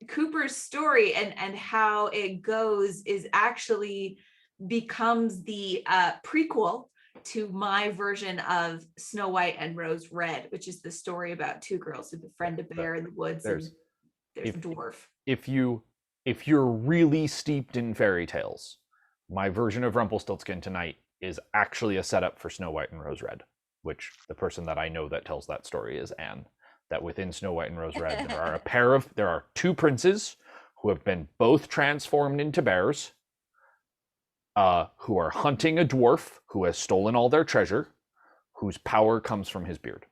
Cooper's story and how it goes is actually becomes the prequel to my version of Snow White and Rose Red, which is the story about two girls who befriend a bear in the woods. There's a dwarf. If you're really steeped in fairy tales, my version of Rumpelstiltskin tonight is actually a setup for Snow White and Rose Red, which the person that I know that tells that story is Anne. That within Snow White and Rose Red, there are two princes who have been both transformed into bears, who are hunting a dwarf who has stolen all their treasure, whose power comes from his beard.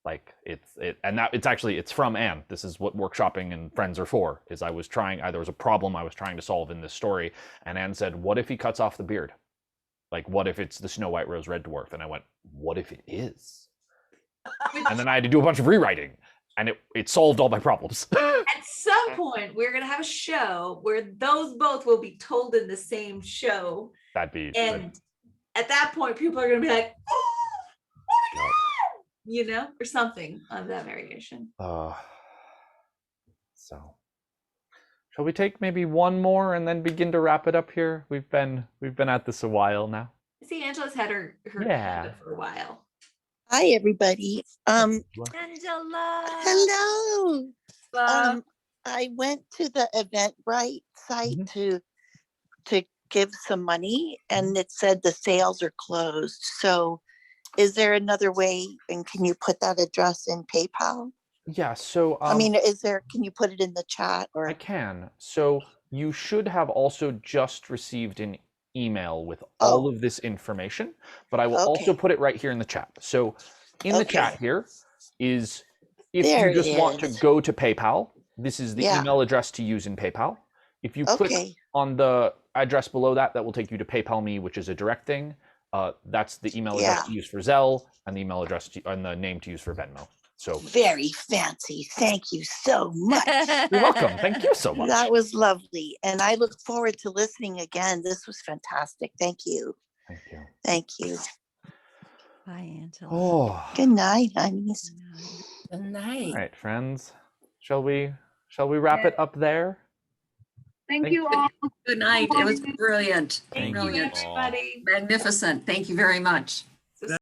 Like it's from Anne. This is what workshopping and friends are for. Is there was a problem I was trying to solve in this story, and Anne said, "What if he cuts off the beard? Like, what if it's the Snow White Rose Red dwarf?" And I went, "What if it is?" And then I had to do a bunch of rewriting, and it solved all my problems. At some point, we're gonna have a show where those both will be told in the same show. At that point, people are gonna be like, "Oh my God," or something of that variation. So, shall we take maybe one more and then begin to wrap it up here? We've been at this a while now. See, Angela's had her hand up for a while. Hi, everybody. Angela. Hello. I went to the Eventbrite site to give some money, and it said the sales are closed. So is there another way, and can you put that address in PayPal? Yeah, so can you put it in the chat? Or I can. So you should have also just received an email with all of this information, but I will also put it right here in the chat. So in the chat here is, if you just want to go to PayPal, this is the email address to use in PayPal. If you click on the address below that will take you to PayPal Me, which is a direct thing. That's the email address to use for Zelle and the email address and the name to use for Venmo. So very fancy. Thank you so much. You're welcome. Thank you so much. That was lovely. And I look forward to listening again. This was fantastic. Thank you. Thank you. Thank you. Bye, Angela. Oh. Good night, honeys. Good night. All right, friends. Shall we wrap it up there? Thank you all. Good night. It was brilliant. Thank you Brilliant. all. Magnificent. Thank you very much.